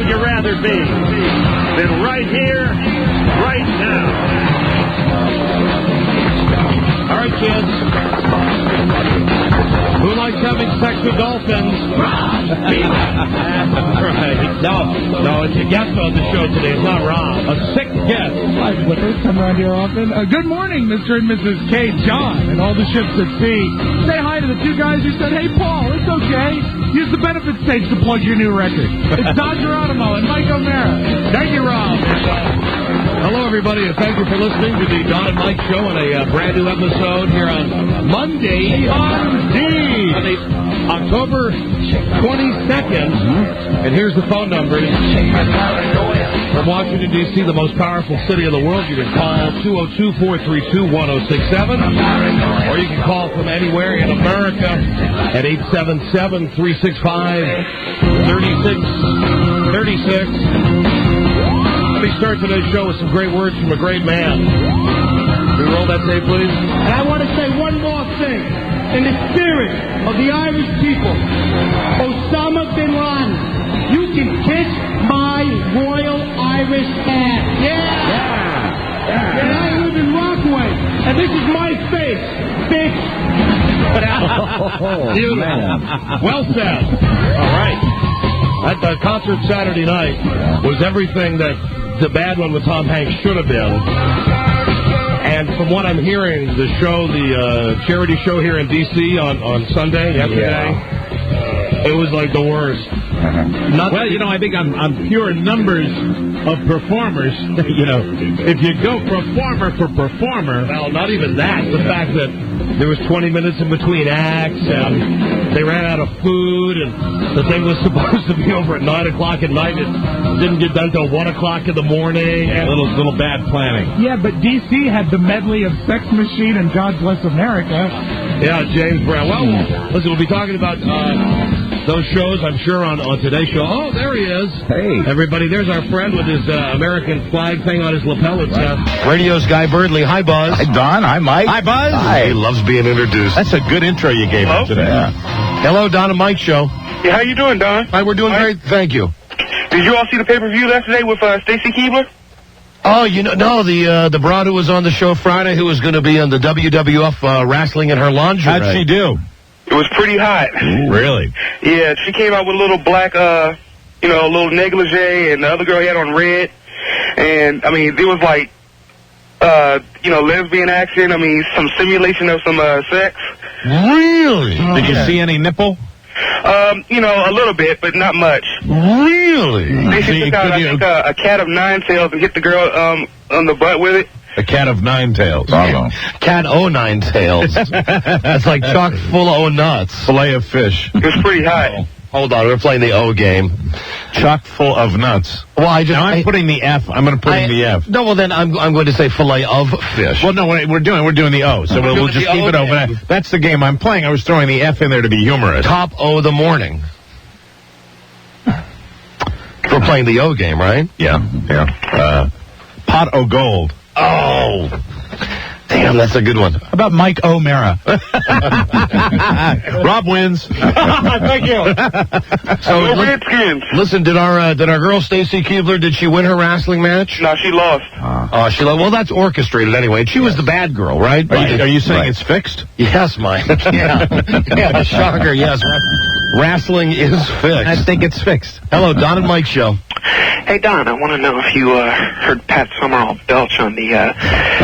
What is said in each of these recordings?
would you rather be than right here, right now? All right, kids. Who likes having sex with dolphins? Right. No, it's a guest on the show today. It's not Rob. A sick guest. Live with us. Come around here often. Good morning, Mr. and Mrs. K. John, and all the ships at sea. Say hi to the two guys who said, hey, Paul, it's okay. Use the benefit stage to plug your new record. It's Don Geronimo and Mike O'Mara. Thank you, Rob. Hello, everybody, and thank you for listening to the Don and Mike Show on a brand new episode here on Monday, October 22nd. And here's the phone number. From Washington, D.C., the most powerful city in the world, you can call 202-432-1067. Or you can call from anywhere in America at 877-365-3636. Let me start today's show with some great words from a great man. Can we roll that tape, please? And I want to say one more thing. In the spirit of the Irish people, Osama bin Laden, you can kiss my Royal Irish hat. Yeah. And I live in Rockaway, and this is my face, bitch. Beautiful. Well said. All right. That concert Saturday night was everything that the bad one with Tom Hanks should have been. And from what I'm hearing, the show, the charity show here in D.C. on Sunday, yesterday, it was like the worst. Well, you know, I think on pure numbers of performers, you know, if you go performer for performer... Well, not even that. The fact that there was 20 minutes in between acts, and they ran out of food, and the thing was supposed to be over at 9 o'clock at night. It didn't get done till 1 o'clock in the morning. A little bad planning. Yeah, but D.C. had the medley of Sex Machine and God Bless America. Yeah, James Brown. Well, listen, we'll be talking about those shows, I'm sure, on today's show. Oh, there he is. Hey. Everybody, there's our friend with his American flag thing on his lapel. It's Radio's Guy Birdley. Hi, Buzz. Hi, Don. Hi, Mike. Hi, Buzz. Hi. He loves being introduced. That's a good intro you gave him today. Yeah. Hello, Don and Mike Show. Yeah, how you doing, Don? Hi, we're doing great. Thank you. Did you all see the pay-per-view yesterday with Stacy Keibler? Oh, no, the broad who was on the show Friday who was going to be on the WWF wrestling in her lingerie. How'd she do? It was pretty hot. Ooh, really? Yeah, she came out with a little black, a little negligee, and the other girl had on red. And, I mean, there was like, lesbian action. I mean, some simulation of some sex. Really? Did you see any nipple? A little bit, but not much. Really? They took out, I think, a cat of 9 tails and hit the girl on the butt with it. A cat of 9 tails. Cat O9 tails. That's like chock full of O nuts. Fillet of fish. It was pretty hot. Hold on, we're playing the O game. Chock full of nuts. Well, I'm putting the F. I'm going to put in the F. No, well then I'm going to say fillet of fish. Well, no, we're doing the O, so we'll just keep it open. That's the game I'm playing. I was throwing the F in there to be humorous. Top O of the morning. We're playing the O game, right? Yeah. Pot o' gold. Oh, damn, that's a good one. How about Mike O'Mara? Rob wins. Thank you. So Redskins. listen, did our girl Stacy Keibler, did she win her wrestling match? No, she lost. She lost. Well, that's orchestrated anyway. She was the bad girl, right? Are you saying it's fixed? Yes, Mike. Yeah, shocker. Yes, wrestling is fixed. I think it's fixed. Hello, Don and Mike Show. Hey, Don, I want to know if you heard Pat Summerall belch on the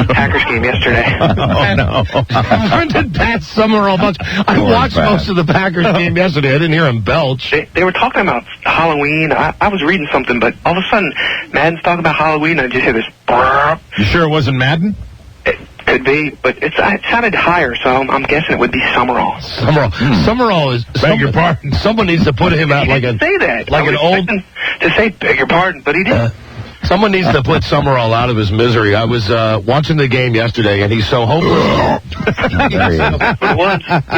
Packers game yesterday. Oh, no. When did Pat Summerall belch? I watched most of the Packers game yesterday. I didn't hear him belch. They were talking about Halloween. I was reading something, but all of a sudden, Madden's talking about Halloween, and I just hear this brrr. You sure it wasn't Madden? It could be, but it sounded higher, so I'm guessing it would be Summerall. Summerall is... Beg your pardon. Someone needs to put him out like a... say that. Like an old... To say, beg your pardon, but he did. Someone needs to put Summerall out of his misery. I was watching the game yesterday, and he's so hopeless.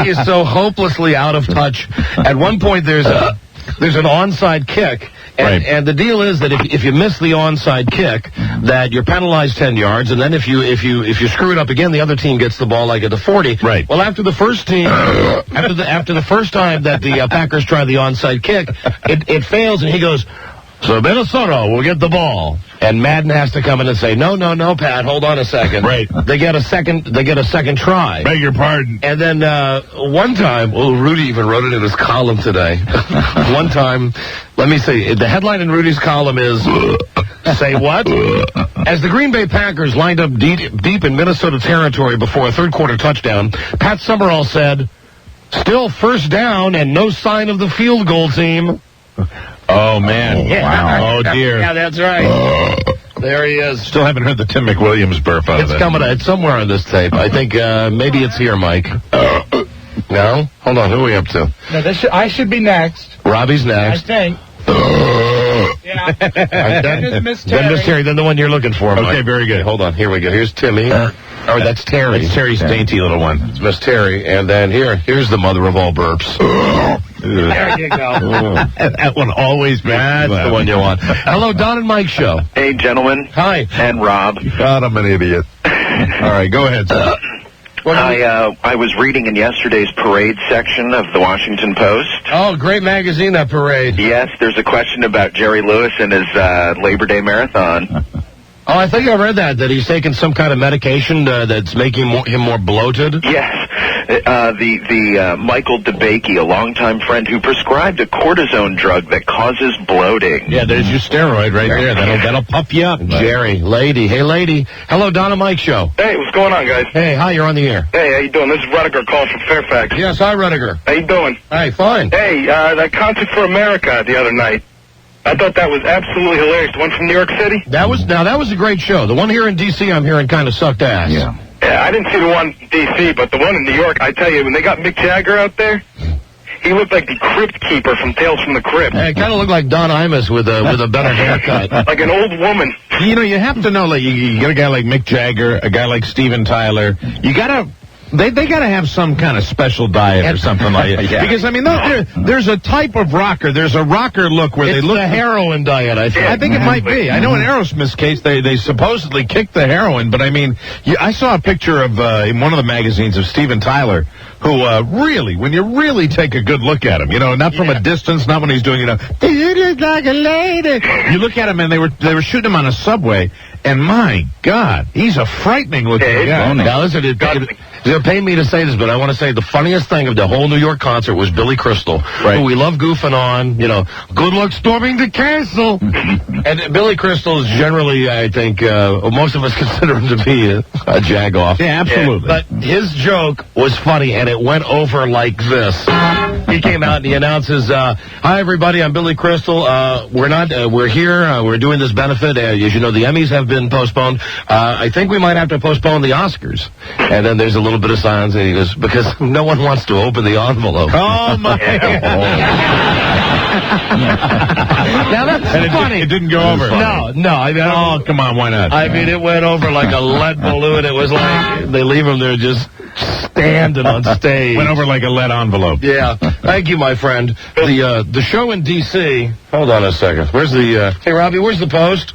He is so hopelessly out of touch. At one point, there's an onside kick, and the deal is that if you miss the onside kick, that you're penalized 10 yards, and then if you screw it up again, the other team gets the ball like at the 40. Right. Well, after the first time that the Packers try the onside kick, it fails, and he goes, So Minnesota will get the ball, and Madden has to come in and say, no, Pat, hold on a second. Right. They get a second try. Beg your pardon. And then one time, Rudy even wrote it in his column today. One time, let me see, the headline in Rudy's column is, say what? As the Green Bay Packers lined up deep in Minnesota territory before a third-quarter touchdown, Pat Summerall said, still first down and no sign of the field goal team. Oh, man. Yeah. Wow. Oh, dear. Yeah, that's right. There he is. Still haven't heard the Tim McWilliams burp out of that. It's coming. It's somewhere on this tape. I think maybe it's here, Mike. No? Hold on. Who are we up to? No, I should be next. Robbie's next. I think. Yeah. Then Miss Terry. Then the one you're looking for, Mike. Okay, very good. Hold on. Here we go. Here's Timmy. That's Terry. It's Terry's dainty little one. It's Miss Terry. And then here's the mother of all burps. There you go. That one always makes That's the one you want. Hello, Don and Mike show. Hey, gentlemen. Hi. And Rob. God, I'm an idiot. All right, go ahead, sir. I was reading in yesterday's parade section of the Washington Post. Oh, great magazine, that parade. Yes, there's a question about Jerry Lewis and his Labor Day marathon. Oh, I think I read that he's taking some kind of medication that's making him more bloated. Yes. The Michael DeBakey, a longtime friend who prescribed a cortisone drug that causes bloating. Yeah, there's your steroid right there. That'll puff you up. Jerry, lady. Hey, lady. Hello, Donna Mike show. Hey, what's going on, guys? Hey, hi, you're on the air. Hey, how you doing? This is Rudiger calling from Fairfax. Yes, hi, Rudiger. How you doing? Hey, fine. Hey, that Concert for America the other night. I thought that was absolutely hilarious. The one from New York City? That was a great show. The one here in D.C. I'm hearing kind of sucked ass. Yeah, I didn't see the one in D.C., but the one in New York, I tell you, when they got Mick Jagger out there, he looked like the Crypt Keeper from Tales from the Crypt. Hey, it kind of looked like Don Imus with a better haircut. Like an old woman. You know, you have to know, like, you got a guy like Mick Jagger, a guy like Steven Tyler. You gotta... They got to have some kind of special diet or something like that. Yeah. Because, I mean, there's a type of rocker. There's a rocker look where they look... It's the heroin diet, I think. I think it might be. I know in Aerosmith's case, they supposedly kicked the heroin, but, I mean, I saw a picture of, in one of the magazines of Steven Tyler, who really, when you really take a good look at him, you know, not from a distance, not when he's doing, you know, you look like a lady. You look at him, and they were shooting him on a subway, and my God, he's a frightening looking guy. Now, listen, they're paying me to say this, but I want to say the funniest thing of the whole New York concert was Billy Crystal, who we love goofing on, you know, good luck storming the castle. And Billy Crystal is generally, I think, most of us consider him to be a jagoff. Yeah, absolutely. But his joke was funny, and it went over like this. He came out and he announces, hi, everybody, I'm Billy Crystal. We're here. We're doing this benefit. As you know, the Emmys have been postponed. I think we might have to postpone the Oscars. And then there's a little bit of silence, and he goes, because no one wants to open the envelope. Oh, my God. Now, that's funny. It didn't go over. No. I mean, oh, come on, why not? I mean, it went over like a lead balloon. It was like they leave him there just standing on stage. Went over like a lead envelope. Yeah. Thank you, my friend. The show in D.C. Hold on a second. Where's the... Hey, Robbie, where's the Post?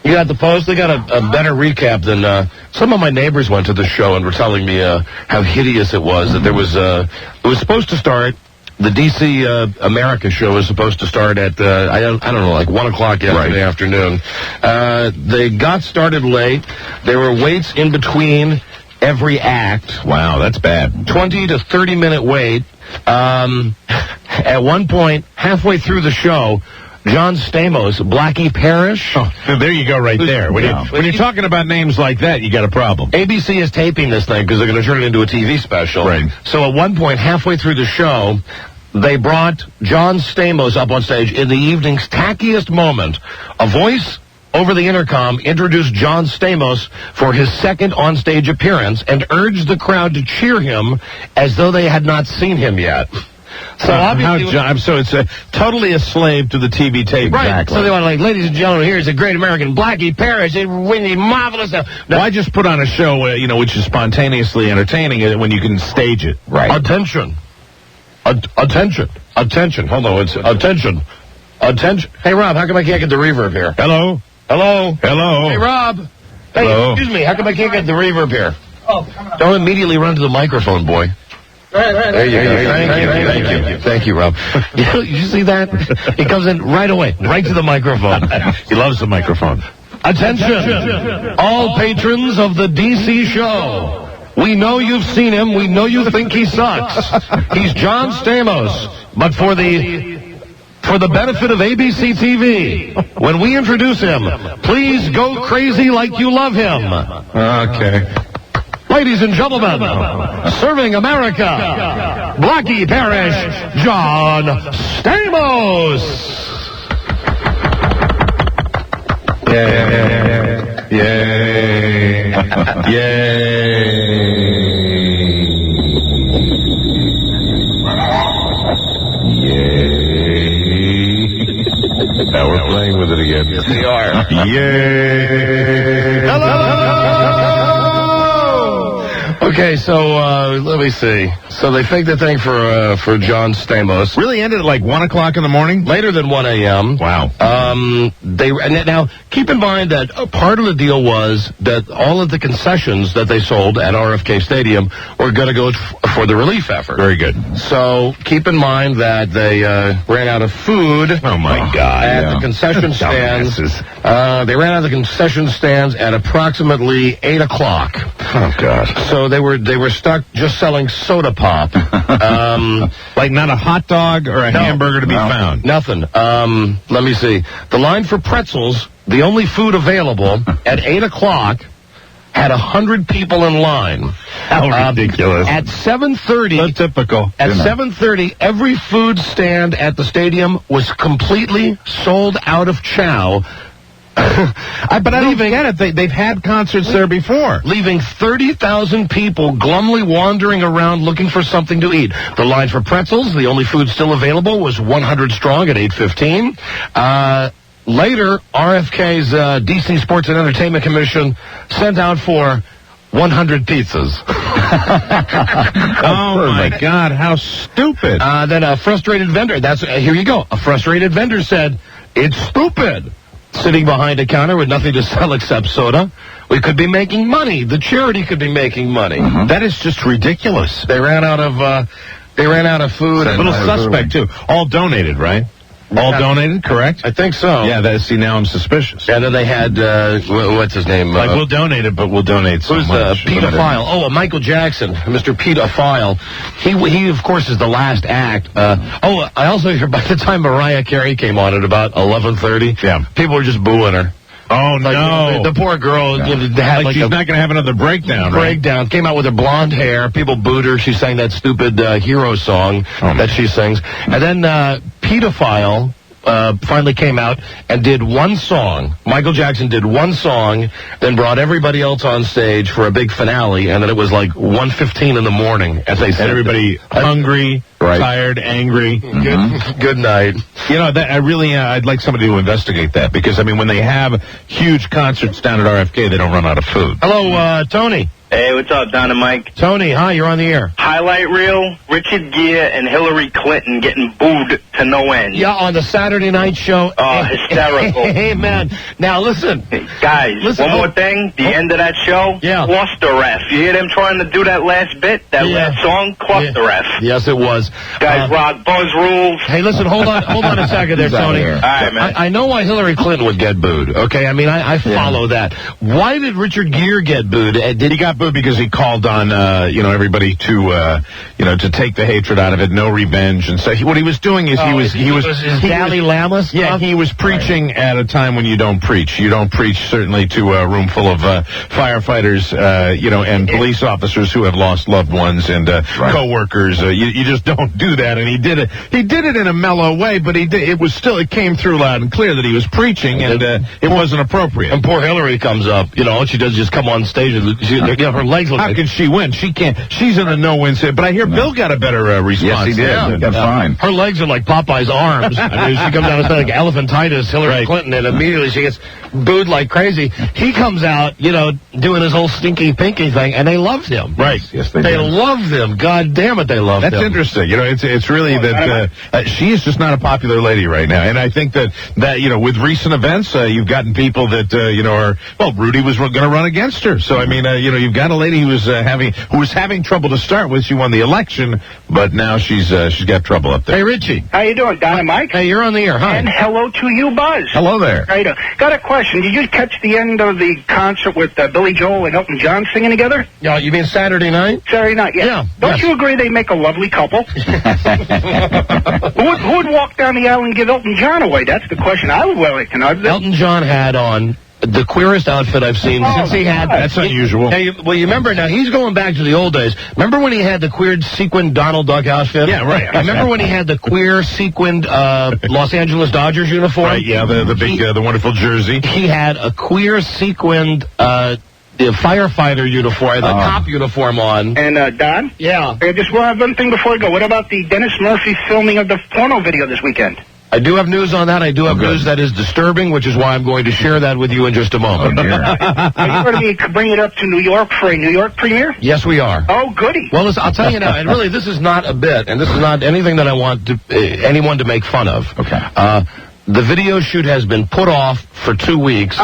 You got the Post? They got a better recap than... some of my neighbors went to the show and were telling me how hideous it was. That there was... it was supposed to start... The D.C. America show was supposed to start at, I don't know, like 1 o'clock yesterday afternoon. They got started late. There were waits in between every act. Wow, that's bad. 20 to 30-minute wait. At one point, halfway through the show... John Stamos, Blackie Parrish. Oh, there you go right there. When you're talking about names like that, you got a problem. ABC is taping this thing because they're going to turn it into a TV special. Right. So at one point, halfway through the show, they brought John Stamos up on stage in the evening's tackiest moment. A voice over the intercom introduced John Stamos for his second on-stage appearance and urged the crowd to cheer him as though they had not seen him yet. So obviously, so it's totally a slave to the TV tape. Right. Exactly. So they want ladies and gentlemen, here's a great American Blackie Parrish. Winnie, marvelous. Why just put on a show, which is spontaneously entertaining when you can stage it? Right. Attention. Attention. Hold on. It's attention. Hey, Rob, how come I can't get the reverb here? Hello. Hey, Rob. Hello. Hey, excuse me. How come I can't get the reverb here? Oh, coming up. Don't immediately run to the microphone, boy. There you go. Thank you, Rob. You see that? He comes in right away, right to the microphone. He loves the microphone. Attention, all patrons of the DC show. We know you've seen him. We know you think he sucks. He's John Stamos. But for the benefit of ABC TV, when we introduce him, please go crazy like you love him. Okay. Ladies and gentlemen, serving America, Blackie Parish, John Stamos. Yay. Yay. Now we're playing with it again. Yes, we are. Yay. Okay, so let me see. So they faked the thing for John Stamos. Really ended at like 1 o'clock in the morning? Later than 1 a.m. Wow. Now, keep in mind that part of the deal was that all of the concessions that they sold at RFK Stadium were going to go for the relief effort. Very good. So keep in mind that they ran out of food. Oh, my God. At the concession stands. They ran out of the concession stands at approximately 8 o'clock. Oh, God. So they were stuck just selling soda pop. Like not a hot dog or a hamburger to be found? Nothing. Let me see. The line for pretzels, the only food available at 8 o'clock, had 100 people in line. How ridiculous. At 7:30. So typical. At 7:30, every food stand at the stadium was completely sold out of chow. But I don't get it. They've had concerts there before. Leaving 30,000 people glumly wandering around looking for something to eat. The line for pretzels, the only food still available, was 100 strong at 8:15. Later, RFK's DC Sports and Entertainment Commission sent out for 100 pizzas. Oh, my God, how stupid. Then a frustrated vendor, here you go. A frustrated vendor said, "It's stupid. Sitting behind a counter with nothing to sell except soda. We could be making money. The charity could be making money." Mm-hmm. That is just ridiculous. They ran out of food. A little suspect, too. All donated, right? All donated, correct? I think so. Yeah, now I'm suspicious. And then they had, what's his name? Like, we'll donate it, but we'll donate so much. Who's Pedophile? Oh, Michael Jackson, Mr. Pedophile. He, of course, is the last act. I also hear by the time Mariah Carey came on at about 11:30, people were just booing her. Oh, no. The poor girl had she's not going to have another breakdown, right? Breakdown. Came out with her blonde hair. People booed her. She sang that stupid hero song that she sings. And then Pedophile finally came out and did one song. Michael Jackson did one song, then brought everybody else on stage for a big finale, and then it was like 1:15 in the morning. As they said, everybody hungry, tired, angry. Good night. You know, I'd like somebody to investigate that, because, I mean, when they have huge concerts down at RFK, they don't run out of food. Hello, Tony. Hey, what's up, Don and Mike? Tony, hi, you're on the air. Highlight reel, Richard Gere and Hillary Clinton getting booed to no end. Yeah, on the Saturday night show. Oh, hysterical. Hey, man. Now, listen. Guys, one more thing. The end of that show, lost the ref. You hear them trying to do that last bit, last song? Clocked the ref. Yes, it was. Guys, rock buzz rules. Hey, listen, hold on a second there, Tony. All right, man. I know why Hillary Clinton would get booed, okay? I mean, I follow that. Why did Richard Gere get booed? He got booed because he called on, everybody to, to take the hatred out of it, no revenge. And so what he was doing is he was Dalai Lama stuff? Yeah, he was preaching at a time when you don't preach. You don't preach, certainly, to a room full of firefighters, and police officers who have lost loved ones and co-workers. You just don't do that. And he did it. He did it in a mellow way, but it came through loud and clear that he was preaching, and it wasn't appropriate. And poor Hillary comes up. All she does is just come on stage and her legs look. How can she win? She can't. She's in a no-win situation. But I hear Bill got a better response. Yes, he did. Yeah. That's fine. Her legs are like Popeye's arms. I mean, she comes down and says like elephantitis, Hillary Clinton, and immediately she gets booed like crazy. He comes out, doing his whole stinky pinky thing, and they loved him. Right. Yes, they They did. loved him. God damn it, they loved him. That's interesting. It's really that she is just not a popular lady right now. And I think that with recent events, you've gotten people that, Rudy was going to run against her. So, I mean, you've got a lady who was having trouble to start with. She won the election, but now she's got trouble up there. Hey, Richie. How you doing, Don and Mike? Hey, you're on the air. Hi. And hello to you, Buzz. Hello there. Right, got a question. Did you catch the end of the concert with Billy Joel and Elton John singing together? Yeah, you mean Saturday night? Saturday night, yeah. Yeah. Don't you agree they make a lovely couple? Who would walk down the aisle and give Elton John away? That's the question I would like to know. Elton John had on the queerest outfit I've seen since he had. That's unusual. Hey, well, you remember now? He's going back to the old days. Remember when he had the queer sequined Donald Duck outfit? Yeah, right. Remember when he had the queer sequined Los Angeles Dodgers uniform? Right. Yeah, the big, the wonderful jersey. He had a queer sequined the firefighter uniform, the cop uniform on. And Don? Yeah. Just one thing before I go. What about the Dennis Murphy filming of the porno video this weekend? I do have news on that. I do have news that is disturbing, which is why I'm going to share that with you in just a moment. Are you going to bring it up to New York for a New York premiere? Yes, we are. Oh, goody. Well, listen, I'll tell you now, and really, this is not a bit, and this is not anything that I want anyone to make fun of. Okay. The video shoot has been put off for 2 weeks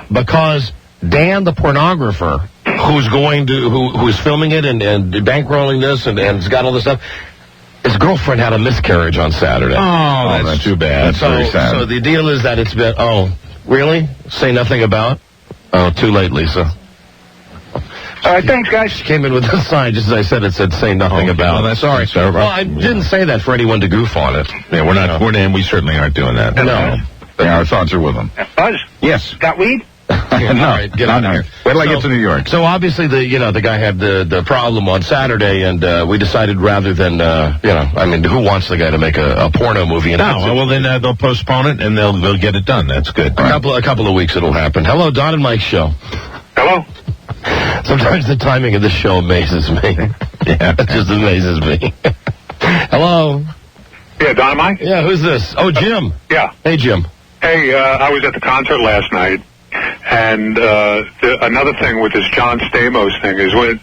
because Dan, the pornographer, who's filming it and bankrolling this and has got all this stuff, his girlfriend had a miscarriage on Saturday. Oh, that's too bad. That's very sad. So the deal is that it's been, really? Say nothing about? Oh, too late, Lisa. All right, thanks, guys. She came in with a sign, just as I said, it said say nothing about. Well, that's sorry. Well, I didn't say that for anyone to goof on it. Yeah, we're not, we certainly aren't doing that. No. Yeah, our thoughts are with them. Buzz? Yes. Got weed? No, all right, get out of here. Wait till I get to New York. So obviously the guy had the problem on Saturday, and we decided rather than who wants the guy to make a porno movie? And well then they'll postpone it and they'll get it done. That's good. A couple of weeks it'll happen. Hello, Don and Mike's show. Hello. Sometimes the timing of this show amazes me. Yeah, it just amazes me. Hello. Yeah, Don and Mike? Yeah, who's this? Oh, Jim. Yeah. Hey, Jim. Hey, I was at the concert last night, and another thing with this John Stamos thing is when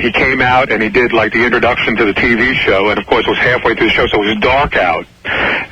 he came out and he did like the introduction to the TV show, and of course it was halfway through the show, so it was dark out.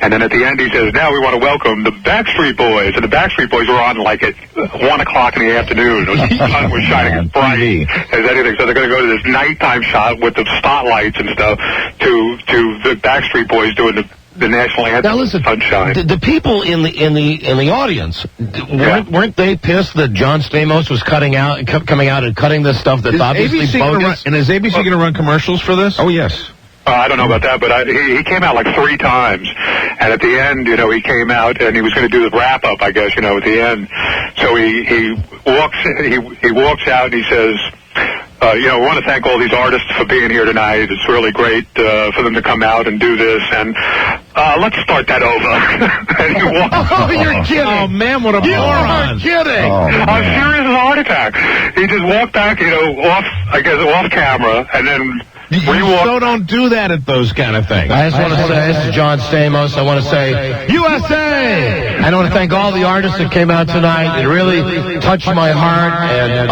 And then at the end he says, now we want to welcome the Backstreet Boys. And the Backstreet Boys were on like at 1 o'clock in the afternoon. The sun was shining as bright as anything. So they're going to go to this nighttime shot with the spotlights and stuff to the Backstreat Boys doing the national anthem. Now listen, Sunshine. The people in the audience weren't they pissed that John Stamos was coming out and cutting this stuff that's obviously bogus? And is ABC going to run commercials for this? Oh yes. I don't know about that, but he came out like 3 times, and at the end, he came out and he was going to do the wrap up, I guess, at the end. So he walks out and he says, we want to thank all these artists for being here tonight. It's really great for them to come out and do this, and let's start that over. And he walked. Oh, you're kidding! Oh man, what a moron! You're kidding! I'm serious as a heart attack. He just walked back, off camera, and then. You so don't do that at those kind of things. I just want to say, this is John Stamos. I want to say, USA! I want to thank all the artists that came out tonight. It really touched my heart, and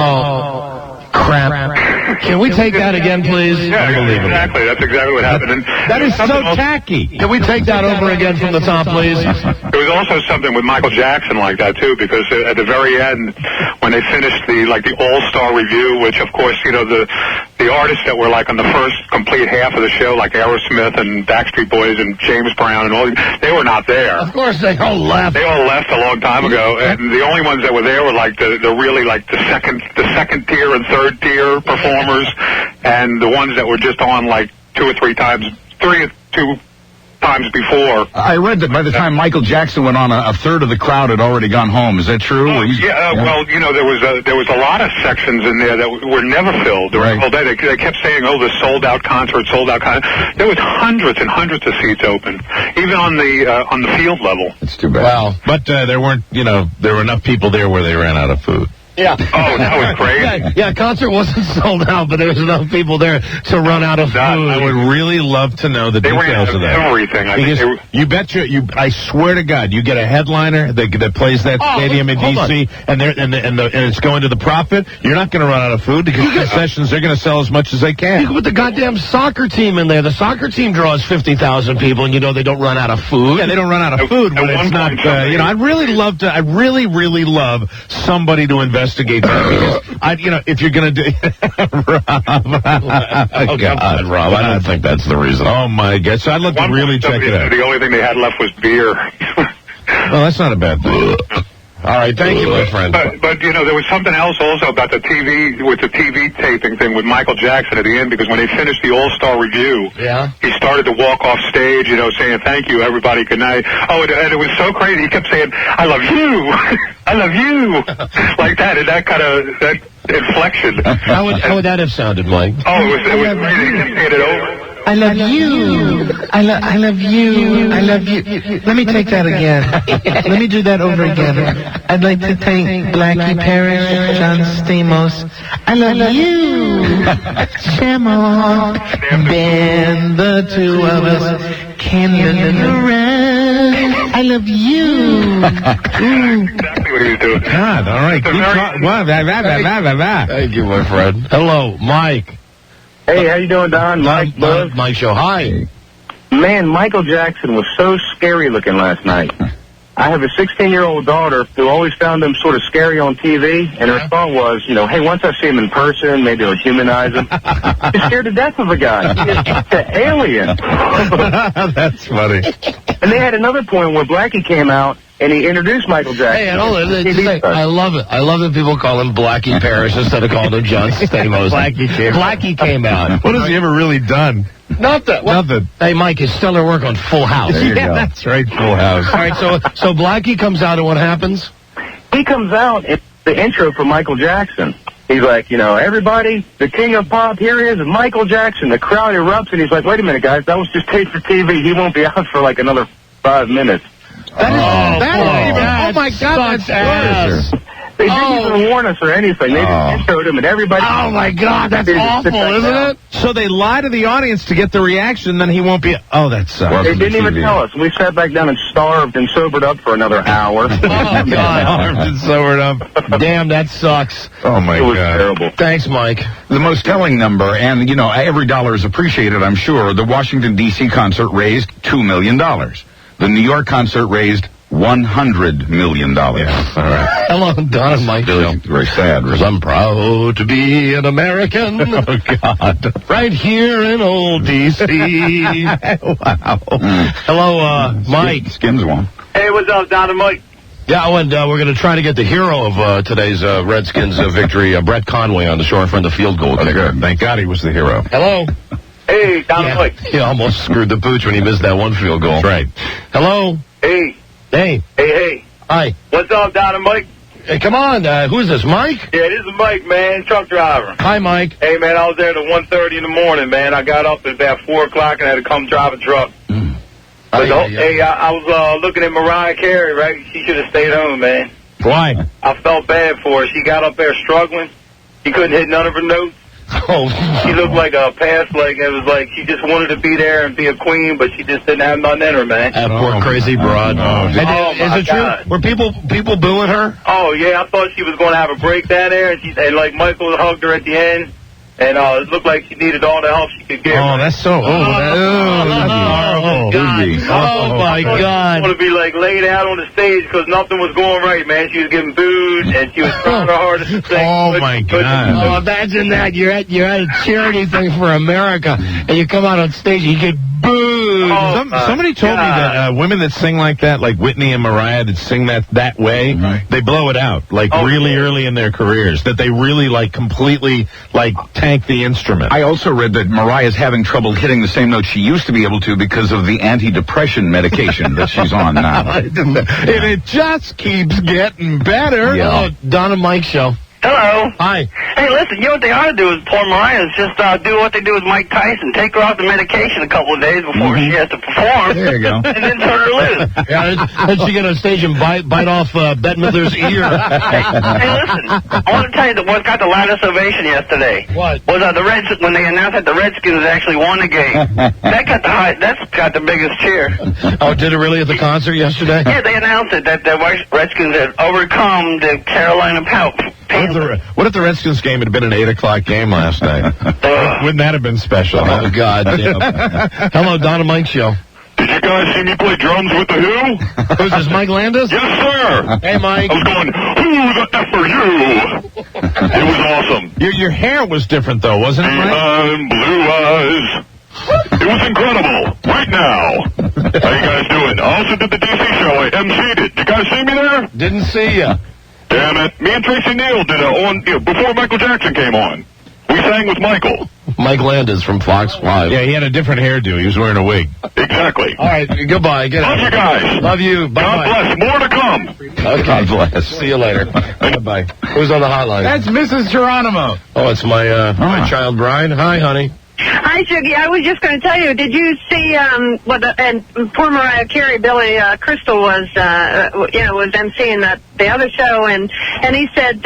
crap. Can we take that again, please? Yeah, exactly. That's exactly what happened. And that is so tacky. Can we take that over again from the top, please? There was also something with Michael Jackson like that, too, because at the very end, when they finished the All-Star review, which, of course, the artists that were, on the first complete half of the show, like Aerosmith and Backstreet Boys and James Brown and all these, they were not there. Of course, they all left. They all left a long time ago, and the only ones that were there were, the second tier and third tier performers, and the ones that were just on, 2 or 3 times, 2 times before. I read that by the time Michael Jackson went on, a third of the crowd had already gone home. Is that true? Well, there was a lot of sections in there that were never filled. Right. They kept saying, the sold out concert, sold out concert. There was hundreds and hundreds of seats open, even on the field level. It's too bad. Wow. But there weren't, there were enough people there where they ran out of food. Yeah. Oh, that was crazy. Yeah, concert wasn't sold out, but there was enough people there to run out of food. I would really love to know the details of that. Everything. You betcha. I swear to God, you get a headliner that plays that stadium in D.C. and it's going to the profit. You're not going to run out of food because concessions they're going to sell as much as they can. You can put the goddamn soccer team in there. The soccer team draws 50,000 people, and they don't run out of food. Yeah, they don't run out of food, but it's not. I'd really love to. I really love somebody to invest investigate that. If you're going to do... Rob. Oh, God, Rob. I don't think that's the reason. Oh, my God. So I'd love to really check it out. The only thing they had left was beer. Well, that's not a bad thing. All right, thank you, my friend. But there was something else also about the TV taping thing with Michael Jackson at the end, because when they finished the All-Star Review, he started to walk off stage, saying, thank you, everybody, good night. Oh, and it was so crazy. He kept saying, I love you. I love you. Like that, and that kind of, that inflection. How would that have sounded, Mike? Oh, it was crazy. He kept saying it over. I love you. I love you. I love you. Let me take that again. Let me do that over again. I'd like to thank Blackie Parrish, John Stamos. I love you. Shamrock. Band, the two of us. Canyon around. I love you. Exactly what he was doing. God, all right. Thank you, my friend. Hello, Mike. Hey, how you doing, Don? Mike Show. Hi. Man, Michael Jackson was so scary looking last night. I have a 16-year-old daughter who always found him sort of scary on TV, and her thought was, hey, once I see him in person, maybe I'll humanize him. She's scared to death of the guy. He's an alien. That's funny. And they had another point where Blackie came out, and he introduced Michael Jackson. Hey, I love it. I love that people call him Blackie Parrish instead of calling him John Stamos. Blackie came out. What has he ever really done? Nothing. Nothing. Hey, Mike, his stellar work on Full House. There you go. That's right, Full House. All right, so Blackie comes out, and what happens? He comes out in the intro for Michael Jackson. He's like, everybody, the king of pop, here he is, Michael Jackson. The crowd erupts, and he's like, wait a minute, guys, that was just taped for TV. He won't be out for like another 5 minutes. Oh my God, that's ass. They didn't even warn us or anything. They just showed him, and everybody... Oh, my God, that's awful, isn't it? So they lie to the audience to get the reaction, then he won't be... Oh, that sucks. They didn't even tell us. We sat back down and starved and sobered up for another hour. Oh, God. Starved and sobered up. Damn, that sucks. Oh, my God. It was terrible. Thanks, Mike. The most telling number, and, every dollar is appreciated, I'm sure, the Washington, D.C. concert raised $2 million. The New York concert raised $100 million. Yeah, all right. Hello, Don and Mike. Very sad. Because I'm proud to be an American. Oh, God. Right here in old D.C. Wow. Hello, Mike. Skins won. Hey, what's up, Don and Mike? Yeah, and we're going to try to get the hero of today's Redskins victory, Brett Conway, on the shore in front of the field goal kicker. Thank God he was the hero. Hello. Hey, Don and Mike. He almost screwed the pooch when he missed that one field goal. That's right. Hello. Hey. Hey. Hey. Hi. What's up, Don and Mike? Hey, come on. Who's this, Mike? Yeah, this is Mike, man, truck driver. Hi, Mike. Hey, man, I was there at 1:30 in the morning, man. I got up at about 4 o'clock and had to come drive a truck. Hey, I was looking at Mariah Carey, right? She should have stayed home, man. Why? I felt bad for her. She got up there struggling. She couldn't hit none of her notes. Oh, she looked like a past, like it was like she just wanted to be there and be a queen, but she just didn't have nothing in her, man. That poor crazy broad. Is it true? Were people booing her? Oh yeah, I thought she was going to have a break down there, and like Michael hugged her at the end, and it looked like she needed all the help she could get. Oh, that's so. That's horrible. Oh my God! I want to be like laid out on the stage because nothing was going right, man. She was getting booed and she was trying her hardest to sing. Oh my God! Oh, imagine that you're at a charity thing for America and you come out on stage and you get booed. Somebody told me that women that sing like that, like Whitney and Mariah, that sing that way, they blow it out like really early in their careers. That they really like completely like tank the instrument. I also read that Mariah's having trouble hitting the same notes she used to be able to because of the antidepressant medication that she's on now. And it just keeps getting better. Yeah. Oh, Don and Mike show. Hello. Hi. Hey, listen, you know what they ought to do is poor Mariah is just do what they do with Mike Tyson. Take her off the medication a couple of days before she has to perform. There you go. And then turn her loose. Yeah, then she get on stage and bite off Bette Midler's ear. Hey, listen, I want to tell you what got the loudest ovation yesterday. What? Was when they announced that the Redskins actually won the game. That's got the biggest cheer. Oh, did it really at the concert yesterday? Yeah, they announced it, that the Redskins had overcome the Carolina Panthers. What if the Redskins game had been an 8 o'clock game last night? Wouldn't that have been special? Oh, God damn. Hello, Don and Mike show. Did you guys see me play drums with the Who? Who's this, Mike Landis? Yes, sir. Hey, Mike. I was going, who the F are you? It was awesome. Your hair was different, though, wasn't it, Mike? Blue eyes. It was incredible. Right now. How you guys doing? I also did the DC show. I emceed it. You guys see me there? Didn't see ya. Damn it. Me and Tracy Neal did it before Michael Jackson came on. We sang with Michael. Mike Landis from Fox 5. Yeah, he had a different hairdo. He was wearing a wig. Exactly. All right, goodbye. Get Love out. you guys. Love you. Bye. God bless. More to come. Okay. God bless. See you later. Bye. Who's on the hotline? That's Mrs. Geronimo. Oh, it's my child bride. Hi, honey. Hi, Shuggy. I was just going to tell you, did you see and poor Mariah Carey, Billy Crystal was emceeing the other show, and he said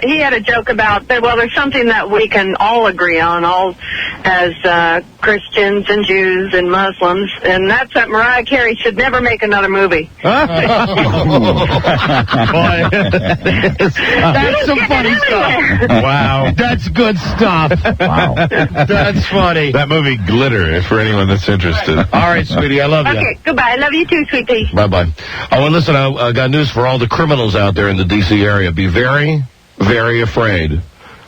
he had a joke about that. Well, there's something that we can all agree on, all as Christians and Jews and Muslims, and that's that Mariah Carey should never make another movie. That's some funny stuff. Wow. That's good stuff. Wow. That's funny. That movie Glitter, for anyone that's interested. All right, sweetie, I love you. Okay, goodbye. I love you too, sweet pea. Bye-bye. Oh, and listen, I got news for all the criminals out there in the D.C. area. Be very, very afraid.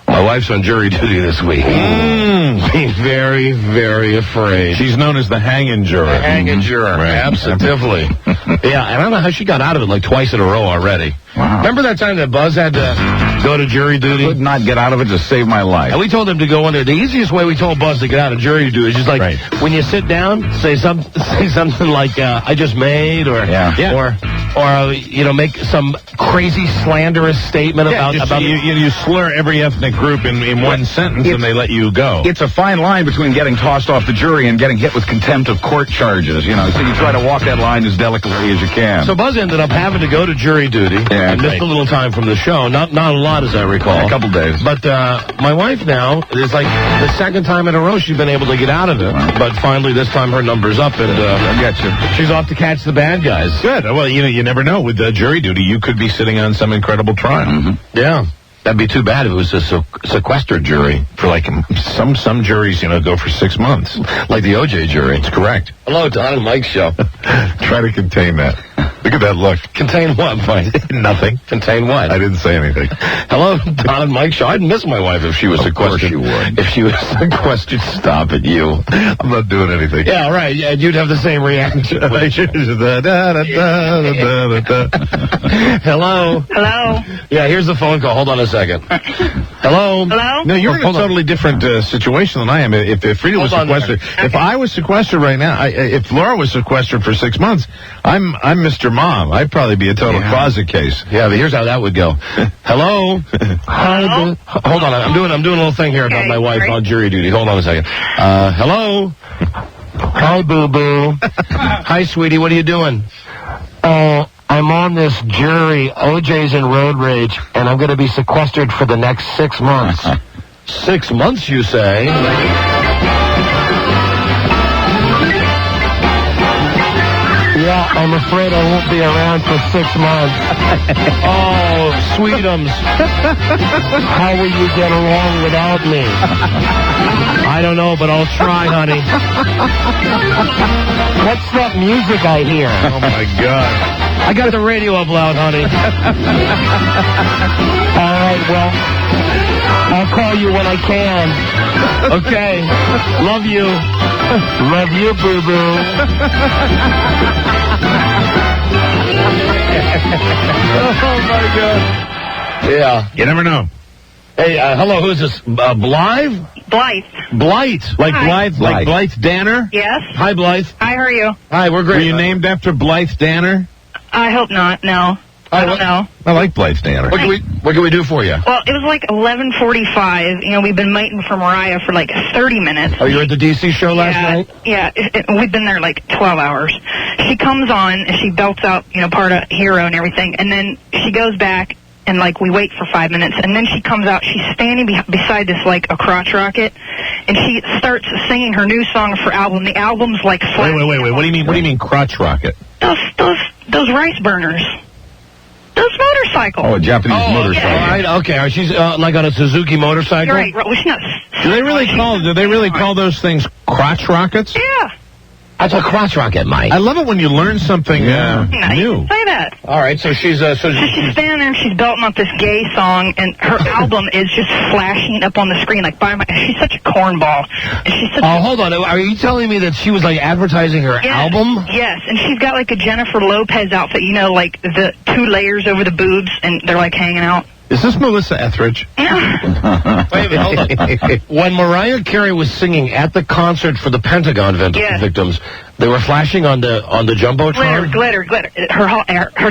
My wife's on jury duty this week. Be very, very afraid. She's known as the hanging juror. The hanging juror, Right. absolutely. Yeah, and I don't know how she got out of it like twice in a row already. Wow. Remember that time that Buzz had to go to jury duty? Could not get out of it to save my life. And we told him to go in there. The easiest way we told Buzz to get out of jury duty is just like, Right. when you sit down, say something like, I just made, or make some crazy slanderous statement about you slur every ethnic group in one sentence, and they let you go. It's a fine line between getting tossed off the jury and getting hit with contempt of court charges, so you try to walk that line as delicately as you can. So Buzz ended up having to go to jury duty and missed a little time from the show. Not a lot, as I recall. A couple days. But my wife now is like the second time in a row she's been able to get out of it. But finally, this time her number's up, and I got you. She's off to catch the bad guys. Good. Well, you never know. With jury duty, you could be sitting on some incredible trial. Mm-hmm. Yeah. That'd be too bad if it was a sequestered jury. For like some juries, go for 6 months. Like the OJ jury. It's correct. Hello, Don and Mike show. Try to contain that. Look at that look. Contain what, Mike? Nothing. Contain what? I didn't say anything. Hello, Don and Mike show. I'd miss my wife if she was sequestered. Of course you would. If she was sequestered, stop it, you. I'm not doing anything. Yeah, right. Yeah, you'd have the same reaction. Hello. Hello. Yeah, here's the phone call. Hold on a second. Hello. Hello. No, you're in a totally different situation than I am. If Frida was sequestered, if I was sequestered right now, if Laura was sequestered for 6 months, I'm Mr. Mom. I'd probably be a total closet case. Yeah, but here's how that would go. Hello. Hello. Hold on. I'm doing a little thing here about my wife on jury duty. Hold on a second. Hello. Hi, Boo Boo. Hi, sweetie. What are you doing? I'm on this jury. OJ's in road rage, and I'm going to be sequestered for the next 6 months. 6 months, you say? Yeah, I'm afraid I won't be around for 6 months. Oh, sweetums. How will you get along without me? I don't know, but I'll try, honey. What's that music I hear? Oh, my God. I got the radio up loud, honey. All right, well, I'll call you when I can. Okay. Love you. Love you, boo-boo. Oh, my God. Yeah. You never know. Hey, hello, who's this? Blythe? Blythe. Blythe. Like Hi. Blythe Danner? Yes. Hi, Blythe. Hi, how are you? Hi, we're great. Were you named after Blythe Danner? I hope not. No. I don't know. I like Blythe Danner. What can we do for you? Well, it was like 11:45. We've been waiting for Mariah for like 30 minutes. Oh, you were at the D.C. show last night? Yeah, we've been there like 12 hours. She comes on, she belts out, part of Hero and everything, and then she goes back, and like we wait for 5 minutes, and then she comes out. She's standing beside this like a crotch rocket, and she starts singing her new song for album. The album's like flat. Wait. What do you mean? What do you mean crotch rocket? Those rice burners. Those motorcycles. Oh, a Japanese motorcycle. All right, okay. She's like on a Suzuki motorcycle? You're right. Well, she's not. Do they really call those things crotch rockets? Yeah. That's a crotch rocket, Mike. I love it when you learn something new. Say that. All right, so she's So she's standing there and she's belting up this gay song, and her album is just flashing up on the screen like she's such a cornball. And she's such hold on. Are you telling me that she was like advertising her album? Yes, and she's got like a Jennifer Lopez outfit, you know, like the 2 layers over the boobs, and they're like hanging out. Is this Melissa Etheridge? Wait a minute, hold on. When Mariah Carey was singing at the concert for the Pentagon victims, they were flashing on the Jumbotron? Glitter.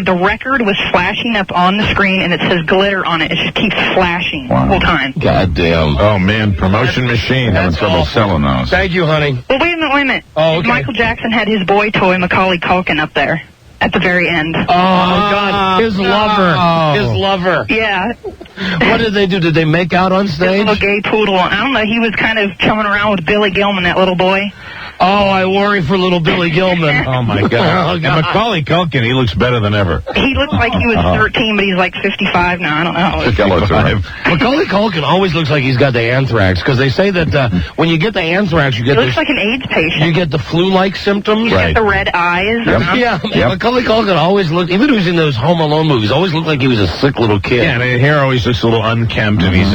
The record was flashing up on the screen, and it says glitter on it. It just keeps flashing the whole time. God damn. Oh, man, promotion machine. Having trouble selling those. Thank you, honey. Well, wait a minute. Oh, okay. Michael Jackson had his boy toy, Macaulay Culkin, up there at the very end. Oh, God. His lover. Yeah. What did they do? Did they make out on stage? His little gay poodle. I don't know. He was kind of chumming around with Billy Gilman, that little boy. Oh, I worry for little Billy Gilman. Oh, my God. And Macaulay Culkin, he looks better than ever. He looks like he was 13, but he's like 55 now. I don't know. 55. Macaulay Culkin always looks like he's got the anthrax, because they say that when you get the anthrax, you get looks like an AIDS patient. You get the flu-like symptoms. You get the red eyes. Yep. Yeah, Macaulay Culkin always looked, even when he was in those Home Alone movies, always looked like he was a sick little kid. Yeah, and his hair always looks a little unkempt, and he's,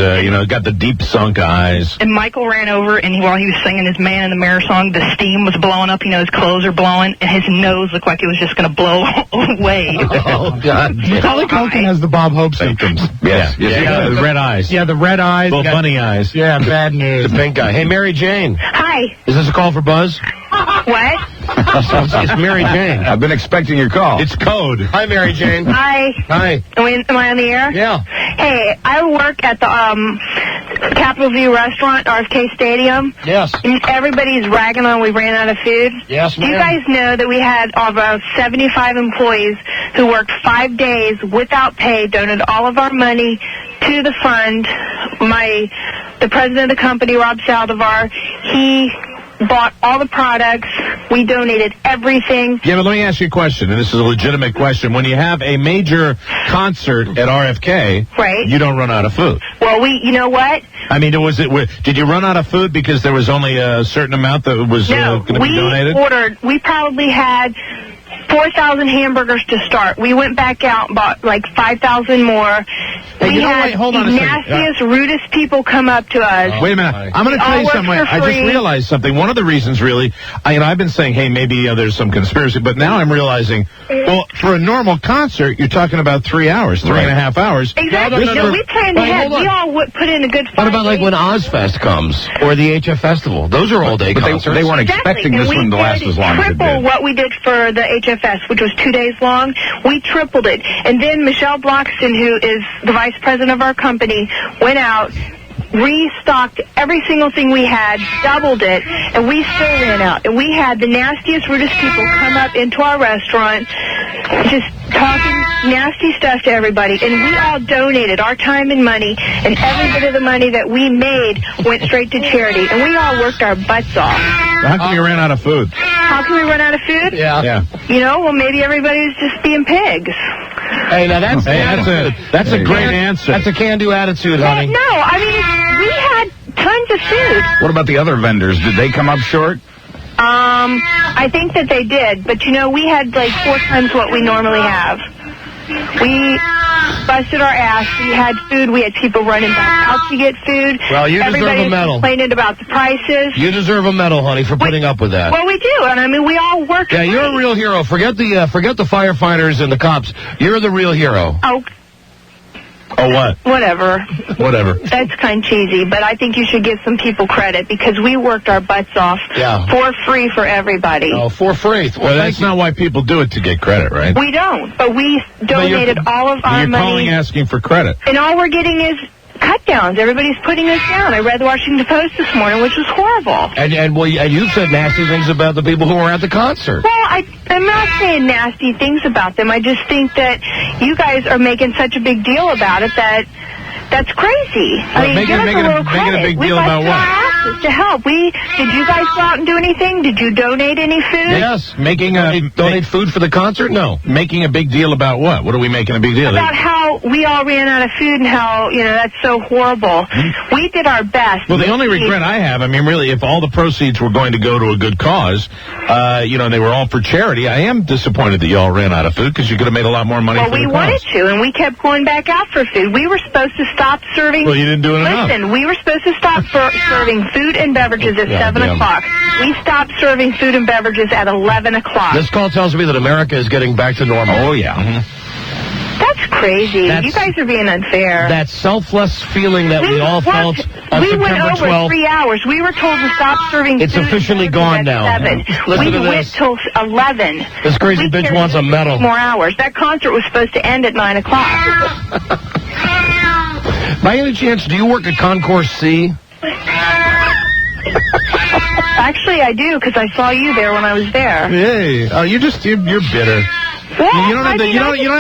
got the deep sunk eyes. And Michael ran over, and while he was singing his Man in the Mirror song, the steam was blowing up. His clothes are blowing, and his nose looked like it was just going to blow away. Oh, God. Macaulay Culkin has the Bob Hope symptoms. Yes. The red eyes. Yeah, the red eyes. Little bunny eyes. Yeah, bad news. The pink guy. Hey, Mary Jane. Hi. Is this a call for Buzz? What? It's Mary Jane. I've been expecting your call. It's code. Hi, Mary Jane. Hi. Hi. Am I on the air? Yeah. Hey, I work at the Capitol View restaurant, RFK Stadium. Yes. And everybody's ragging on we ran out of food. Yes, ma'am. Do you guys know that we had about 75 employees who worked 5 days without pay, donated all of our money to the fund? The president of the company, Rob Saldivar, he bought all the products. We donated everything. Yeah, but let me ask you a question, and this is a legitimate question. When you have a major concert at RFK, right, you don't run out of food. Well, you know what? I mean, did you run out of food because there was only a certain amount that was going to be donated? We probably had 4,000 hamburgers to start. We went back out and bought like 5,000 more. We had the nastiest, rudest people come up to us. Wait a minute. I'm going to tell you something. I just realized something. One of the reasons, really, I've been saying, hey, maybe there's some conspiracy, but now I'm realizing, well, for a normal concert, you're talking about 3 hours, 3.5 hours. Exactly. No, we planned ahead. We all put in a good 5 What about like when Ozfest comes or the HF Festival? Those are all-day concerts. They weren't expecting this one to last as long as it did. Triple what we did for the HFS, which was 2 days long. We tripled it. And then Michelle Bloxton, who is the vice president of our company, went out, restocked every single thing we had, doubled it, and we still ran out. And we had the nastiest, rudest people come up into our restaurant, just talking nasty stuff to everybody. And we all donated our time and money, and every bit of the money that we made went straight to charity. And we all worked our butts off. How come you ran out of food? How can we run out of food? Yeah. Well, maybe everybody's just being pigs. Hey, now that's a great answer. That's a can-do attitude, honey. No, I mean, we had tons of food. What about the other vendors? Did they come up short? I think that they did, but we had like 4 times what we normally have. We busted our ass. We had food. We had people running back out to get food. Well, you deserve a medal. Everybody's complaining about the prices. You deserve a medal, honey, for putting up with that. Well, we do, and I mean, we all work. Yeah, you're a real hero. Forget the firefighters and the cops. You're the real hero. Oh, what? Whatever. That's kind of cheesy, but I think you should give some people credit because we worked our butts off for free for everybody. Oh, for free. Well, that's not why people do it, to get credit, right? We don't, but we donated all of our money. You're calling asking for credit. And all we're getting is cut downs. Everybody's putting us down. I read the Washington Post this morning, which was horrible. And you've said nasty things about the people who were at the concert. Well, I'm not saying nasty things about them. I just think that you guys are making such a big deal about it that's crazy. I mean, give us a little credit. Making a big deal about what? resources to help. Did you guys go out and do anything? Did you donate any food? Yes, Donate food for the concert? No. Making a big deal about what? What are we making a big deal? About how we all ran out of food and how, that's so horrible. We did our best. Well, the only regret I have, really, if all the proceeds were going to go to a good cause, and they were all for charity, I am disappointed that you all ran out of food because you could have made a lot more money for the cause. Well, we wanted to, and we kept going back out for food. We were supposed to stop serving... Well, you didn't do it enough. Listen, we were supposed to stop serving food and beverages at 7 o'clock. We stopped serving food and beverages at 11 o'clock. This call tells me that America is getting back to normal. Oh, yeah. That's crazy. You guys are being unfair. That selfless feeling that we all felt on we September went over 12th. 3 hours. We were told to stop serving It's food officially and gone beverages now. at 7. Listen We to went this. till 11. This crazy bitch wants a medal. More hours. That concert was supposed to end at 9 o'clock. By any chance, do you work at Concourse C? Actually, I do, because I saw you there when I was there. Hey, you're bitter. Well, you don't have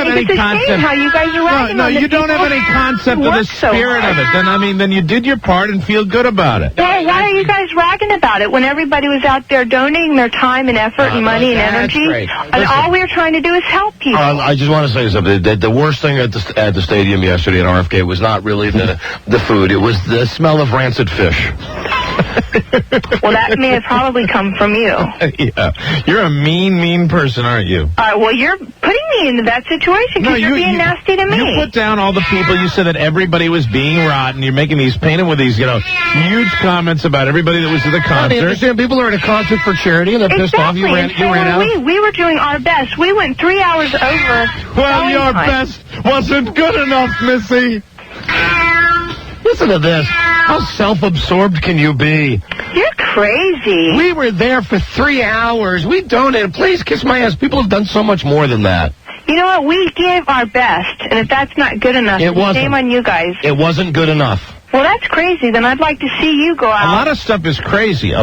any concept. How you guys are ragging No, on the you don't have people any concept who of the work so spirit hard. of it. Then you did your part and feel good about it. Well, why are you guys ragging about it when everybody was out there donating their time and effort and money and that's energy? great. And Listen. all we were trying to do is help people. I just want to say something. The worst thing at the stadium yesterday at RFK was not really the food. It was the smell of rancid fish. Well, that may have probably come from you. Yeah, you're a mean person, aren't you? All right, well, you're putting me into that situation because you're being nasty to me. You put down all the people. You said that everybody was being rotten. You're painting with these, huge comments about everybody that was at the concert. I understand people are at a concert for charity and they're pissed off. You ran out. We were doing our best. We went 3 hours over. Well, your best wasn't good enough, Missy. Listen to this. How self-absorbed can you be? You're crazy. We were there for 3 hours. We donated. Please kiss my ass. People have done so much more than that. You know what? We gave our best, and if that's not good enough, shame on you guys. It wasn't good enough. Well, that's crazy. Then I'd like to see you go out. A lot of stuff is crazy.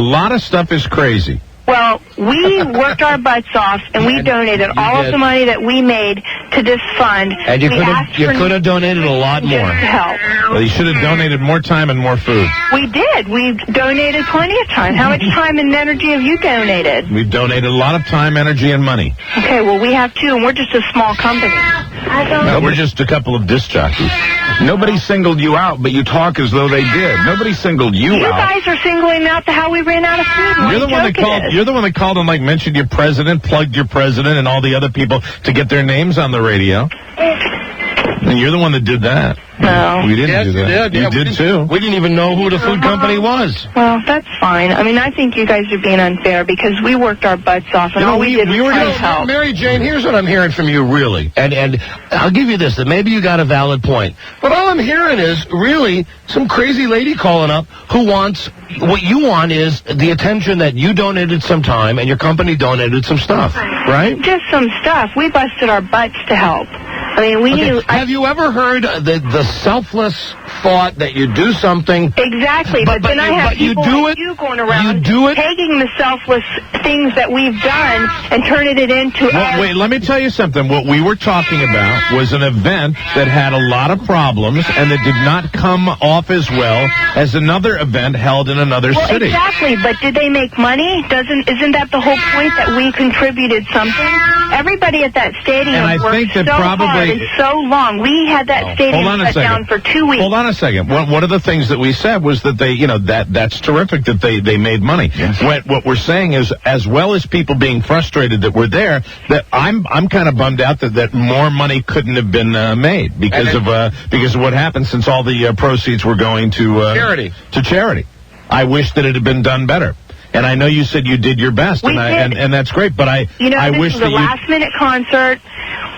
Well, we worked our butts off, and we donated all of the money that we made to this fund. And you could have donated a lot more. To help. Well, you should have donated more time and more food. We did. We donated plenty of time. How much time and energy have you donated? We've donated a lot of time, energy, and money. Okay, well, we have too, and we're just a small company. No, we're just a couple of disc jockeys. Nobody singled you out, but you talk as though they did. Nobody singled you out. You guys are singling out how we ran out of food. You're the one that called and mentioned your president, plugged your president, and all the other people to get their names on the radio. And you're the one that did that. No. We didn't do that. You did too. We didn't even know who the food company was. Well, that's fine. I think you guys are being unfair because we worked our butts off, and all we did was try to help. Mary Jane, here's what I'm hearing from you, really. And I'll give you this, that maybe you got a valid point. But all I'm hearing is, really, some crazy lady calling up who wants, what you want is the attention that you donated some time and your company donated some stuff, right? Just some stuff. We busted our butts to help. We knew... Have you ever heard the selfless thought that you do something... Exactly, but then I have people like you going around taking the selfless things that we've done and turning it into... Wait, let me tell you something. What we were talking about was an event that had a lot of problems and that did not come off as well as another event held in another city. Exactly, but did they make money? Isn't that the whole point, that we contributed something? Everybody at that stadium worked so hard and so long. We had that stadium shut down for 2 weeks. Hold on a second. One of the things that we said was that they, that's terrific that they made money. Yes. What we're saying is, as well as people being frustrated that we're there, that I'm kind of bummed out that more money couldn't have been made because of what happened, since all the proceeds were going to charity. I wish that it had been done better. And I know you said you did your best, and that's great. But I wish that this was a last-minute concert.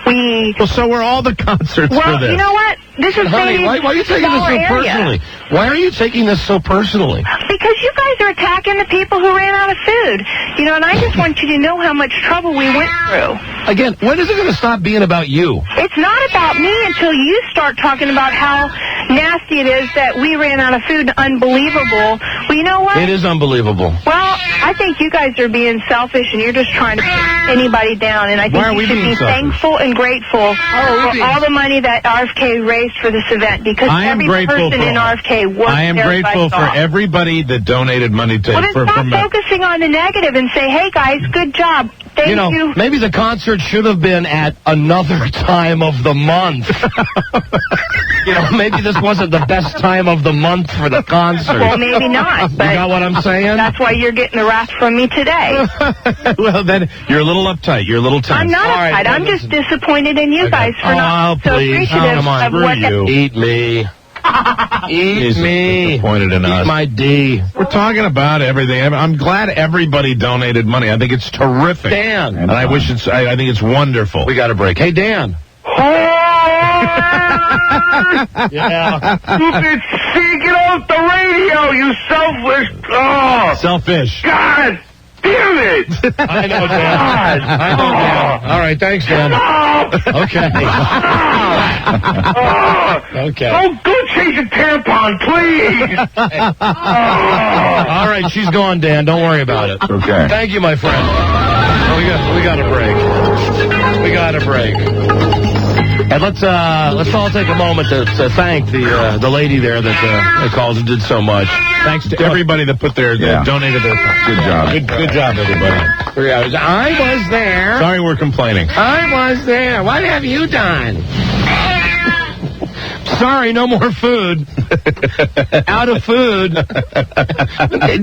Well, so were all the concerts for this. You know what? This is Honey, why are you taking this so personally? Why are you taking this so personally? Because you guys are attacking the people who ran out of food. And I just want you to know how much trouble we went through. Again, when is it going to stop being about you? It's not about me until until you start talking about how nasty it is that we ran out of food. Unbelievable. Well, you know what? It is unbelievable. Well, I think you guys are being selfish, and you're just trying to put anybody down. And I think you should be thankful and grateful for all the money that RFK raised for this event, because every person in RFK worked. I am grateful for everybody that donated money to. Well, then stop focusing on the negative and say, "Hey guys, good job. Thank you." Maybe the concert should have been at another time of the month. Maybe this wasn't the best time of the month for the concert. Well, maybe not. But you got what I'm saying? That's why you're getting the wrath from me today. Well, then you're a little uptight. You're a little tense. I'm not uptight. I'm just disappointed in you guys for not so appreciative of what. Eat me. Eat me. Disappointed in us. Eat my D. We're talking about everything. I'm glad everybody donated money. I think it's terrific. Dan. And I wish it's. I think it's wonderful. We got a break. Hey, Dan. Yeah. Stupid C, get off the radio, you selfish. Oh. Selfish. God damn it. I know, Dan. I know, Dan. All right, thanks, Dan. Okay. Okay. Oh, go change a tampon, please. All right, she's gone, Dan. Don't worry about it. Okay. Thank you, my friend. We got a break. We got a break. And let's all take a moment to thank the lady there that called and did so much. Thanks to everybody that put their donated their. Good job. Good job, everybody. 3 hours. I was there. Sorry, we're complaining. I was there. What have you done? Sorry, no more food. Out of food.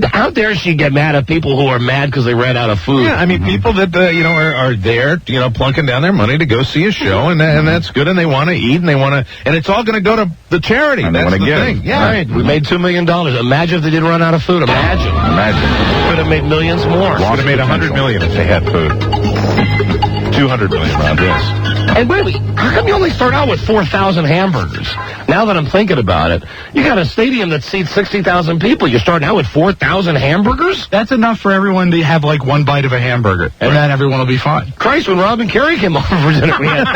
How dare she get mad at people who are mad because they ran out of food? Yeah, I mean, people that are there, plunking down their money to go see a show, and that's good, and they want to eat, and it's all going to go to the charity. And that's the thing. Yeah, right. We made $2 million. Imagine if they didn't run out of food. Imagine. Could have made millions more. Would have made $100 million if they had food. $200 million around this. And wait, how come you only start out with 4,000 hamburgers? Now that I'm thinking about it, you got a stadium that seats 60,000 people. You're starting out with 4,000 hamburgers? That's enough for everyone to have like one bite of a hamburger, and then everyone will be fine. Christ, when Rob and Carrie came over for dinner, we had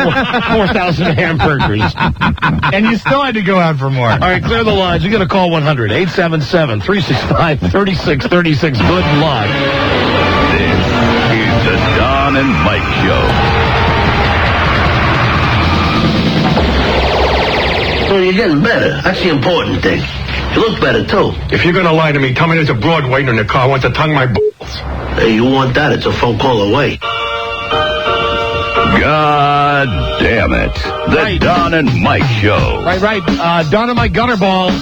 4,000 hamburgers. And you still had to go out for more. All right, clear the lines. You got to call 1-877-365-3636. Good luck. This is the Don and Mike Show. Well, you're getting better. That's the important thing. You look better, too. If you're going to lie to me, tell me there's a broad waiting in the car. I want to tongue my balls. Hey, you want that? It's a phone call away. God damn it. The Don and Mike Show. Right. Don and Mike Gutterballs.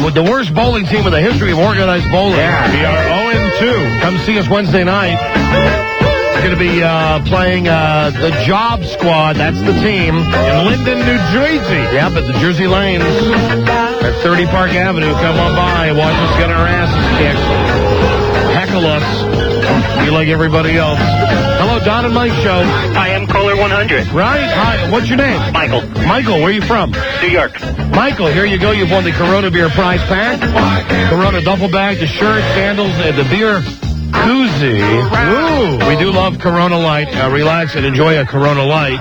With the worst bowling team in the history of organized bowling. Yeah, we are 0-2. Come see us Wednesday night. We're going to be playing the Job Squad. That's the team. In Linden, New Jersey. Yep, at the Jersey Lanes. At 30 Park Avenue. Come on by. Watch us get our asses kicked. Heckle us. Be like everybody else. Hello, Don and Mike Show. I am caller 100. Right? Hi. What's your name? Michael. Michael, where are you from? New York. Michael, here you go. You've won the Corona Beer prize pack. Corona duffel bag, the shirt, sandals, and the beer koozie. Ooh. We do love Corona Light. Relax and enjoy a Corona Light.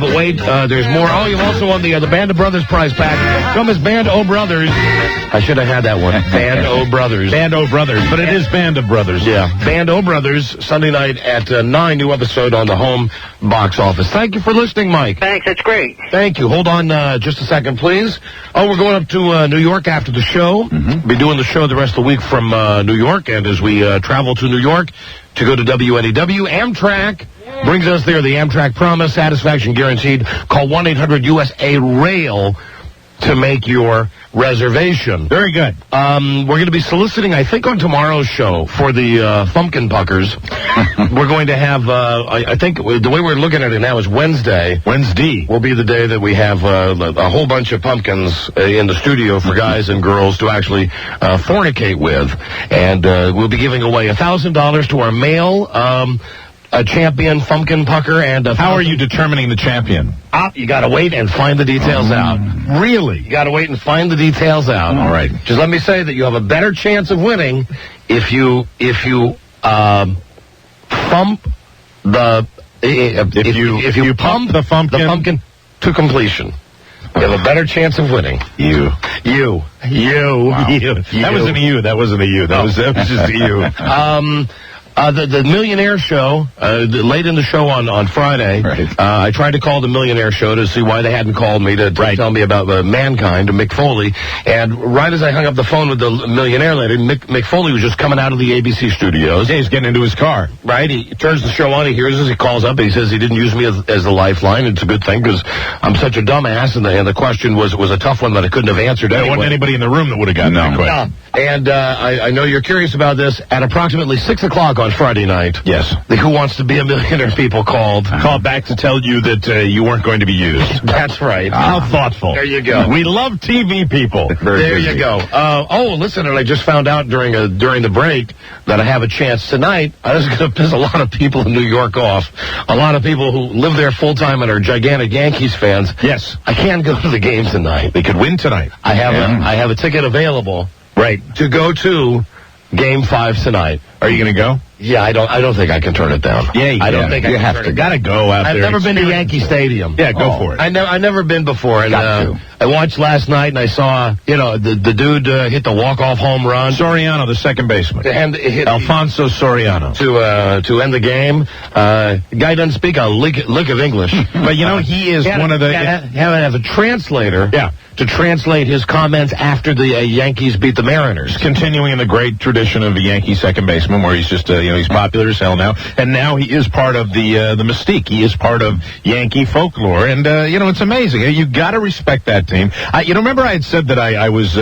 But wait, there's more. Oh, you've also won the Band of Brothers prize pack. Come as Band O Brothers. I should have had that one. Band O Brothers. Band O Brothers, but it is Band of Brothers. Yeah. Band O Brothers, Sunday night at 9, new episode on the home box office. Thank you for listening, Mike. Thanks, that's great. Thank you. Hold on just a second, please. Oh, we're going up to New York after the show. Mm-hmm. Be doing the show the rest of the week from New York, and as we travel to New York to go to WNEW, Amtrak brings us there. The Amtrak promise, satisfaction guaranteed. Call 1-800-USA-RAIL to make your reservation. Very good. We're going to be soliciting, I think, on tomorrow's show for the Fumpkin Puckers. We're going to have, I think, the way we're looking at it now is Wednesday. Wednesday will be the day that we have a whole bunch of pumpkins in the studio for guys and girls to actually fornicate with. And we'll be giving away $1,000 to our male a champion Fumpkin Pucker. And how are you determining the champion? You got to wait and find the details out. Really? You got to wait and find the details out. All right. Just let me say that you have a better chance of winning if you pump the if you pump the pumpkin to completion, you have a better chance of winning. You. Wow. That wasn't a you. That wasn't a you. That was just a you. The Millionaire Show, late in the show on Friday, I tried to call the Millionaire Show to see why they hadn't called me to tell me about Mankind, Mick Foley. And right as I hung up the phone with the Millionaire lady, Mick Foley was just coming out of the ABC studios. Yeah, he's getting into his car. Right, he turns the show on, he hears us, he calls up, and he says he didn't use me as a lifeline. It's a good thing, because I'm such a dumbass, and the question was a tough one that I couldn't have answered anyway. There wasn't anybody in the room that would have gotten that question. And I know you're curious about this. At approximately 6 o'clock on Friday night, yes, the Who Wants to Be a Millionaire people called back to tell you that you weren't going to be used. That's right. How thoughtful. There you go. We love TV people. There you go. Listen, and I just found out during the break that I have a chance tonight. This is going to piss a lot of people in New York off. A lot of people who live there full time and are gigantic Yankees fans. Yes. I can't go to the game tonight. They could win tonight. I have a ticket available. Right. To go to Game 5 tonight. Are you going to go? Yeah, I don't think I can turn it down. Yeah, I don't think I you can have turn to. it Gotta go out I've there. I've never been to Yankee Stadium. Yeah, go for it. I've never been before, and I watched last night, and I saw the dude hit the walk-off home run. Soriano, the second baseman. Alfonso Soriano to end the game. The guy doesn't speak a lick of English, but he is one of the have a translator. Yeah. To translate his comments after the Yankees beat the Mariners. Continuing in the great tradition of a Yankee second baseman, where he's just he's popular as hell now, and now he is part of the mystique. He is part of Yankee folklore, and it's amazing. You got to respect that team. Remember I had said that I was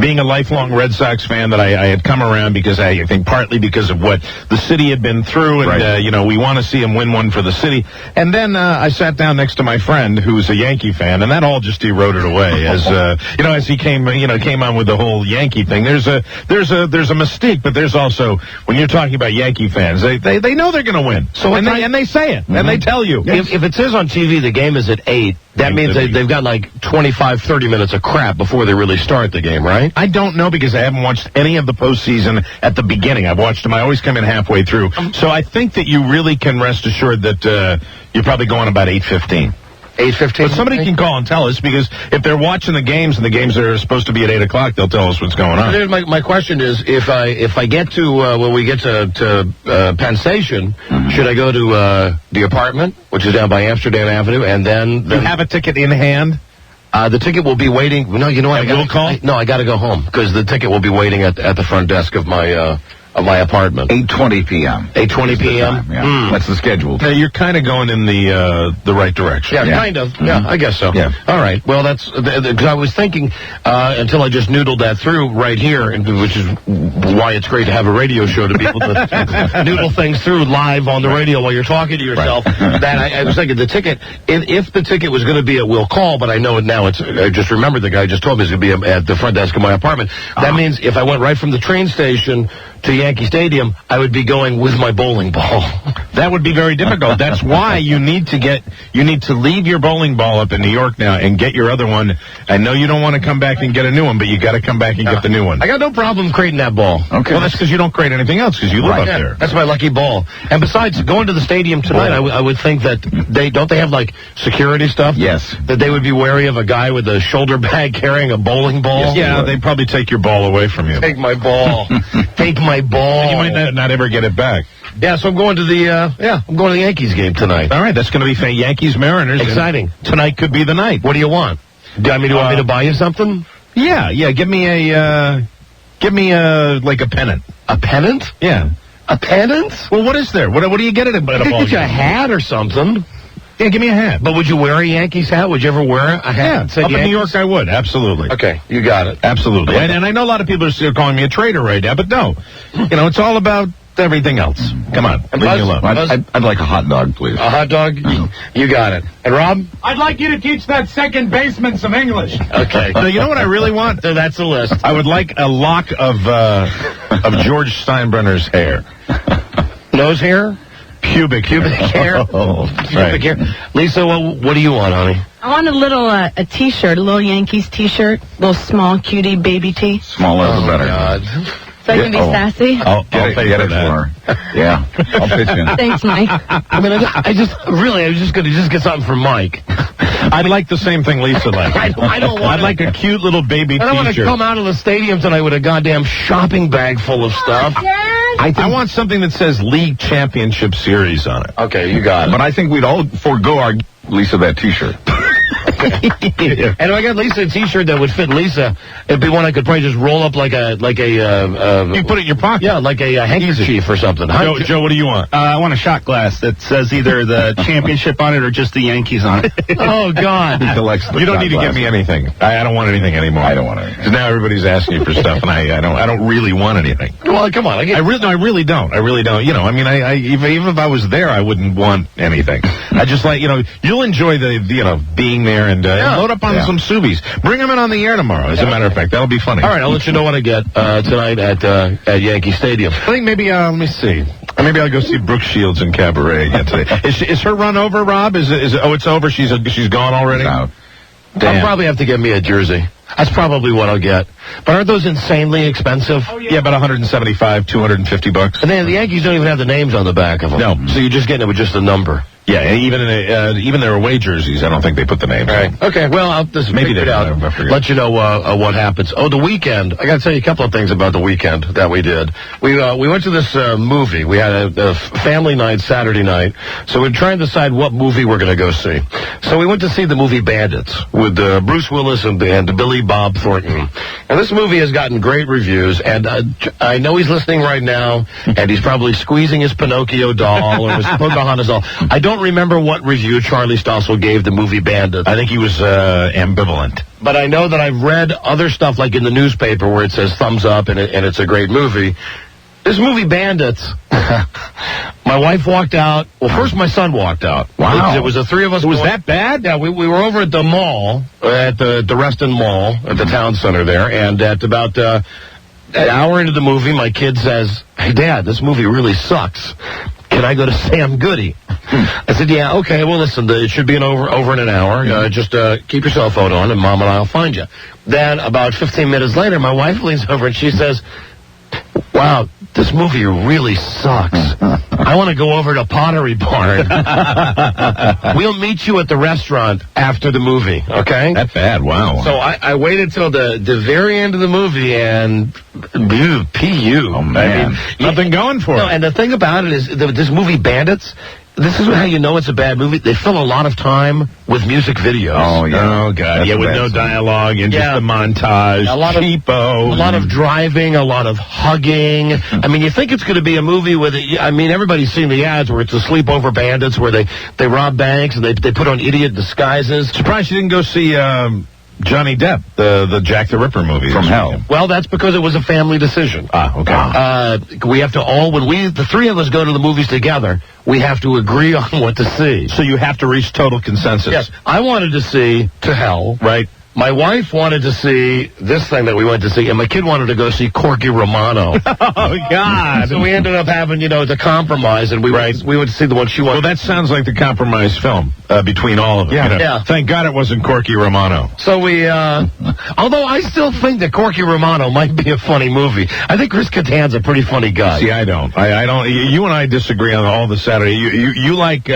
being a lifelong Red Sox fan, that I had come around because I think partly because of what the city had been through, and we want to see him win one for the city. And then I sat down next to my friend who's a Yankee fan, and that all just eroded away. As he came on with the whole Yankee thing. There's a mystique, but there's also, when you're talking about Yankee fans, they know they're going to win. So and they say it, and they tell you. If it says on TV the game is at 8, that means they've got like 25, 30 minutes of crap before they really start the game, right? I don't know, because I haven't watched any of the postseason at the beginning. I've watched them. I always come in halfway through. So I think that you really can rest assured that you're probably going about 8:15. 8:15. But somebody can call and tell us, because if they're watching the games and the games are supposed to be at 8 o'clock, they'll tell us what's going on. There's my question is, if I get to when we get to Penn Station, should I go to the apartment, which is down by Amsterdam Avenue, and then you have a ticket in hand? The ticket will be waiting. No, you know what? I got to go home, because the ticket will be waiting at the front desk of my apartment. 8:20 p.m. 8:20 p.m. Yeah. That's the schedule. Now, you're kind of going in the right direction. Yeah, kind of. Yeah, I guess so. Yeah. All right. Well, that's because I was thinking until I just noodled that through right here, which is why it's great to have a radio show, to be able to noodle things through live on the radio while you're talking to yourself. That I was thinking the ticket, if the ticket was going to be at will call, but I know it now. I just remembered the guy just told me it's going to be at the front desk of my apartment. That means if I went right from the train station to Yankee Stadium, I would be going with my bowling ball. That would be very difficult. That's why you need to leave your bowling ball up in New York now and get your other one. I know you don't want to come back and get a new one, but you got to come back and get the new one. I got no problem creating that ball. Okay. Well, that's because you don't create anything else, because you live up there. That's my lucky ball. And besides, going to the stadium tonight, I would think that they have like security stuff. Yes. That they would be wary of a guy with a shoulder bag carrying a bowling ball. Yes, yeah, they'd probably take your ball away from you. Take my ball. Take my ball. And you might not ever get it back. Yeah, so I'm going to the Yankees game tonight. All right, that's going to be Yankees Mariners. Exciting. Tonight could be the night. What do you want? Do you want me to buy you something? Yeah. Give me a like a pennant. A pennant? Yeah. A pennant? Well, what is there? What do you get at a ball game? Get you a hat or something. Yeah, give me a hat. But would you wear a Yankees hat? Would you ever wear a hat? Yeah, up in New York I would, absolutely. Okay, you got it. Absolutely. And I know a lot of people are still calling me a traitor right now, but no. It's all about everything else. Come on, leave me alone. I'd like a hot dog, please. A hot dog? You got it. And Rob? I'd like you to teach that second baseman some English. Okay. So you know what I really want? So that's the list. I would like a lock of George Steinbrenner's hair. Nose hair? Pubic hair. Pubic hair. Lisa, what do you want, honey? I want a little a T-shirt, a little Yankees T-shirt, little small cutie baby tee. Smaller the better. God. So I can be sassy? I'll pay for that. Yeah, I'll pitch in. Thanks, Mike. I mean, I was just going to get something for Mike. I'd like the same thing Lisa likes. I don't want I'd like a cute little baby I don't want to t-shirt. come out of the stadium tonight with a goddamn shopping bag full of stuff. I want something that says League Championship Series on it. Okay, you got it. But I think we'd all forego our Lisa that T-shirt. And if I got Lisa a T-shirt that would fit Lisa, it'd be one I could probably just roll up like a you put it in your pocket. Yeah, like a handkerchief or something. Joe, what do you want? I want a shot glass that says either the championship on it or just the Yankees on it. Oh, God. You don't need to give me anything. I don't want anything anymore. I don't want anything. Because now everybody's asking you for stuff, and I don't really want anything. Well, come on. I really don't. I really don't. You know, I mean, even if I was there, I wouldn't want anything. I just like, you'll enjoy being there and load up on some Subies. Bring them in on the air tomorrow, as a matter of fact. That'll be funny. All right, I'll let you know what I get tonight at Yankee Stadium. I think maybe, let me see. Maybe I'll go see Brooke Shields in Cabaret again today. Is her run over, Rob? It's over? She's gone already? No. I'll probably have to get me a jersey. That's probably what I'll get. But aren't those insanely expensive? Oh, yeah, about $175, $250. And then the Yankees don't even have the names on the back of them. No. So you're just getting it with just a number. Yeah, and even their away jerseys, I don't think they put the names on. Okay, well, I'll just maybe figure it out. Let you know what happens. Oh, the weekend. I got to tell you a couple of things about the weekend that we did. We went to this movie. We had a family night Saturday night, so we're trying to decide what movie we're going to go see. So we went to see the movie Bandits with Bruce Willis and Billy Bob Thornton. And this movie has gotten great reviews, and I know he's listening right now, and he's probably squeezing his Pinocchio doll or his Pocahontas doll. I don't remember what review Charlie Stossel gave the movie Bandits. I think he was ambivalent. But I know that I've read other stuff like in the newspaper where it says thumbs up and it's a great movie. This movie Bandits, my wife walked out. Well, first my son walked out. Wow. It was the three of us. Was that bad? Yeah, we were over at the mall, at the Reston Mall, at the town center there, and at about an hour into the movie, my kid says, "Hey, Dad, this movie really sucks. Can I go to Sam Goody?" I said, "Yeah, okay. Well, listen, it should be over in an hour. Just keep your cell phone on, and Mom and I will find you." Then, about 15 minutes later, my wife leans over and she says, "Wow, this movie really sucks. I want to go over to Pottery Barn. We'll meet you at the restaurant after the movie, okay?" That bad, wow. So I waited till the very end of the movie, and P.U. Oh, man. I mean, nothing going for it. And the thing about it is, this movie Bandits, this is how you know it's a bad movie. They fill a lot of time with music videos. Oh, yeah. Oh, God. That's with no dialogue and just the montage. A lot cheapo. A lot of driving, a lot of hugging. I mean, you think it's going to be a movie with, everybody's seen the ads where it's a sleepover bandits where they rob banks and they put on idiot disguises. Surprised you didn't go see Johnny Depp, the Jack the Ripper movie. From Hell. Well, that's because it was a family decision. Okay. We have to when the three of us go to the movies together, we have to agree on what to see. So you have to reach total consensus. Yes. I wanted to see To Hell. Right. My wife wanted to see this thing that we went to see, and my kid wanted to go see Corky Romano. Oh, God. So we ended up having, to compromise, and we went to see the one she wanted. Well, that sounds like the compromise film between all of them. Yeah. Thank God it wasn't Corky Romano. So we, although I still think that Corky Romano might be a funny movie. I think Chris Kattan's a pretty funny guy. See, I don't. I don't. You and I disagree on all the Saturday. You like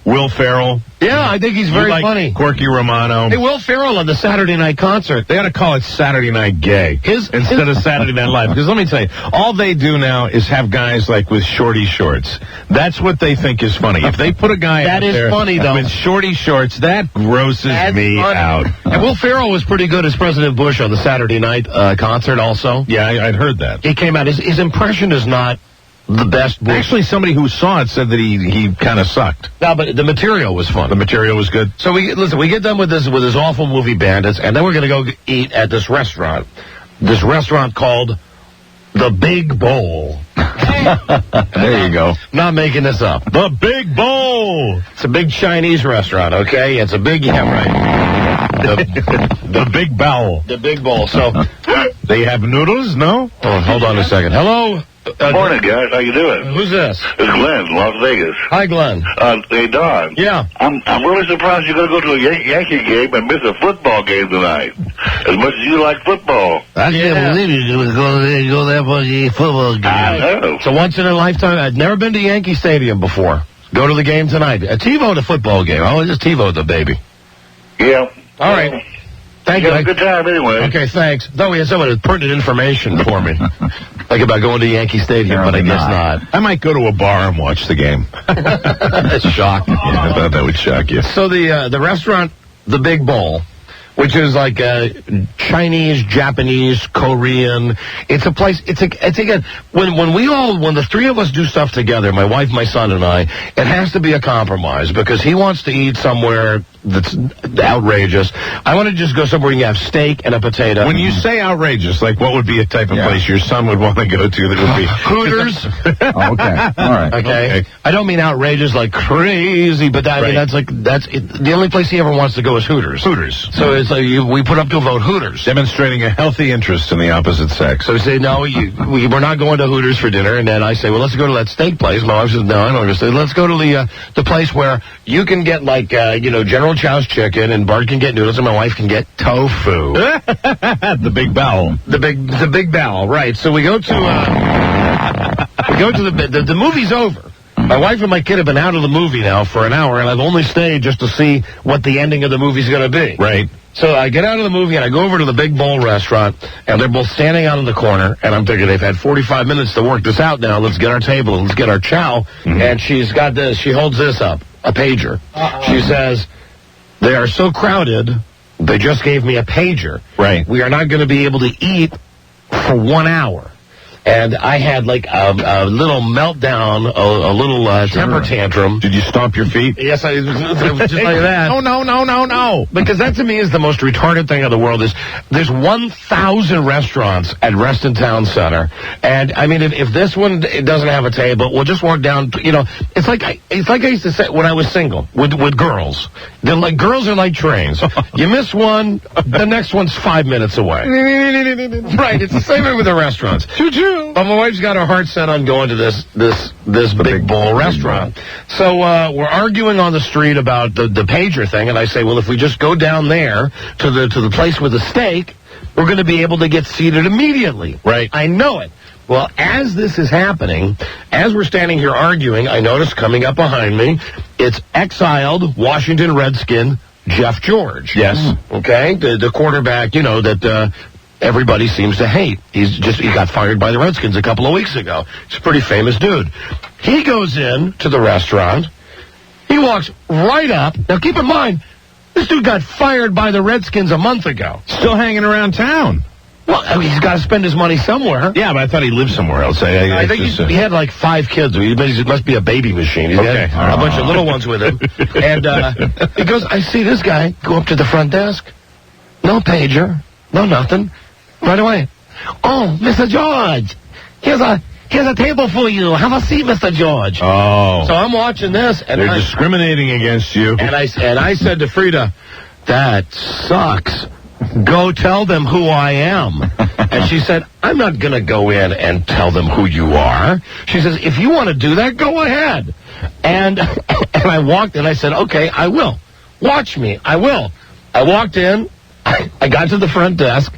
Will Ferrell? Yeah, I think he's very funny. Corky Romano. Hey, Will Ferrell on the Saturday night concert. They ought to call it Saturday Night Gay instead of Saturday Night Live. Because let me tell you, all they do now is have guys like with shorty shorts. That's what they think is funny. If they put a guy that out is there funny, though. with shorty shorts, that grosses me out. And Will Ferrell was pretty good as President Bush on the Saturday night concert also. Yeah, I'd heard that. He came out. His impression is not the best Bush. Actually, somebody who saw it said that he kind of sucked. No, but the material was fun. The material was good. So we get done with this awful movie Bandits, and then we're going to go eat at this restaurant. This restaurant called The Big Bowl. There you go. Not making this up. The Big Bowl. It's a big Chinese restaurant, okay? It's a big, The Big Bowl. The Big Bowl. So they have noodles, no? Oh, hold on a second. Hello? Morning, guys. How you doing? Who's this? It's Glenn, Las Vegas. Hi, Glenn. Hey, Don. Yeah. I'm really surprised you're going to go to a Yankee game and miss a football game tonight. As much as you like football. I can't believe you're going to go there for a football game. I know. It's a once-in-a-lifetime. I've never been to Yankee Stadium before. Go to the game tonight. TiVo'd a football game. I just TiVo'd the baby. Yeah. All right. Thank you. Have a good time anyway. Okay, thanks. Thought we had some of the pertinent information for me. Like about going to Yankee Stadium, but I guess not. I might go to a bar and watch the game. That's shocking. Yeah, I thought that would shock you. So the restaurant, the Big Bowl, which is like Chinese, Japanese, Korean. It's a place. It's again when the three of us do stuff together, my wife, my son, and I, it has to be a compromise because he wants to eat somewhere that's outrageous. I want to just go somewhere you have steak and a potato. When you say outrageous, like what would be a type of place your son would want to go to that would be Hooters? Okay, all right. Okay. I don't mean outrageous like crazy, but I mean that's the only place he ever wants to go is Hooters. So it's like we put up to a vote Hooters, demonstrating a healthy interest in the opposite sex. So we say no, we're not going to Hooters for dinner, and then I say, well, let's go to that steak place. My wife says, no, I don't understand. Let's go to the place where you can get like General Chow's chicken and Bart can get noodles and my wife can get tofu. The Big Bowel. The big bowel, right? So we go to the movie's over. My wife and my kid have been out of the movie now for an hour, and I've only stayed just to see what the ending of the movie's going to be. Right. So I get out of the movie and I go over to the Big Bowl restaurant, and they're both standing out in the corner, and I'm thinking they've had 45 minutes to work this out now. Let's get our table, let's get our chow. And she's got this, she holds this up, a pager. She says, they are so crowded, they just gave me a pager. Right. We are not going to be able to eat for 1 hour. And I had like a little meltdown, a little temper tantrum. Did you stomp your feet? Yes, I just like that. No. Because that to me is the most retarded thing in the world. There's 1,000 restaurants at Reston Town Center, and I mean, if this one doesn't have a table, we'll just walk down. It's like I used to say when I was single with girls. They're like girls are like trains. You miss one, the next one's 5 minutes away. Right. It's the same way with the restaurants. Choo-choo. But my wife's got her heart set on going to this Big Bowl restaurant. So we're arguing on the street about the pager thing, and I say, well, if we just go down there to the place with the steak, we're going to be able to get seated immediately. Right. I know it. Well, as this is happening, as we're standing here arguing, I notice coming up behind me, it's exiled Washington Redskin Jeff George. Yes. Okay? The quarterback, that everybody seems to hate. He got fired by the Redskins a couple of weeks ago. He's a pretty famous dude. He goes in to the restaurant. He walks right up. Now, keep in mind, this dude got fired by the Redskins a month ago. Still hanging around town. Well, he's got to spend his money somewhere. Yeah, but I thought he lived somewhere else. I think he had like 5 kids. He must be a baby machine. He had a bunch of little ones with him. And he goes, I see this guy go up to the front desk. No pager. No nothing. Right away. Oh, Mr. George, here's a table for you. Have a seat, Mr. George. Oh. So I'm watching this, and they're discriminating against you. And I said to Frida, that sucks. Go tell them who I am. And she said, I'm not going to go in and tell them who you are. She says, if you want to do that, go ahead. And I walked in. I said, okay, I will. Watch me. I will. I walked in. I got to the front desk.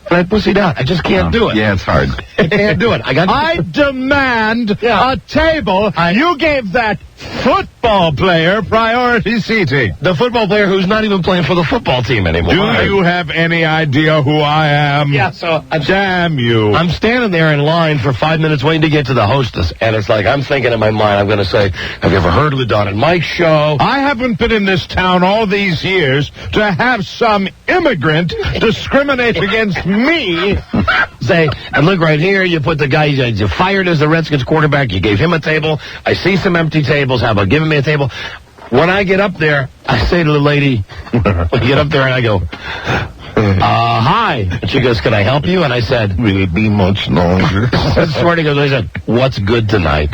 And I pussied out. I just can't do it. Yeah, it's hard. I can't do it. I demand a table. You gave that football player priority seating. The football player who's not even playing for the football team anymore. Do you have any idea who I am? Yeah, so damn you. I'm standing there in line for 5 minutes waiting to get to the hostess, and it's like I'm thinking in my mind, I'm going to say, have you ever heard of the Don and Mike show? I haven't been in this town all these years to have some immigrant discriminate against me. Say, and look right here, you put the guy you fired as the Redskins quarterback, you gave him a table. I see some empty tables. How about giving me a table? When I get up there, I say to the lady, I get up there and I go, Hi. And she goes, can I help you? And I said, will it be much longer? I swear to God, I said, what's good tonight?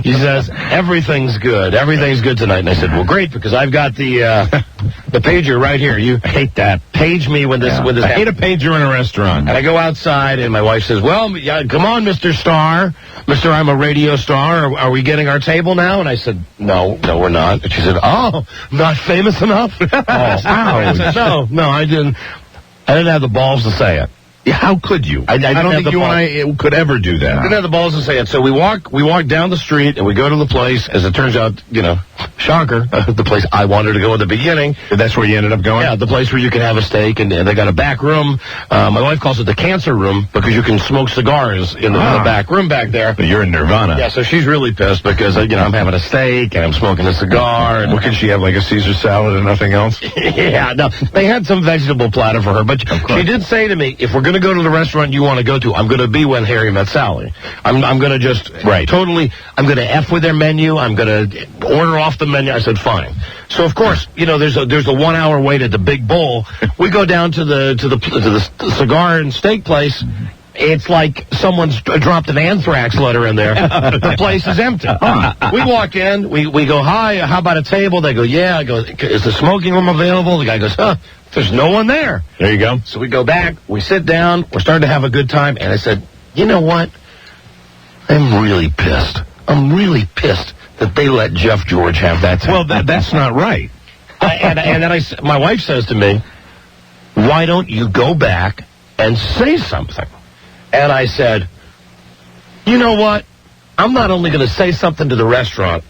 She says, everything's good. Everything's good tonight. And I said, well, great, because I've got the pager right here. You hate that. Page me when this I hate a pager in a restaurant. And I go outside, and my wife says, well, yeah, come on, Mr. Star. Mr. I'm a radio star. Are we getting our table now? And I said, no, we're not. And she said, oh, not famous enough? I said, no, I didn't have the balls to say it. Yeah, how could you? I don't think you and I could ever do that. I didn't have the balls to say it. So we walk down the street, and we go to the place. As it turns out, shocker, the place I wanted to go in the beginning. That's where you ended up going? Yeah, the place where you can have a steak, and they got a back room. My wife calls it the cancer room because you can smoke cigars in the back room back there. But you're in nirvana. Yeah, so she's really pissed because, I'm having a steak, and I'm smoking a cigar. And what can she have, like a Caesar salad and nothing else? Yeah, no, they had some vegetable platter for her. But she did say to me, if we're going to go to the restaurant you want to go to, I'm going to be When Harry Met Sally. I'm going to just totally, I'm going to F with their menu. I'm going to order off the menu. I said, fine. So, of course, there's a 1 hour wait at the Big Bowl. We go down to the cigar and steak place. It's like someone's dropped an anthrax letter in there. The place is empty. We walk in. We go, hi, how about a table? They go, yeah. I go, is the smoking room available? The guy goes, there's no one there. There you go. So we go back. We sit down. We're starting to have a good time. And I said, you know what? I'm really pissed. I'm really pissed that they let Jeff George have that time. Well, that's not right. And then my wife says to me, why don't you go back and say something? And I said, you know what? I'm not only going to say something to the restaurant,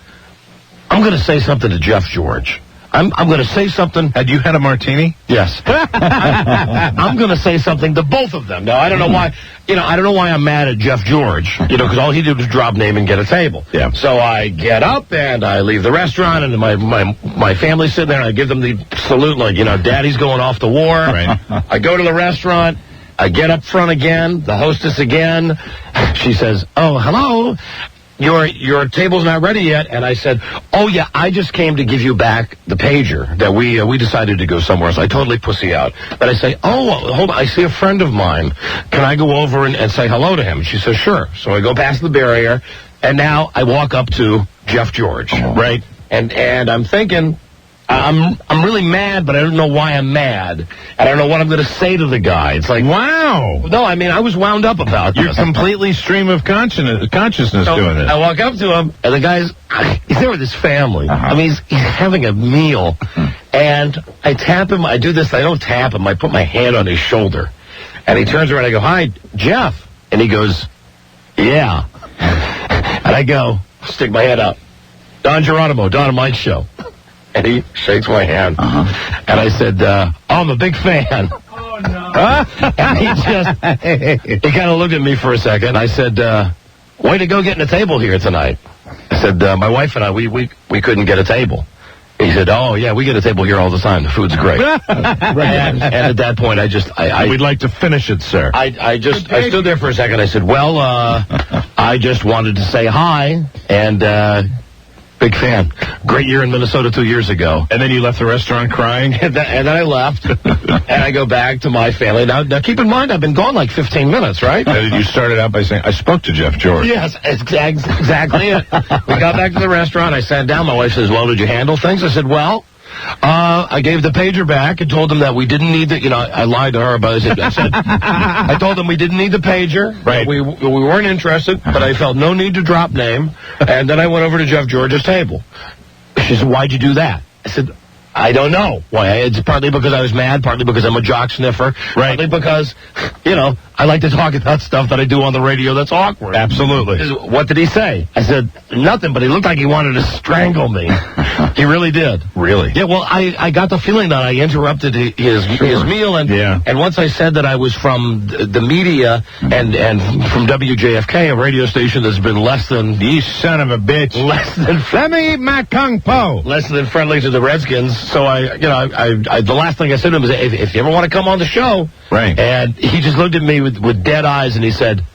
I'm going to say something to Jeff George. I'm going to say something. Had you had a martini? Yes. I'm going to say something to both of them. Now, I don't know why, I don't know why I'm mad at Jeff George, because all he did was drop name and get a table. Yeah. So I get up and I leave the restaurant, and my family's sitting there, and I give them the salute like, Daddy's going off to war. Right. I go to the restaurant. I get up front again, the hostess again. She says, oh, hello. Your table's not ready yet. And I said, oh, yeah, I just came to give you back the pager that we decided to go somewhere else. I totally pussy out. But I say, oh, hold on, I see a friend of mine. Can I go over and say hello to him? She says, sure. So I go past the barrier, and now I walk up to Jeff George, right? And I'm thinking, I'm really mad, but I don't know why I'm mad. I don't know what I'm going to say to the guy. It's like, wow. No, I mean, I was wound up about this. You're completely stream of consciousness so doing this. I walk up to him, and the guy's, he's there with his family. I mean, he's having a meal. And I tap him. I do this. I don't tap him. I put my hand on his shoulder. And he turns around. I go, hi, Jeff. And he goes, yeah. And I go, stick my head up. Don Geronimo, Don and Mike Show. And he shakes my hand. And I said, I'm a big fan. Oh, no. And he kind of looked at me for a second. I said, way to go getting a table here tonight. I said, my wife and I, we couldn't get a table. He said, oh, yeah, we get a table here all the time. The food's great. and at that point, we'd like to finish it, sir. I stood there for a second. I said, well, I just wanted to say hi, and big fan. Great year in Minnesota 2 years ago. And then you left the restaurant crying? And then I left. And I go back to my family. Now, keep in mind, I've been gone like 15 minutes, right? And you started out by saying, I spoke to Jeff George. Yes, exactly it. We got back to the restaurant. I sat down. My wife says, well, did you handle things? I said, well, I gave the pager back and told them that we didn't need the, I lied to her about it. I told them we didn't need the pager. Right. We weren't interested, but I felt no need to drop name. And then I went over to Jeff George's table. She said, why'd you do that? I said, I don't know why. It's partly because I was mad, partly because I'm a jock sniffer, partly because, I like to talk about stuff that I do on the radio that's awkward. Absolutely. What did he say? I said, nothing, but he looked like he wanted to strangle me. He really did. Really? Yeah, well, I got the feeling that I interrupted his meal, and once I said that I was from the media and from WJFK, a radio station that's been less than... You son of a bitch. Let me eat my Kung Po. Less than friendly to the Redskins. So I the last thing I said to him was, if you ever want to come on the show... Right. And he just looked at me with dead eyes, and he said,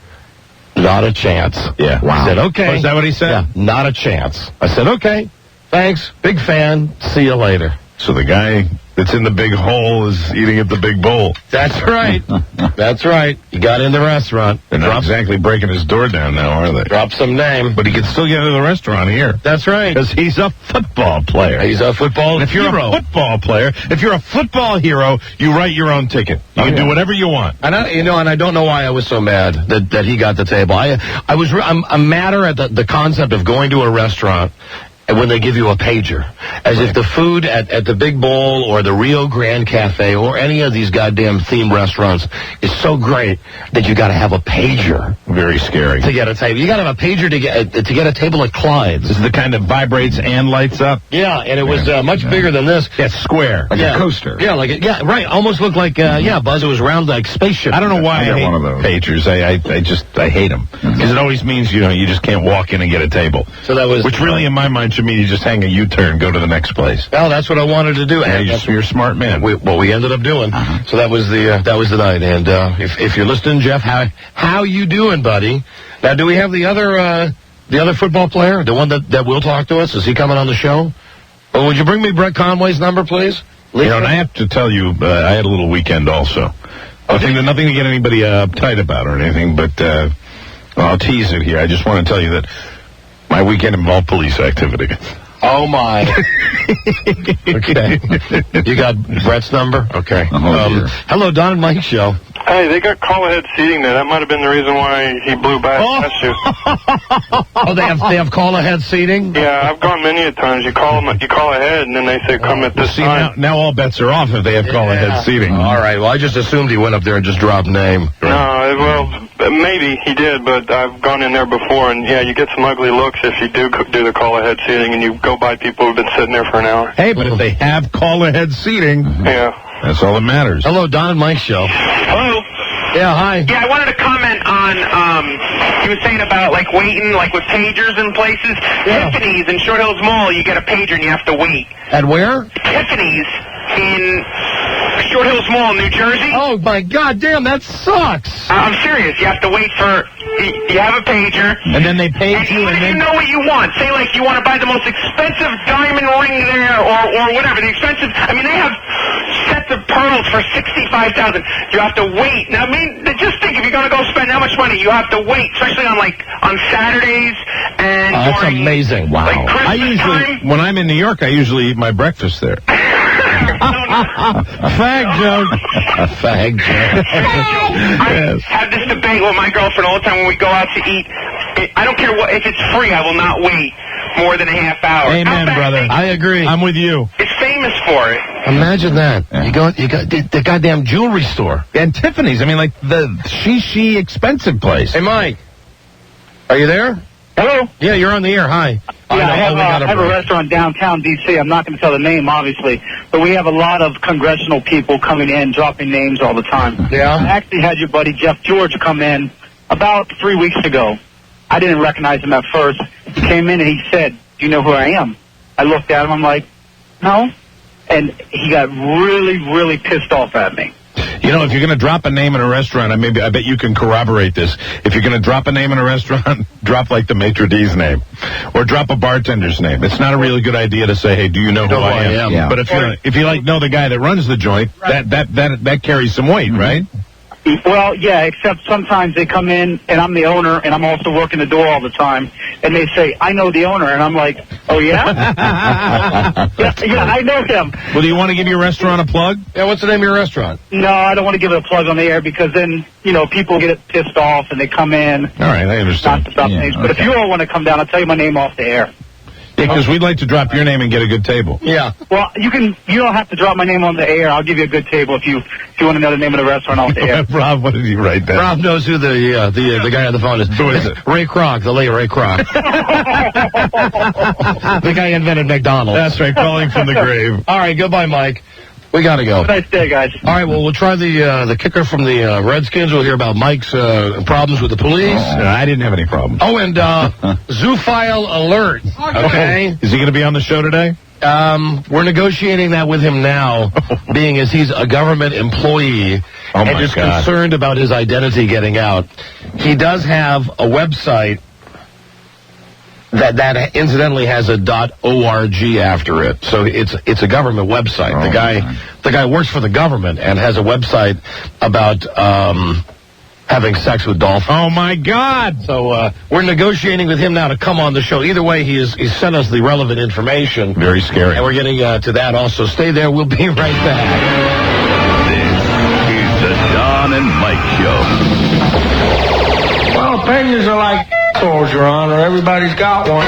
not a chance. Yeah. Wow. I said, okay. Oh, is that what he said? Yeah, not a chance. I said, okay, thanks, big fan, see you later. So the guy that's in the big hole is eating at the big bowl. That's right. That's right. He got in the restaurant. They're not exactly breaking his door down now, are they? Drop some name. But he can still get into the restaurant here. That's right. Because he's a football player. He's a football If you're hero. a football player, if you're a football hero, you write your own ticket. You can do whatever you want. And I don't know why I was so mad that he got the table. I'm madder at the concept of going to a restaurant and when they give you a pager, as if the food at the Big Bowl or the Rio Grande Cafe or any of these goddamn themed restaurants is so great that you got to have a pager. Very scary. To get a table. You got to have a pager to get a table at Clyde's. This is the kind that vibrates and lights up. Yeah, and it was much bigger than this. Yeah, square. Like a coaster. Yeah, right. Almost looked like, Buzz, it was round like spaceship. I don't know why I hate one of those pagers. I hate them. Because it always means, you just can't walk in and get a table. So that was... Which really, in my mind, should mean you just hang a U-turn, go to the next place. Well, that's what I wanted to do. Yeah, you're a smart man. What we ended up doing. So that was the night. And if you're listening, Jeff, how you doing, buddy? Now, do we have the other football player, the one that will talk to us? Is he coming on the show? Well, would you bring me Brett Conway's number, please? And I have to tell you, I had a little weekend also. Nothing to get anybody uptight about or anything, but I'll tease it here. I just want to tell you that my weekend involved police activity. Oh, my. Okay. You got Brett's number? Okay. Hello, Don and Mike Show. Hey, they got call-ahead seating there. That might have been the reason why he blew back last year. Oh, they have call-ahead seating? Yeah, I've gone many a times. You call ahead, and then they say come at this time. Now all bets are off if they have call-ahead seating. All right. Well, I just assumed he went up there and just dropped name. No, well, maybe he did, but I've gone in there before, and yeah, you get some ugly looks if you do the call-ahead seating, and you go by people who've been sitting there for an hour. Hey, but if they have call-ahead seating, that's all that matters. Hello, Don and Mike Show. Hello. Yeah, hi. Yeah, I wanted to comment on, he was saying about, waiting, with pagers in places. Tiffany's in Short Hills Mall, you get a pager and you have to wait. At where? Tiffany's in Short Hills Mall, New Jersey. Oh, my God, damn, that sucks. I'm serious. You have to wait for... You have a pager. And then they page you, and then... You know what you want. Say, you want to buy the most expensive diamond ring there, or whatever. The expensive... they have sets of pearls for $65,000. You have to wait. Now, just think, if you're going to go spend that much money, you have to wait, especially on Saturdays and that's amazing. Wow. Christmas when I'm in New York, I usually eat my breakfast there. Fag joke. A fag joke. I have this debate with my girlfriend all the time when we go out to eat. I don't care if it's free, I will not wait more than a half hour. Amen, brother. I agree. I'm with you. It's famous for it. Imagine that. You got the goddamn jewelry store. And Tiffany's. The she expensive place. Hey, Mike. Are you there? Hello? Yeah, you're on the air. Hi. Yeah, I have a restaurant downtown D.C. I'm not going to tell the name, obviously, but we have a lot of congressional people coming in, dropping names all the time. Yeah? I actually had your buddy Jeff George come in about 3 weeks ago. I didn't recognize him at first. He came in and he said, "Do you know who I am?" I looked at him. I'm like, "No." And he got really, really pissed off at me. If you're going to drop a name in a restaurant, I bet you can corroborate this. If you're going to drop a name in a restaurant, drop the maitre d's name, or drop a bartender's name. It's not a really good idea to say, "Hey, do you know who I am?" Yeah. But if you know the guy that runs the joint, that carries some weight, right? Well, yeah, except sometimes they come in, and I'm the owner, and I'm also working the door all the time, and they say, "I know the owner," and I'm like, "Oh, yeah?" yeah, I know him. Well, do you want to give your restaurant a plug? Yeah, what's the name of your restaurant? No, I don't want to give it a plug on the air, because then, people get pissed off, and they come in. All right, I understand. Not to drop names, but if you all want to come down, I'll tell you my name off the air. Yeah, because we'd like to drop your name and get a good table. Yeah. Well, you don't have to drop my name on the air. I'll give you a good table if you want to know the name of the restaurant off the air. Rob, what did he write down? Rob knows who the guy on the phone is. Who is it? Ray Kroc, the late Ray Kroc. The guy who invented McDonald's. That's right, calling from the grave. All right, goodbye, Mike. We got to go. Have a nice day, guys. All right, well, we'll try the kicker from the Redskins. We'll hear about Mike's problems with the police. I didn't have any problems. Oh, and zoophile alert. Okay. Is he going to be on the show today? We're negotiating that with him now, being as he's a government employee and just concerned about his identity getting out. He does have a website That incidentally has a .org after it, so it's a government website. The guy works for the government and has a website about having sex with Dolphin. Oh my God! So we're negotiating with him now to come on the show. Either way, he's sent us the relevant information. Very scary. And we're getting to that also. Stay there. We'll be right back. This is the Don and Mike Show. Well, opinions are like assholes, Your Honor. Everybody's got one.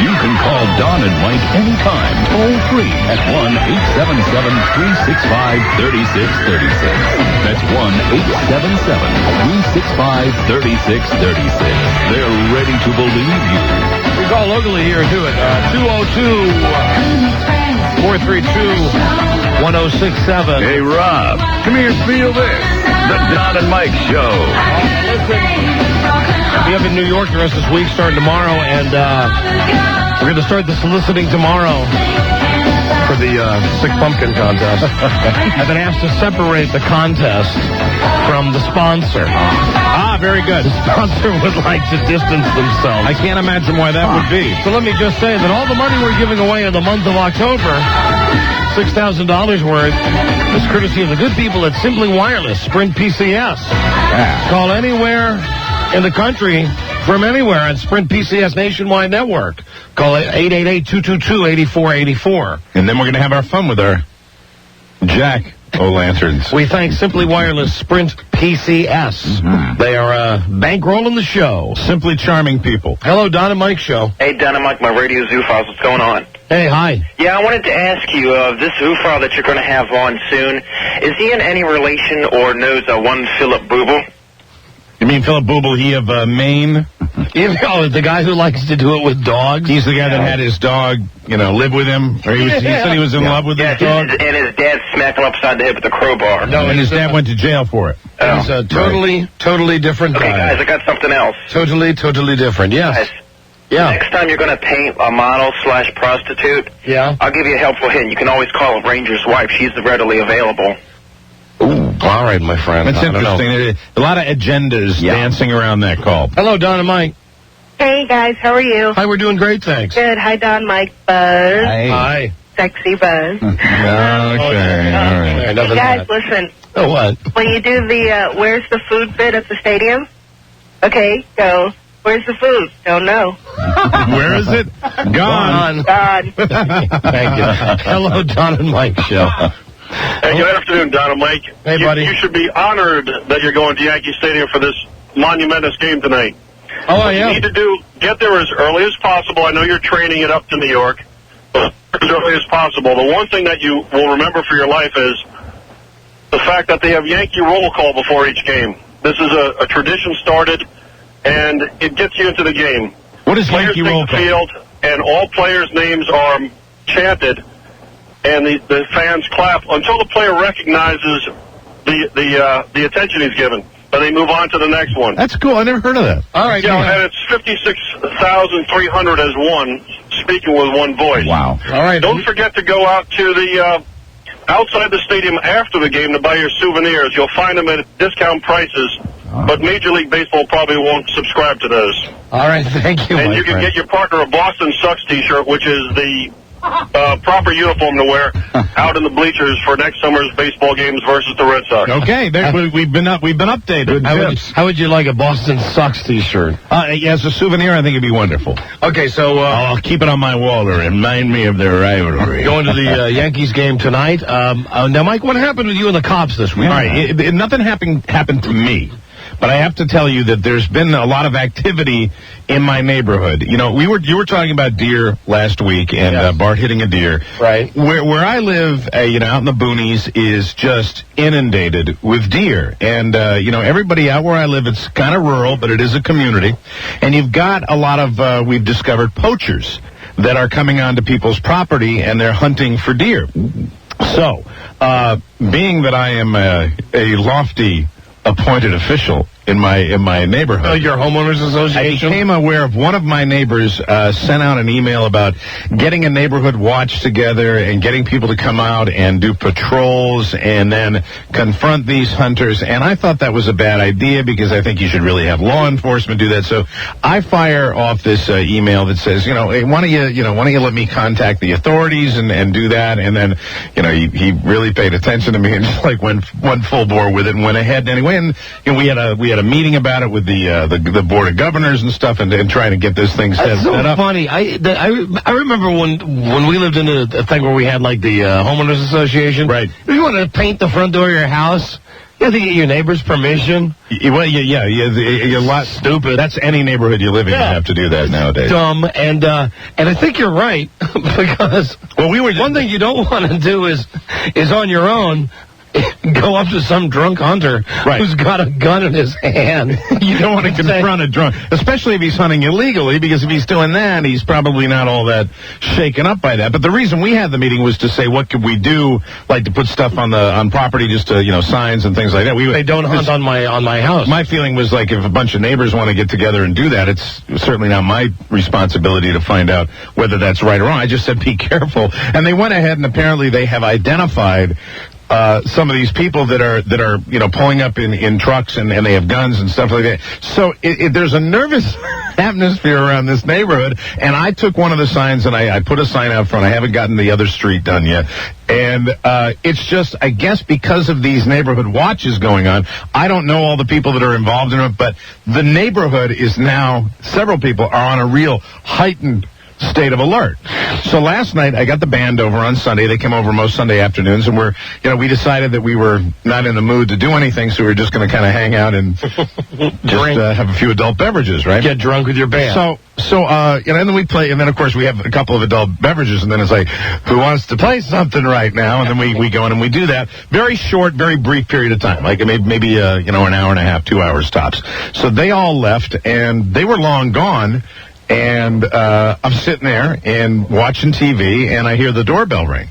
You can call Don and Mike anytime, toll free at 1-877-365-3636. That's 1-877-365-3636. They're ready to believe you. We call locally here, do it. 202-432-1067. Hey, Rob, come here, feel this. The Don and Mike Show. We have in New York the rest of this week, starting tomorrow, and we're going to start the soliciting tomorrow for the Sick Pumpkin contest. I've been asked to separate the contest from the sponsor. Very good. The sponsor would like to distance themselves. I can't imagine why that would be. So let me just say that all the money we're giving away in the month of October, $6,000 worth, is courtesy of the good people at Simply Wireless, Sprint PCS. Yeah. Call anywhere in the country from anywhere on Sprint PCS nationwide network. Call 888-222-8484. And then we're going to have our fun with our Jack O-Lanterns. We thank Simply Wireless Sprint PCS. Mm-hmm. They are bankrolling the show. Simply charming people. Hello, Don and Mike Show. Hey, Don and Mike, my Radio Zoo files. What's going on? Hey, hi. Yeah, I wanted to ask you, this Zoo file that you're going to have on soon, is he in any relation or knows one Philip Booble? You mean Philip Booble, he of Maine? The guy who likes to do it with dogs? He's the guy that had his dog, live with him? Or he said he was in love with his dog? And his dad smacked him upside the head with a crowbar. No, and his dad went to jail for it. He's a totally different guy. Okay, guys, I got something else. Totally different, yes. Guys, yeah. Next time you're going to paint a model/prostitute, I'll give you a helpful hint. You can always call a ranger's wife. She's readily available. Ooh, all right, my friend. That's interesting. There's a lot of agendas dancing around that call. Hello, Don and Mike. Hey, guys. How are you? Hi, we're doing great, thanks. Good. Hi, Don, Mike, Buzz. Hi. Sexy Buzz. Okay, all right. Hey, guys, listen. Oh, what? When you do the where's the food bit at the stadium, okay, go, where's the food? Don't know. Where is it? Gone. Gone. Thank you. Hello, Don and Mike Show. Hey, good afternoon, Don and Mike. Hey, buddy. You should be honored that you're going to Yankee Stadium for this monumentous game tonight. Oh, what you need to get there as early as possible. I know you're training it up to New York, but as early as possible. The one thing that you will remember for your life is the fact that they have Yankee roll call before each game. This is a tradition started, and it gets you into the game. What is Yankee roll call? Field, and all players' names are chanted, and the fans clap until the player recognizes the attention he's given. Then they move on to the next one. That's cool. I never heard of that. All right. And it's 56,300 as one, speaking with one voice. Wow. All right. Don't forget to go out to the outside the stadium after the game to buy your souvenirs. You'll find them at discount prices, but Major League Baseball probably won't subscribe to those. All right. Thank you, And you can get your partner a Boston Sox T-shirt, which is the proper uniform to wear out in the bleachers for next summer's baseball games versus the Red Sox. Okay, we've been updated. How would you like a Boston Sox T-shirt? As a souvenir, I think it'd be wonderful. Okay, so I'll keep it on my wall to remind me of their rivalry. Going to the Yankees game tonight. Now, Mike, what happened with you and the cops this week? All right, nothing happened to me. But I have to tell you that there's been a lot of activity in my neighborhood. You were talking about deer last week and Bart hitting a deer. Right. Where I live, out in the boonies is just inundated with deer. And, everybody out where I live, it's kind of rural, but it is a community. And you've got a lot of, we've discovered poachers that are coming onto people's property and they're hunting for deer. So, being that I am a lofty appointed official in my neighborhood. Oh, your homeowners association? I became aware of one of my neighbors sent out an email about getting a neighborhood watch together and getting people to come out and do patrols and then confront these hunters. And I thought that was a bad idea because I think you should really have law enforcement do that. So I fire off this email that says, hey, why don't you let me contact the authorities and do that? And then, he really paid attention to me and just went full bore with it and went ahead anyway. And we had a meeting about it with the board of governors and stuff, and trying to get this thing set up. That's so funny. I remember when we lived in a thing where we had the homeowners association. Right. If you want to paint the front door of your house, you have to get your neighbor's permission. Well, you're a lot stupid. That's any neighborhood you live in. You have to do that nowadays. Dumb, and I think you're right because one thing you don't want to do is on your own. Go up to some drunk hunter who's got a gun in his hand. You don't want to confront a drunk, especially if he's hunting illegally, because if he's doing that, he's probably not all that shaken up by that. But the reason we had the meeting was to say, what could we do, to put stuff on property, just to, signs and things like that. They don't hunt on my house. My feeling was if a bunch of neighbors want to get together and do that, it's certainly not my responsibility to find out whether that's right or wrong. I just said, be careful. And they went ahead and apparently they have identified some of these people that are pulling up in trucks and they have guns and stuff like that. So there's a nervous atmosphere around this neighborhood. And I took one of the signs and I put a sign out front. I haven't gotten the other street done yet. And it's just, I guess, because of these neighborhood watches going on. I don't know all the people that are involved in it, but the neighborhood is now, several people are on a real heightened state of alert. So last night I got the band over on Sunday. They came over most Sunday afternoons, and we decided that we were not in the mood to do anything, so we were just going to kind of hang out and just have a few adult beverages, right? Get drunk with your band. So and then we play, and then of course we have a couple of adult beverages, and then it's who wants to play something right now? And then we go in and we do that. Very short, very brief period of time, maybe an hour and a half, 2 hours tops. So they all left, and they were long gone. And I'm sitting there and watching TV, and I hear the doorbell ring.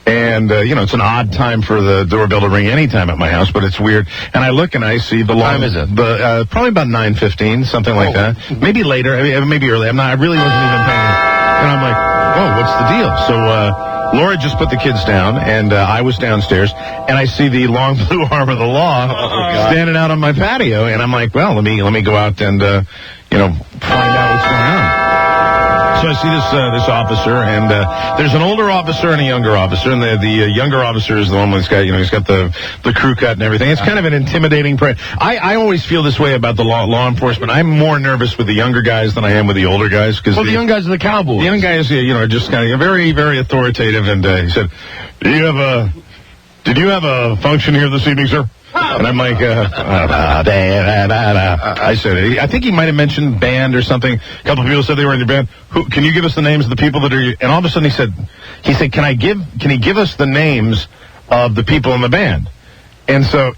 And, it's an odd time for the doorbell to ring any time at my house, but it's weird. And I look and I see the long... What time is it? Probably about 9:15, something like that. Maybe later, maybe early. I really wasn't even paying. And I'm like, whoa, what's the deal? So, Laura just put the kids down, and I was downstairs, and I see the long blue arm of the law standing out on my patio, and I'm like, well, let me go out and, find out what's going on. So I see this officer, and there's an older officer and a younger officer, and the younger officer is the one who's got, he's got the crew cut and everything. It's kind of an intimidating. I always feel this way about the law enforcement. I'm more nervous with the younger guys than I am with the older guys, because the young guys are the cowboys. The young guys, are just kind of very, very authoritative. And he said, "Did you have a function here this evening, sir?" And I'm like, I said, I think he might have mentioned band or something. A couple of people said they were in your band. Can you give us the names of the people that are? And all of a sudden he said, can he give us the names of the people in the band? And so,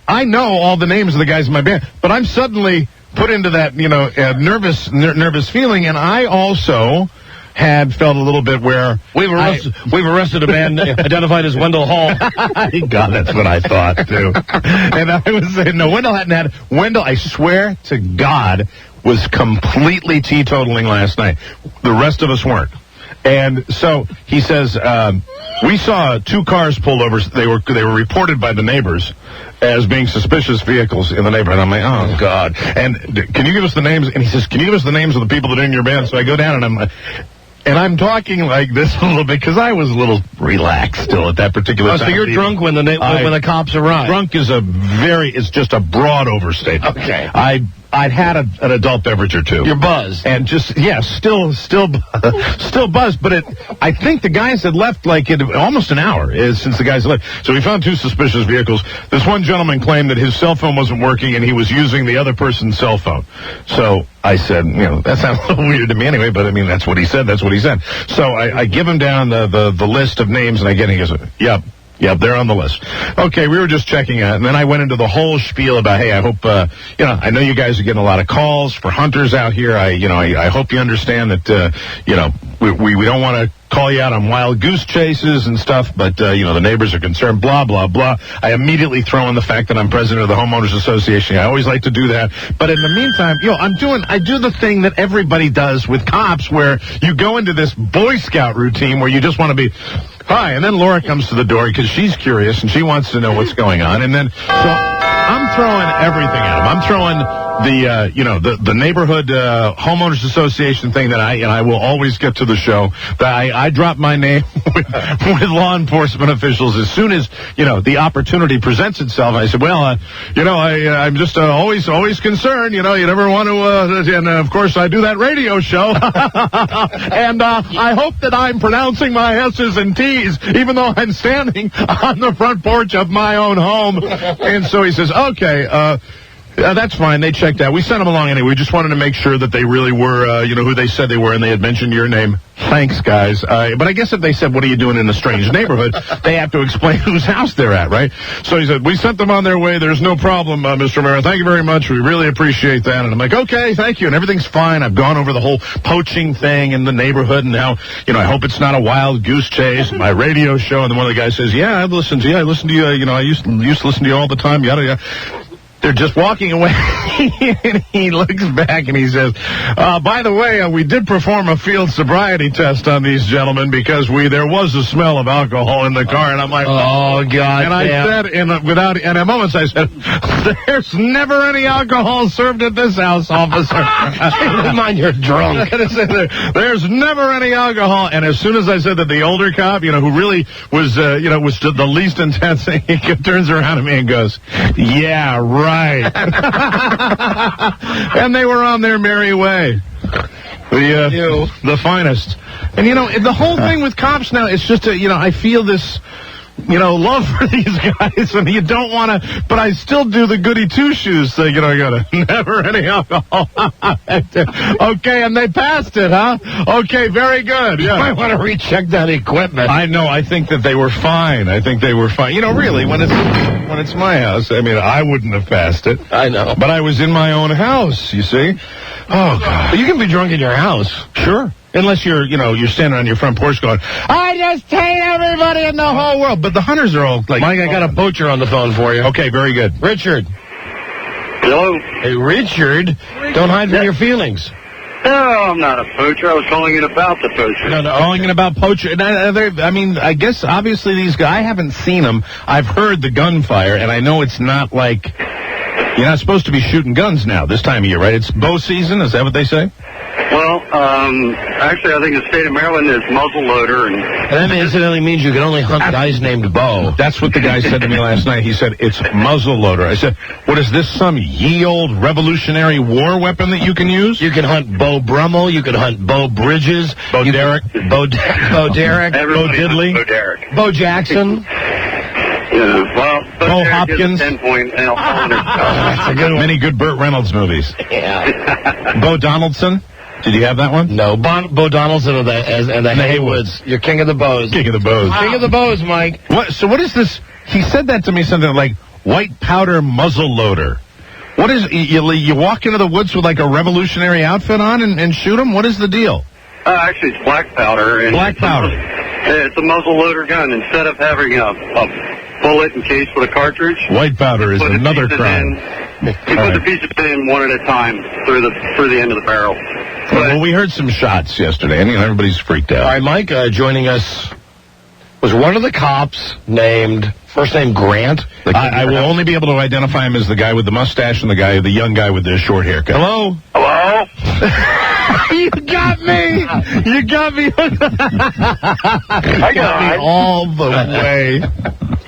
I know all the names of the guys in my band, but I'm suddenly put into that, nervous feeling, and I also had felt a little bit where we've arrested a man identified as Wendell Hall. God, that's what I thought too. And I was saying, no, Wendell hadn't had. Wendell, I swear to God, was completely teetotaling last night. The rest of us weren't. And so he says, we saw two cars pulled over. They were reported by the neighbors as being suspicious vehicles in the neighborhood. I'm like, oh God. And can you give us the names? And he says, can you give us the names of the people that are in your band? So I go down and I'm talking like this a little bit because I was a little relaxed still at that particular time. So you're drunk when the cops arrive. Drunk is it's just a broad overstatement. Okay. I'd had an adult beverage or two. You're buzzed. And just, still buzzed. But I think the guys had left almost an hour since the guys left. So we found two suspicious vehicles. This one gentleman claimed that his cell phone wasn't working and he was using the other person's cell phone. So I said, that sounds a little weird to me anyway, but that's what he said. So I give him down the list of names and he goes, yep. Yep, they're on the list. Okay, we were just checking out, and then I went into the whole spiel about, hey, I hope, I know you guys are getting a lot of calls for hunters out here. I hope you understand that, we don't want to call you out on wild goose chases and stuff, but, the neighbors are concerned, blah, blah, blah. I immediately throw in the fact that I'm president of the Homeowners Association. I always like to do that. But in the meantime, I do the thing that everybody does with cops where you go into this Boy Scout routine where you just want to be, hi, and then Laura comes to the door because she's curious and she wants to know what's going on. And then, so I'm throwing everything at him. I'm throwing the neighborhood homeowners association thing that I will always get to the show. That I drop my name with law enforcement officials as soon as the opportunity presents itself. I said, well, I'm just always concerned. You never want to. And of course, I do that radio show, and I hope that I'm pronouncing my S's and T's, even though I'm standing on the front porch of my own home. And so he says, okay. That's fine. They checked out. We sent them along anyway. We just wanted to make sure that they really were, who they said they were, and they had mentioned your name. Thanks, guys. But I guess if they said, what are you doing in a strange neighborhood, they have to explain whose house they're at, right? So he said, we sent them on their way. There's no problem, Mr. Mayor. Thank you very much. We really appreciate that. And I'm like, okay, thank you. And everything's fine. I've gone over the whole poaching thing in the neighborhood, and now, I hope it's not a wild goose chase. My radio show, and then one of the guys says, yeah, I listen to you. I used to listen to you all the time, yada, yada. They're just walking away, and he looks back and he says, by the way, we did perform a field sobriety test on these gentlemen because there was a smell of alcohol in the car. And I'm like, oh, God. And I said, in a moment, I said, there's never any alcohol served at this house, officer. Never mind, you're drunk. There's never any alcohol. And as soon as I said that, the older cop, who really was, was the least intense, he turns around at me and goes, yeah, right. And they were on their merry way. The finest. And, the whole thing with cops now, it's just, I feel this, love for these guys, and you don't want to, but I still do the goody two-shoes thing, I gotta, never any alcohol. Okay, and they passed it, huh? Okay, very good. Yeah. I want to recheck that equipment. I know, I think that they were fine. Really, when it's my house, I wouldn't have passed it. I know. But I was in my own house, you see? Oh, God. But you can be drunk in your house. Sure. Unless you're standing on your front porch going, I just hate everybody in the whole world. But the hunters are all like, Mike, I got a poacher on the phone for you. Okay, very good. Richard. Hello. Hey, Richard, don't hide from your feelings. No, I'm not a poacher. I was calling in about the poacher. No, calling in about poacher. I guess, obviously, these guys, I haven't seen them. I've heard the gunfire, and I know it's not like, you're not supposed to be shooting guns now, this time of year, right? It's bow season, is that what they say? Well, actually, I think the state of Maryland is muzzleloader. And that incidentally means you can only hunt guys named Bo. That's what the guy said to me last night. He said, it's muzzleloader. I said, what is this, some ye old Revolutionary War weapon that you can use? You can hunt Bo Brummel. You can hunt Bo Bridges. Bo Derek. Bo Derek. Bo Diddley. Bo Derek. Bo Jackson. Yeah, well, Bo Hopkins. 10 point. That's a good one. Many good Burt Reynolds movies. Yeah. Bo Donaldson. Did you have that one? No, Bo Donaldson and the Haywoods. You're king of the bows. King of the bows. Wow. King of the bows, Mike. So what is this? He said that to me, something like white powder muzzle loader. What is, you walk into the woods with like a revolutionary outfit on and shoot them? What is the deal? Actually, it's black powder. And black powder. It's a muzzle loader gun. Instead of having a bullet encased with a cartridge, white powder is another crime. You put the pieces in one at a time through the end of the barrel. Well, we heard some shots yesterday, and everybody's freaked out. All right, Mike, joining us was one of the cops named, first name Grant. I will only be able to identify him as the guy with the mustache and the young guy with the short haircut. Hello? Hello? You got me! You got me! I got me all the way.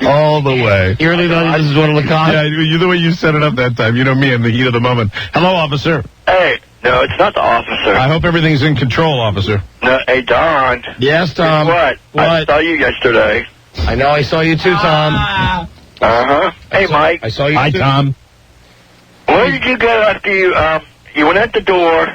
All the way. You really thought this is one of the cops? Yeah, the way you set it up that time. You know me in the heat of the moment. Hello, officer. Hey, no, it's not the officer. I hope everything's in control, officer. No, hey, Don. Yes, Tom. What? I saw you yesterday. I know, I saw you too, Tom. Uh-huh. Hey, Mike. I saw you Hi, too. Tom. Where did you go after you went out the door,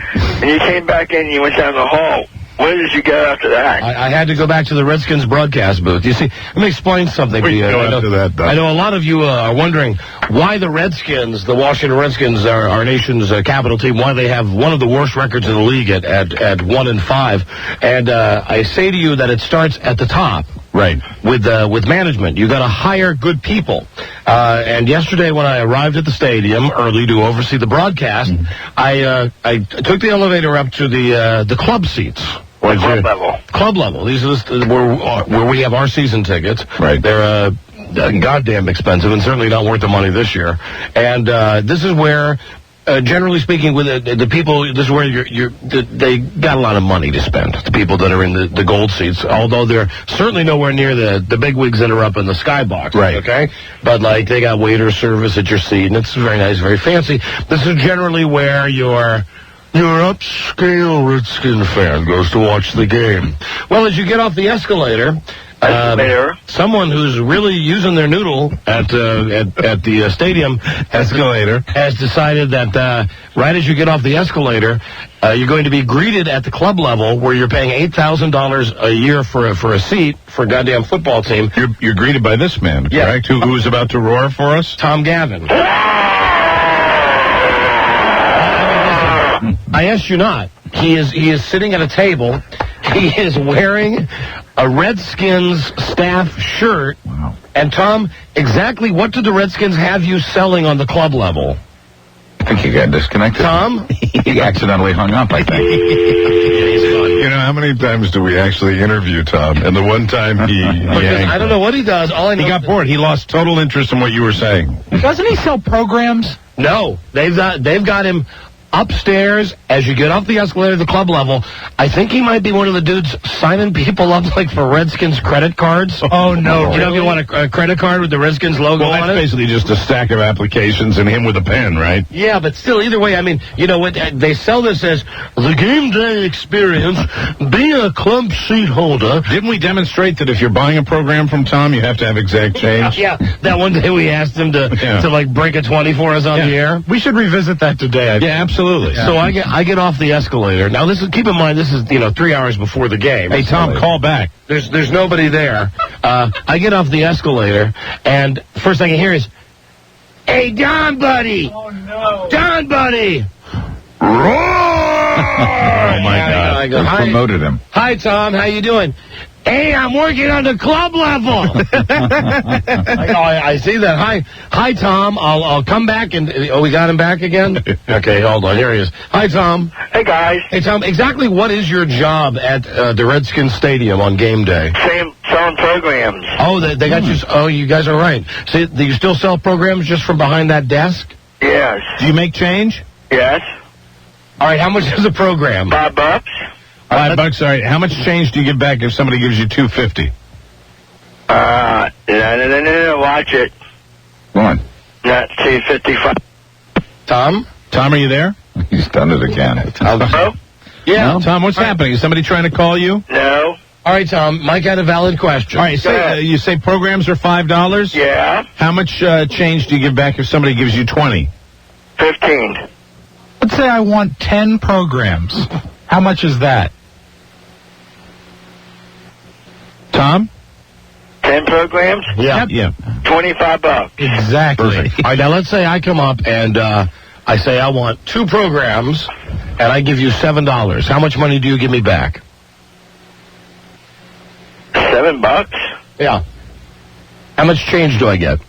and you came back in and you went down the hall? Where did you go after that? I had to go back to the Redskins broadcast booth. You see, let me explain something to you. I know a lot of you are wondering why the Redskins, the Washington Redskins, our nation's capital team, why they have one of the worst records in the league at 1-5. And I say to you that it starts at the top. Right. With management. You got to hire good people. And yesterday when I arrived at the stadium early to oversee the broadcast, I took the elevator up to the club seats. Club level. Club level. These are where we have our season tickets. Right. They're goddamn expensive and certainly not worth the money this year. And this is where, generally speaking, with the people, this is where they got a lot of money to spend. The people that are in the gold seats, although they're certainly nowhere near the big wigs that are up in the skybox. Right. Okay. But like they got waiter service at your seat, and it's very nice, very fancy. This is generally where your upscale Redskin fan goes to watch the game. Well, as you get off the escalator, someone who's really using their noodle at the stadium escalator has decided that right as you get off the escalator, you're going to be greeted at the club level where you're paying $8,000 a year for a seat for a goddamn football team. You're greeted by this man, correct? Who's about to roar for us? Tom Gavin. I asked you not. He is sitting at a table. He is wearing a Redskins staff shirt. Wow. And Tom, exactly what did the Redskins have you selling on the club level? I think he got disconnected. Tom? He accidentally hung up, I think. You know, how many times do we actually interview Tom? And the one time I don't know what he does. All I know he got bored. He lost total interest in what you were saying. Doesn't he sell programs? No. They've got him upstairs as you get off the escalator to the club level. I think he might be one of the dudes signing people up like for Redskins credit cards. Oh, no. You know, if you want a credit card with the Redskins logo on it? That's basically just a stack of applications and him with a pen, right? Yeah, but still, either way, I mean, you know, they sell this as the game day experience, be a club seat holder. Didn't we demonstrate that if you're buying a program from Tom, you have to have exact change? Yeah, that one day we asked him to like break a 20 for us on the air. We should revisit that today. Yeah, absolutely. Yeah. So I get off the escalator. Now keep in mind this is 3 hours before the game. Hey Tom, call back. There's nobody there. I get off the escalator and first thing I hear is, "Hey Don buddy, oh no, Don buddy, roar!" Oh my God! I go, They promoted him. Hi Tom, how you doing? Hey, I'm working on the club level. I see that. Hi, Tom. I'll come back and we got him back again. Okay, hold on. Here he is. Hi, Tom. Hey, guys. Hey, Tom. Exactly what is your job at the Redskins Stadium on game day? Selling programs. Oh, they got you. Oh, you guys are right. So, do you still sell programs just from behind that desk? Yes. Do you make change? Yes. All right. How much is a program? $5. $5. All right. How much change do you give back if somebody gives you $2.50? No, watch it. Go on. Not $2.55. Tom, are you there? He's done it again. Hello? Yeah. No? Tom, what's happening? Is somebody trying to call you? No. All right, Tom. Mike had a valid question. All right. You say programs are $5? Yeah. How much change do you give back if somebody gives you 20? 15. Let's say I want 10 programs. How much is that? Tom? 10 programs? Yeah. Yeah. $25. Exactly. Perfect. All right, now let's say I come up and I say I want 2 programs, and I give you $7. How much money do you give me back? $7? Yeah. How much change do I get?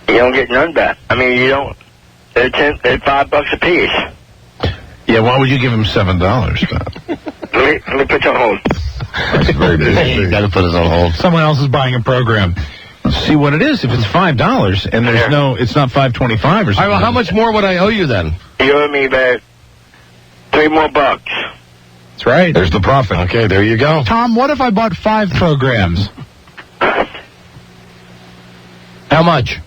You don't get none back. I mean, you don't. They're $5 a piece. Yeah, why would you give him $7? Let me put you on hold. That's very busy. You got to put us on hold. Someone else is buying a program. See what it is. If it's $5 and it's not $5.25 or something. All right, well, how much more would I owe you then? You owe me about $3 more. That's right. There's the profit. Okay, there you go. Tom, what if I bought 5 programs? How much?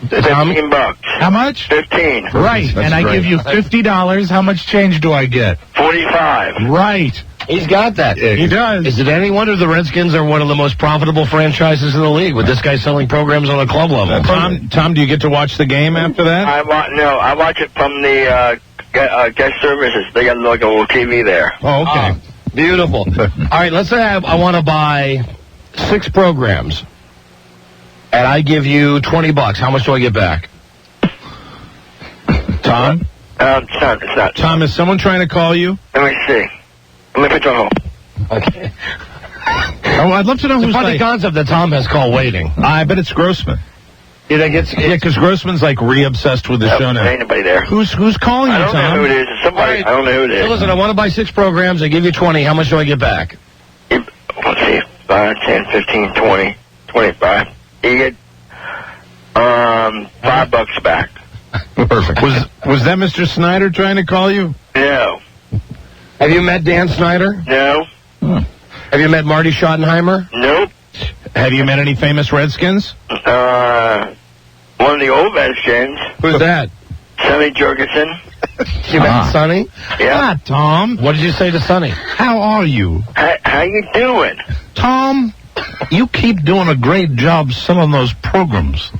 $15. How much? 15. Right. That's and I great. give you $50. How much change do I get? 45. Right. He's got that. He does. Is it any wonder the Redskins are one of the most profitable franchises in the league with this guy selling programs on a club level? Tom, do you get to watch the game after that? I watch it from the guest services. They got like a little TV there. Oh, okay. Beautiful. All right, let's say I want to buy 6 programs, and I give you $20. How much do I get back? Tom? It's not. Tom, is someone trying to call you? Let me see. Let me put you on hold. Okay. Oh, I'd love to know who's funny concept that Tom has call waiting. I bet it's Grossman. You think it's because Grossman's like re-obsessed with the show now. There ain't anybody there. Who's calling you, Tom? I don't know who it is. It's somebody. Right. I don't know who it is. So listen, I want to buy 6 programs. I give you 20. How much do I get back? Let's see. 5, 10, 15, 20, 25. You get $5 back. Perfect. Was that Mr. Snyder trying to call you? No. Have you met Dan Snyder? No. Have you met Marty Schottenheimer? Nope. Have you met any famous Redskins? One of the old Redskins. Who's that? Sonny Jurgensen. You met Sonny? Yeah. Tom. What did you say to Sonny? How are you? How you doing? Tom, you keep doing a great job selling those programs.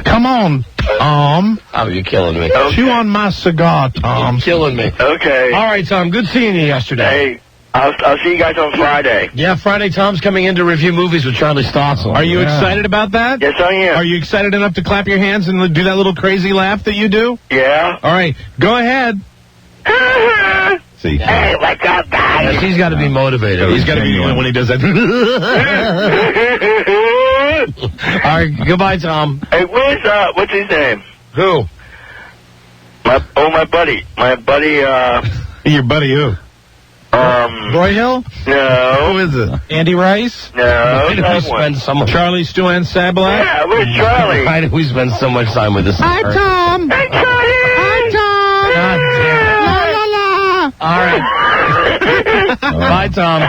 Come on, Tom. Oh, you're killing me. Okay. Chew on my cigar, Tom. You're killing me. Okay. All right, Tom. Good seeing you yesterday. Hey, I'll see you guys on Friday. Yeah, Friday. Tom's coming in to review movies with Charlie Stossel. Are you excited about that? Yes, I am. Are you excited enough to clap your hands and do that little crazy laugh that you do? Yeah. All right, go ahead. See. Hey, what's up, guys? Yes, he's got to be motivated. He's got to be when he does that. All right, goodbye, Tom. Hey, what's his name? Who? My buddy. Your buddy who? Roy Hill? No. Who is it? Andy Rice? No. Charlie Stuan Sabalat? Yeah, where's Charlie? Why do we spend so much time with this? Hi, Tom. Hey, Charlie. Hi, Tom. God damn. La, la, la. All right. Bye, Tom.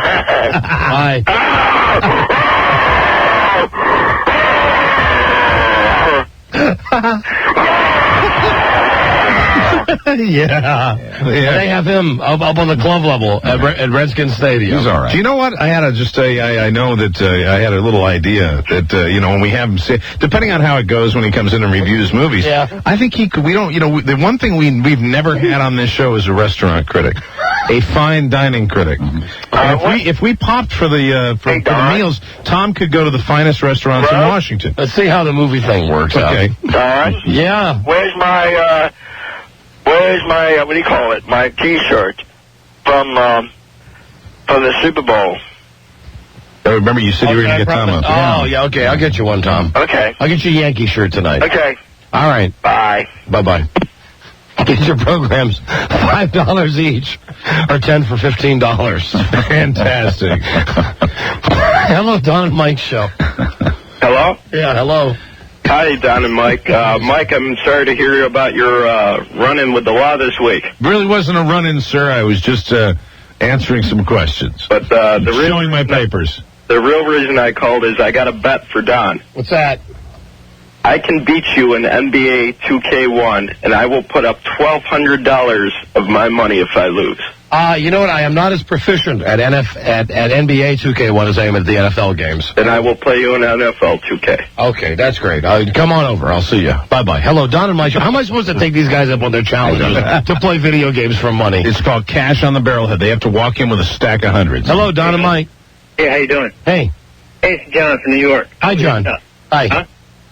Yeah. They have him up on the club level at Redskins Stadium. He's all right. Do you know what? I had to just say, I know that I had a little idea that, when we have him say, depending on how it goes when he comes in and reviews movies, I think he could, the one thing we've never had on this show is a restaurant critic, a fine dining critic. And if we popped for the meals, Tom could go to the finest restaurants in Washington. Let's see how the movie thing works out. All right. Yeah. Where's my what do you call it? My T-shirt from the Super Bowl. Remember, you said you were going to get Tom up. Oh, yeah, okay. I'll get you one, Tom. Okay. I'll get you a Yankee shirt tonight. Okay. All right. Bye. Bye-bye. Get your programs $5 each, or 10 for $15. Fantastic. Hello, Don and Mike show. Hello? Yeah, hello. Hi, Don and Mike. Mike, I'm sorry to hear about your run-in with the law this week. Really wasn't a run-in, sir. I was just answering some questions. But showing my papers. The real reason I called is I got a bet for Don. What's that? I can beat you in NBA 2K1, and I will put up $1,200 of my money if I lose. You know what? I am not as proficient at NBA 2K1 as I am at the NFL games. Then I will play you in NFL 2K. Okay, that's great. Come on over. I'll see you. Bye-bye. Hello, Don and Mike. How am I supposed to take these guys up on their challenges to play video games for money? It's called cash on the barrelhead. They have to walk in with a stack of hundreds. Hello, Don and Mike. Hey, how you doing? Hey. Hey, it's John from New York. Hi, John. Hi. Huh?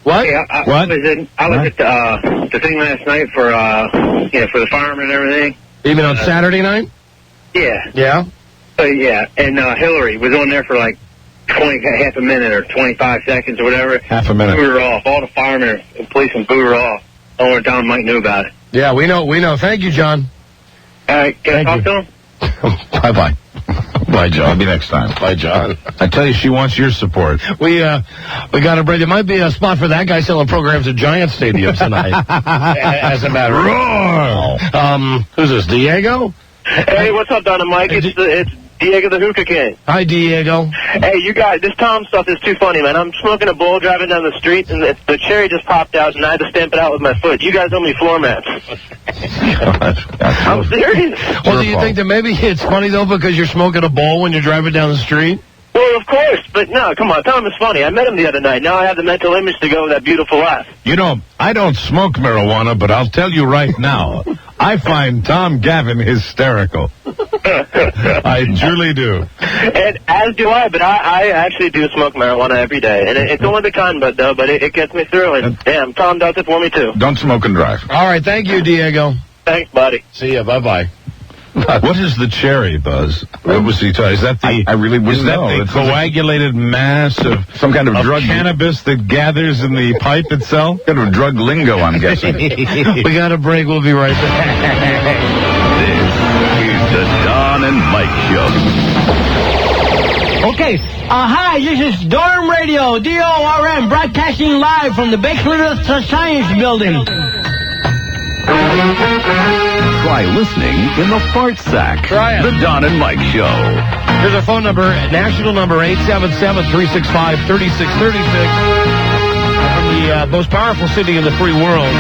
What? Hey, What? I was at the thing last night for for the firemen and everything. Even on Saturday night? Yeah. Yeah? Yeah, and Hillary was on there for like half a minute or 25 seconds or whatever. Half a minute. Booed her off. All the firemen and policemen booed her off. Only Don Mike knew about it. Yeah, we know. Thank you, John. All right, can I talk to him? Bye-bye. Bye, John. Maybe next time. Bye, John. I tell you, she wants your support. We got to break. There might be a spot for that guy selling programs at Giant Stadium tonight. As a matter of Roar! Who's this, Diego? Hey, what's up, Don and Mike? It's Diego the Hookah King. Hi, Diego. Hey, you guys, this Tom stuff is too funny, man. I'm smoking a bowl driving down the street, and the cherry just popped out, and I had to stamp it out with my foot. You guys owe me floor mats. I'm serious. Well, do you think that maybe it's funny, though, because you're smoking a bowl when you're driving down the street? Well, of course, but no, come on, Tom is funny. I met him the other night. Now I have the mental image to go with that beautiful laugh. You know, I don't smoke marijuana, but I'll tell you right now, I find Tom Gavin hysterical. I truly do. And as do I, but I actually do smoke marijuana every day. And it's only the kind, but it gets me through. And damn, Tom does it for me, too. Don't smoke and drive. All right, thank you, Diego. Thanks, buddy. See ya, bye-bye. What is the cherry, Buzz? What was he talking? Is that the? I really wouldn't know. Is that the coagulated mass of some kind of drug cannabis that gathers in the pipe itself? Kind of drug lingo, I'm guessing. We got a break. We'll be right back. This is the Don and Mike Show. Okay. Hi, this is Dorm Radio, DORM, broadcasting live from the Bakery Science Building. Try listening in the fart sack. Try it. The Don and Mike Show. Here's our phone number, national number 877-365-3636. From the most powerful city in the free world,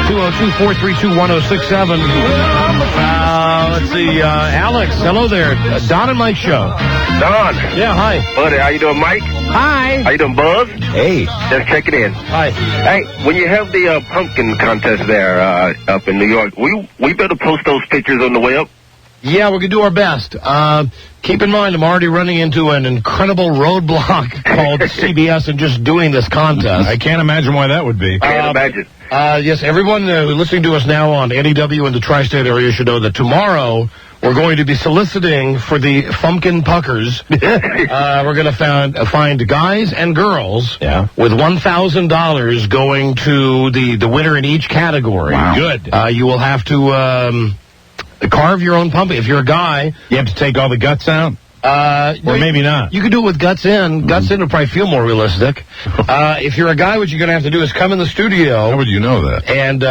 202-432-1067. Let's see, Alex, hello there. Don and Mike Show. Don. Yeah, hi. Buddy, how you doing, Mike? Hi. How you doing, Buzz? Hey. Just checking in. Hi. Hey, when you have the pumpkin contest there up in New York, we better post those pictures on the way up. Yeah, we're going to do our best. Keep in mind, I'm already running into an incredible roadblock called CBS and just doing this contest. I can't imagine why that would be. Can't imagine. Yes, everyone listening to us now on NEW in the tri-state area should know that tomorrow we're going to be soliciting for the Fumpkin Puckers. We're going to find guys and girls with $1,000 going to the winner in each category. Wow. Good. You will have to carve your own pumpkin. If you're a guy, you have to take all the guts out? Or maybe not. You could do it with guts in. Guts in would probably feel more realistic. If you're a guy, what you're going to have to do is come in the studio. How would you know that? And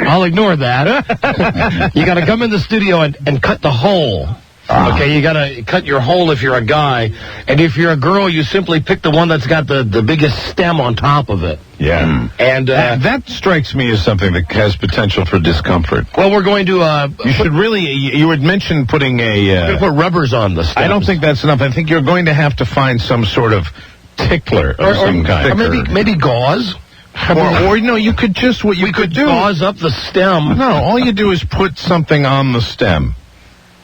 I'll ignore that. You got to come in the studio and cut the hole. Okay, you got to cut your hole if you're a guy. And if you're a girl, you simply pick the one that's got the biggest stem on top of it. Yeah. And that strikes me as something that has potential for discomfort. Well, we're going to... you should really... You had mentioned putting we're going to put rubbers on the stems. I don't think that's enough. I think you're going to have to find some sort of tickler of some kind. Or maybe gauze. Or no, you could just... What you could do... gauze up the stem. No, all you do is put something on the stem.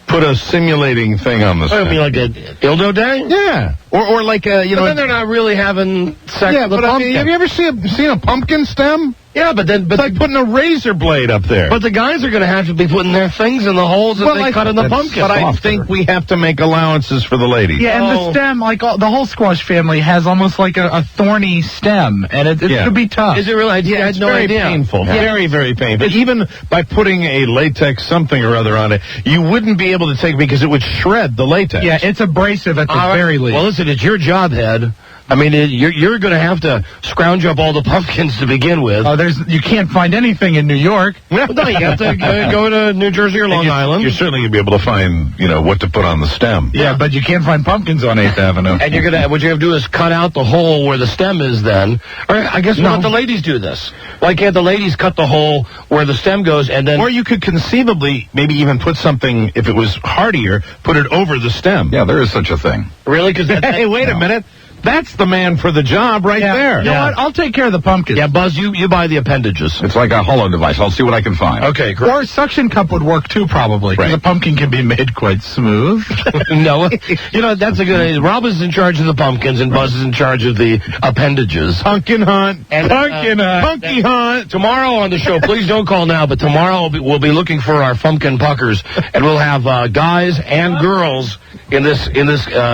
Put a simulating thing on the stem. I mean, like a dildo day? Yeah. Or like a, But then they're not really having sex with a pumpkin. I mean, have you ever seen a pumpkin stem? Yeah, but it's like putting a razor blade up there. But the guys are going to have to be putting their things in the holes that they cut in the pumpkin. But I think we have to make allowances for the ladies. Yeah, and the stem, like the whole squash family, has almost like a thorny stem, and it could be tough. Is it really? I had no idea. Painful. Yeah. Very, very painful. Even by putting a latex something or other on it, you wouldn't be able to take it because it would shred the latex. Yeah, it's abrasive at the very least. Well, listen, it's your job, Head. I mean, you're going to have to scrounge up all the pumpkins to begin with. You can't find anything in New York. No, you have to go to New Jersey or Long Island. You're certainly going to be able to find, what to put on the stem. Yeah, but you can't find pumpkins on 8th Avenue. And what you have to do is cut out the hole where the stem is then. Or I guess why don't the ladies do this? Why can't the ladies cut the hole where the stem goes and then... Or you could conceivably maybe even put something, if it was hardier, put it over the stem. Yeah, there is such a thing. Really? Hey, wait a minute. That's the man for the job right there. You know what? I'll take care of the pumpkins. Yeah, Buzz, you buy the appendages. It's like a hollow device. I'll see what I can find. Okay, great. Or a suction cup would work too, probably. Because the pumpkin can be made quite smooth. No, that's a good idea. Rob is in charge of the pumpkins, and Buzz is in charge of the appendages. Pumpkin hunt. Punky hunt. Tomorrow on the show, please don't call now, but tomorrow we'll be looking for our Fumpkin Puckers, and we'll have guys and girls in this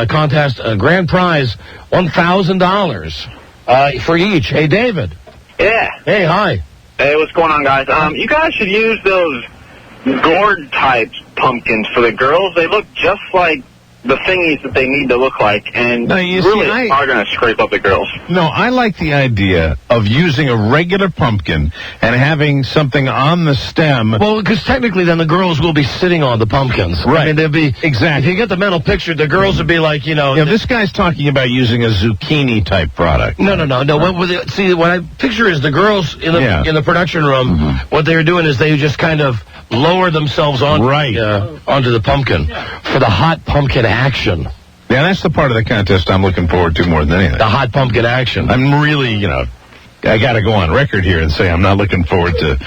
contest. Grand prize, $1,000 for each. Hey, David. Yeah. Hey, hi. Hey, what's going on, guys? You guys should use those gourd type pumpkins for the girls. They look just like the thingies that they need to look like, and are going to scrape up the girls. No, I like the idea of using a regular pumpkin and having something on the stem. Well, because technically then the girls will be sitting on the pumpkins. Right. I mean, they'll be... Exactly. If you get the mental picture, the girls would be like, this guy's talking about using a zucchini-type product. No. What I picture is the girls in the production room, what they're doing is they just kind of lower themselves onto the pumpkin for the hot pumpkin action. Yeah, that's the part of the contest I'm looking forward to more than anything. The hot pumpkin action. I'm really, I got to go on record here and say I'm not looking forward to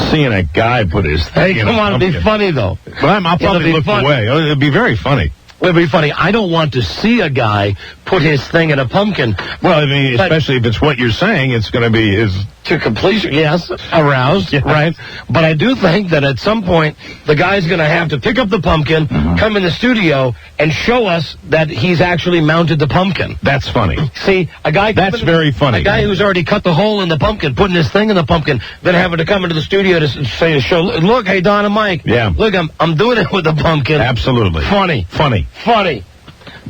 seeing a guy put his thing Hey, come on, it'll be funny, though. But I'll probably look away. It'll be very funny. It'll be funny. I don't want to see a guy put his thing in a pumpkin. Well, I mean, especially if it's what you're saying, it's going to be to completion. Yes, aroused, right? But I do think that at some point the guy's going to have to pick up the pumpkin, come in the studio, and show us that he's actually mounted the pumpkin. That's funny. See, a guy... That's very funny. A guy who's already cut the hole in the pumpkin, putting his thing in the pumpkin, then having to come into the studio to say to show, look, hey, Don and Mike. Yeah. Look, I'm doing it with the pumpkin. Absolutely. Funny.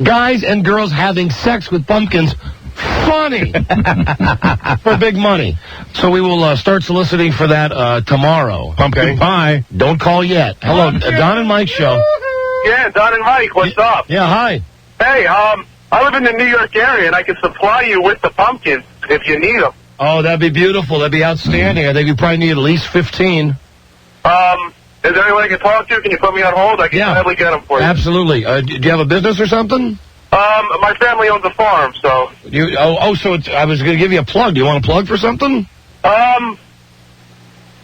Guys and girls having sex with pumpkins. Funny. For big money. So we will start soliciting for that tomorrow. Pumpkin pie. Don't call yet. Hello, Don and Mike show. Yeah, Don and Mike, what's up? Yeah, hi. Hey, I live in the New York area, and I can supply you with the pumpkins if you need them. Oh, that'd be beautiful. That'd be outstanding. I think you probably need at least 15. Is there anyone I can talk to? Can you put me on hold? I can gladly get them for you. Absolutely. Do you have a business or something? My family owns a farm, so... I was going to give you a plug. Do you want a plug for something? Not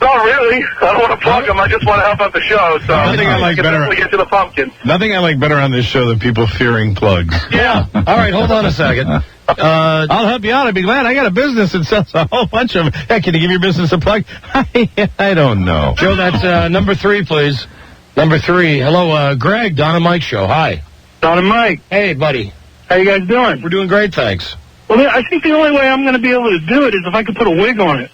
really. I don't want to plug them. I just want to help out the show, so... Nothing I like better... get to the pumpkins. Nothing I like better on this show than people fearing plugs. Yeah. All right, hold on a second. I'll help you out. I'd be glad. I got a business that sells a whole bunch of them. Hey, can you give your business a plug? I don't know. Joe, that's number 3, please. Number 3. Hello, Greg, Don and Mike show. Hi. Don and Mike. Hey, buddy. How you guys doing? We're doing great, thanks. Well, I think the only way I'm going to be able to do it is if I could put a wig on it.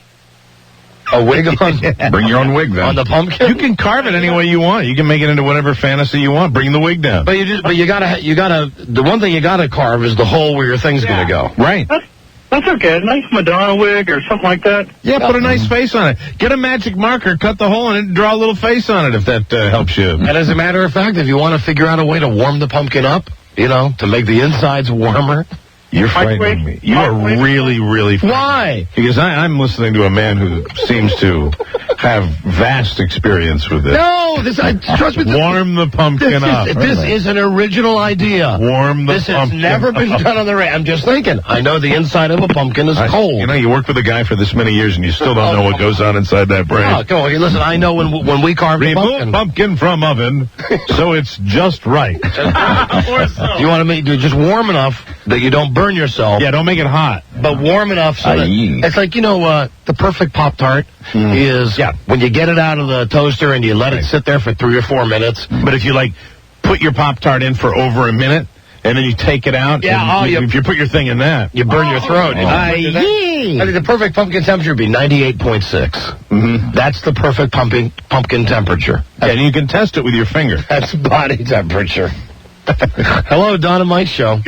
A wig on? Bring your own wig, then. On the pumpkin? You can carve it any way you want. You can make it into whatever fantasy you want. Bring the wig down. But you gotta, the one thing you gotta carve is the hole where your thing's gonna go. Right. That's okay. A nice Madonna wig or something like that. Yeah, put a nice face on it. Get a magic marker, cut the hole in it, and draw a little face on it if that helps you. And as a matter of fact, if you want to figure out a way to warm the pumpkin up, to make the insides warmer. You're frightening me. You are really, really frightening. Why? Because I'm listening to a man who seems to have vast experience with this. No, trust me. Warm the pumpkin up. This is an original idea. Warm the pumpkin. This has never been done on the radio. I'm just thinking. I know the inside of a pumpkin is cold. You worked with a guy for this many years and you still don't know what goes on inside that brain. Oh, go on. Listen, I know when we carve the pumpkin. Remove pumpkin from oven, so it's just right. You want to make it just warm enough that you don't burn yourself. Yeah, don't make it hot. But warm enough so that it's like, the perfect Pop-Tart is when you get it out of the toaster and you let it sit there for 3 or 4 minutes. But if you, put your Pop-Tart in for over a minute, and then you take it out, if you put your thing in that, you burn your throat. I think the perfect pumpkin temperature would be 98.6. Mm-hmm. That's the perfect pumpkin temperature. And you can test it with your finger. That's body temperature. Hello, Don and Mike show.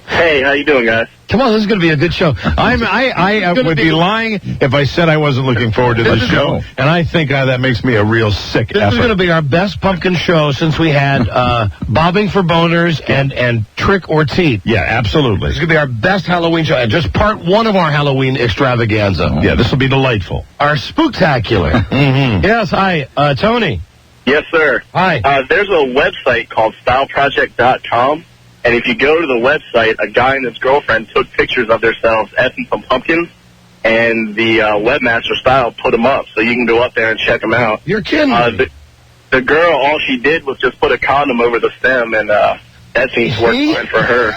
Hey, how you doing, guys? Come on, this is going to be a good show. I would be lying if I said I wasn't looking forward to this show. And I think that makes me a real sick This is going to be our best pumpkin show since we had Bobbing for Boners and Trick or Treat. Yeah, absolutely. This is going to be our best Halloween show. And just part 1 of our Halloween extravaganza. Yeah, this will be delightful. Our spooktacular. Mm-hmm. Yes, hi, Tony. Yes, sir. Hi. There's a website called styleproject.com. And if you go to the website, a guy and his girlfriend took pictures of themselves effing some pumpkins, and the webmaster Style put them up, so you can go up there and check them out. You're kidding me. The girl, all she did was just put a condom over the stem, and that seems to work fine for her.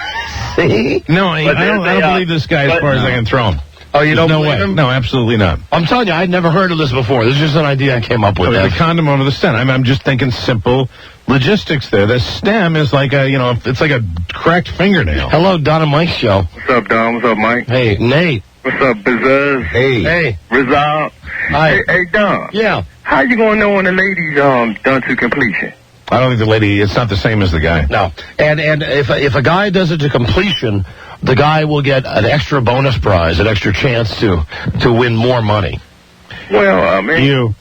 See? No, I don't believe this guy as far as I can throw him. Oh, you don't believe him? No, absolutely not. I'm telling you, I'd never heard of this before. This is just an idea I came up with. The condom over the stem. I'm just thinking simple logistics there. The stem is like it's like a cracked fingernail. Hello, Don and Mike show. What's up, Don? What's up, Mike? Hey, Nate. What's up, Bizuz? Hey. Rizal. Hi. Hey, Don. Yeah. How you gonna know when the lady's done to completion? I don't think the lady. It's not the same as the guy. No. And if a guy does it to completion, the guy will get an extra bonus prize, an extra chance to win more money. Well, you.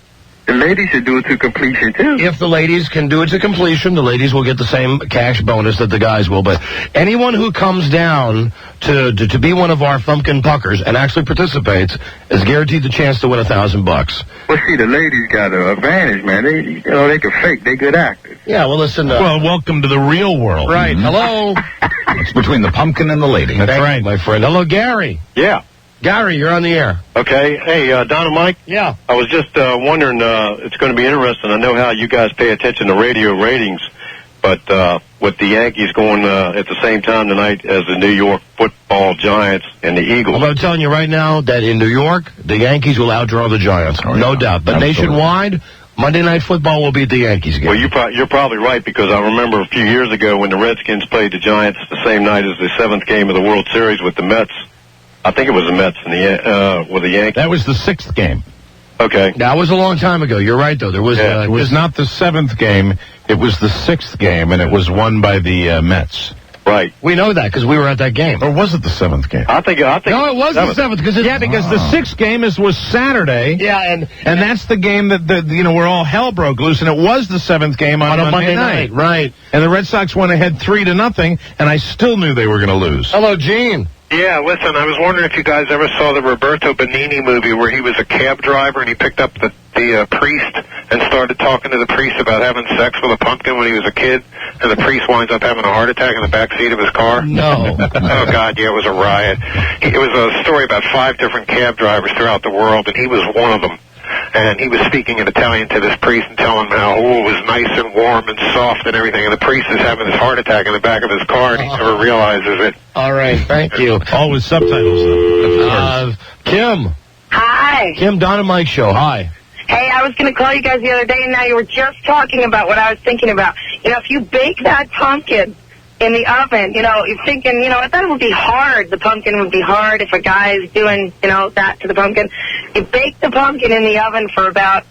The ladies should do it to completion, too. If the ladies can do it to completion, the ladies will get the same cash bonus that the guys will. But anyone who comes down to be one of our Fumpkin Puckers and actually participates is guaranteed the chance to win $1,000. Well, see, the ladies got an advantage, man. They can fake. They good actors. Yeah, well, listen. Well, welcome to the real world. Right. Hello. It's between the pumpkin and the lady. That's right, my friend. Hello, Gary. Yeah. Gary, you're on the air. Okay. Hey, Don and Mike? Yeah. I was just wondering, it's going to be interesting. I know how you guys pay attention to radio ratings, but with the Yankees going at the same time tonight as the New York Football Giants and the Eagles. Well, I'm telling you right now that in New York, the Yankees will outdraw the Giants. No doubt. But nationwide, Monday Night Football will beat the Yankees game. Well, you're probably right, because I remember a few years ago when the Redskins played the Giants the same night as the 7th game of the World Series with the Mets. I think it was the Mets and with the Yankees. That was the 6th game. Okay. That was a long time ago. You're right, though. There was it was not the 7th game. It was the 6th game, and it was won by the Mets. Right. We know that because we were at that game. Or was it the 7th game? I think no, it was the 7th because the 6th game was Saturday. Yeah, and that's the game that where all hell broke loose, and it was the 7th game on a Monday night. Right. And the Red Sox went ahead 3-0, and I still knew they were going to lose. Hello, Gene. Yeah, listen, I was wondering if you guys ever saw the Roberto Benigni movie where he was a cab driver and he picked up the priest and started talking to the priest about having sex with a pumpkin when he was a kid, and the priest winds up having a heart attack in the back seat of his car. No. Oh, God, yeah, it was a riot. It was a story about 5 different cab drivers throughout the world, and he was one of them. And he was speaking in Italian to this priest and telling him how it was nice and warm and soft and everything. And the priest is having this heart attack in the back of his car, and he never realizes it. All right, thank you. All with subtitles, though. Kim. Hi. Kim, Don and Mike Show. Hi. Hey, I was going to call you guys the other day, and now you were just talking about what I was thinking about. If you bake that pumpkin in the oven, you're thinking, I thought it would be hard. The pumpkin would be hard if a guy is doing, that to the pumpkin. You bake the pumpkin in the oven for about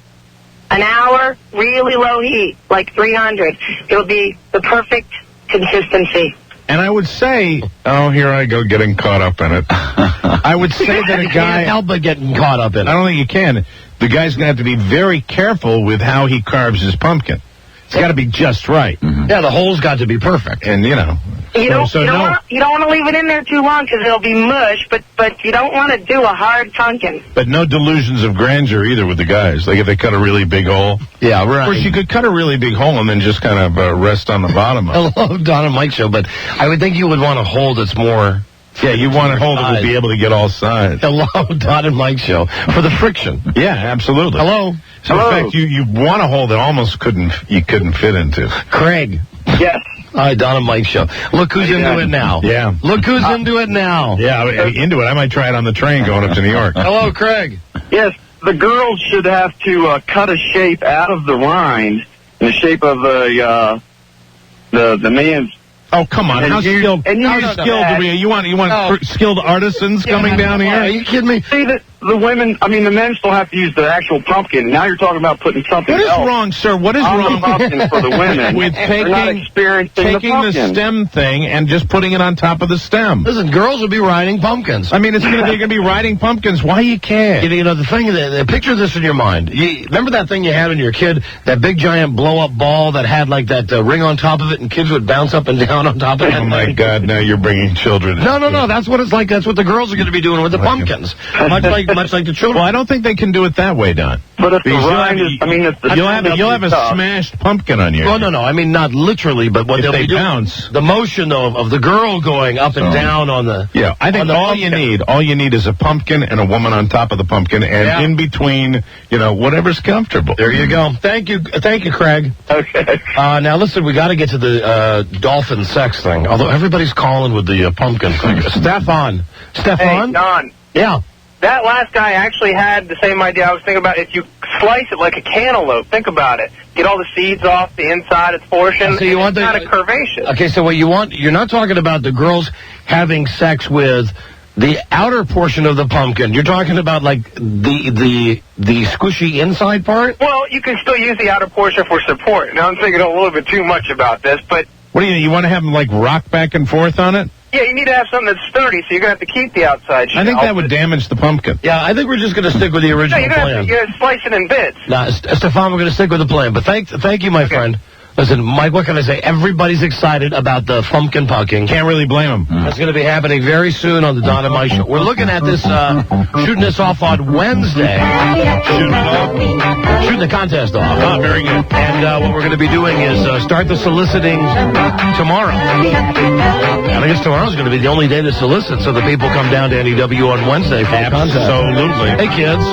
an hour, really low heat, like 300. It'll be the perfect consistency. And I would say, here I go getting caught up in it. I would say that a guy... can't help but getting caught up in it. I don't think you can. The guy's going to have to be very careful with how he carves his pumpkin. It's got to be just right. Mm-hmm. Yeah, the hole's got to be perfect. And, You don't want to leave it in there too long because it'll be mush, but you don't want to do a hard pumpkin. But no delusions of grandeur either with the guys. Like if they cut a really big hole. Yeah, right. Of course, you could cut a really big hole and then just kind of rest on the bottom of it. Hello, Don and Mike Show, but I would think you would want a hole that's more... Yeah, you want a hole that would be able to get all sides. Hello, Don and Mike Show. For the friction. Yeah, absolutely. Hello. So in fact, you want a hole that almost couldn't fit into. Craig. Yes. Hi, Don and Mike Show. Look who's into it now. Yeah. Look who's into it now. Yeah, into it. I might try it on the train going up to New York. Hello, Craig. Yes, the girls should have to cut a shape out of the rind in the shape of the man's. Oh, come on. How skilled are we? You want skilled artisans coming down here? Are you kidding me? See, the men still have to use the actual pumpkin. Now you're talking about putting something else. What is wrong, sir? What is on wrong the pumpkin for the women? With taking the stem thing and just putting it on top of the stem? Listen, girls will be riding pumpkins. I mean, they're going to be riding pumpkins. Why you care? The thing, picture this in your mind. Remember that thing you had when you were a kid? That big giant blow-up ball that had like that ring on top of it, and kids would bounce up and down on top of it. Oh my God! Now you're bringing children. No. That's what it's like. That's what the girls are going to be doing with the pumpkins. Much like the children. Well, I don't think they can do it that way, Don. But if the rind is, you'll have a smashed pumpkin on you. Well, no. I mean, not literally, but what if they'll they be doing, bounce. The motion of the girl going up and down on the. Yeah, I think all you need is a pumpkin and a woman on top of the pumpkin, and in between, whatever's comfortable. There you go. Thank you, Craig. Okay. Now listen, we got to get to the Dolphin sex thing. Although everybody's calling with the pumpkin thing. Stefan. Hey, Don. Yeah. That last guy actually had the same idea I was thinking about. If you slice it like a cantaloupe, think about it. Get all the seeds off the inside, its portion. So you want it's kind of curvaceous. Okay, so what you're not talking about the girls having sex with the outer portion of the pumpkin. You're talking about like the squishy inside part? Well, you can still use the outer portion for support. Now I'm thinking a little bit too much about this, but what do you want to have them like rock back and forth on it? Yeah, you need to have something that's sturdy, so you're going to have to keep the outside shell. I think that would damage the pumpkin. Yeah, I think we're just going to stick with the original plan. You're going to slice it in bits. No, Stefan, we're going to stick with the plan. But thank you, my friend. Listen, Mike, what can I say? Everybody's excited about the pumpkin pucking. Can't really blame them. That's going to be happening very soon on the Don and Mike Show. We're looking at this, shooting this off on Wednesday. Shooting the contest off. Oh, very good. And what we're going to be doing is start the soliciting tomorrow. And I guess tomorrow's going to be the only day to solicit, so the people come down to NEW on Wednesday for the contest. Absolutely. Hey, kids.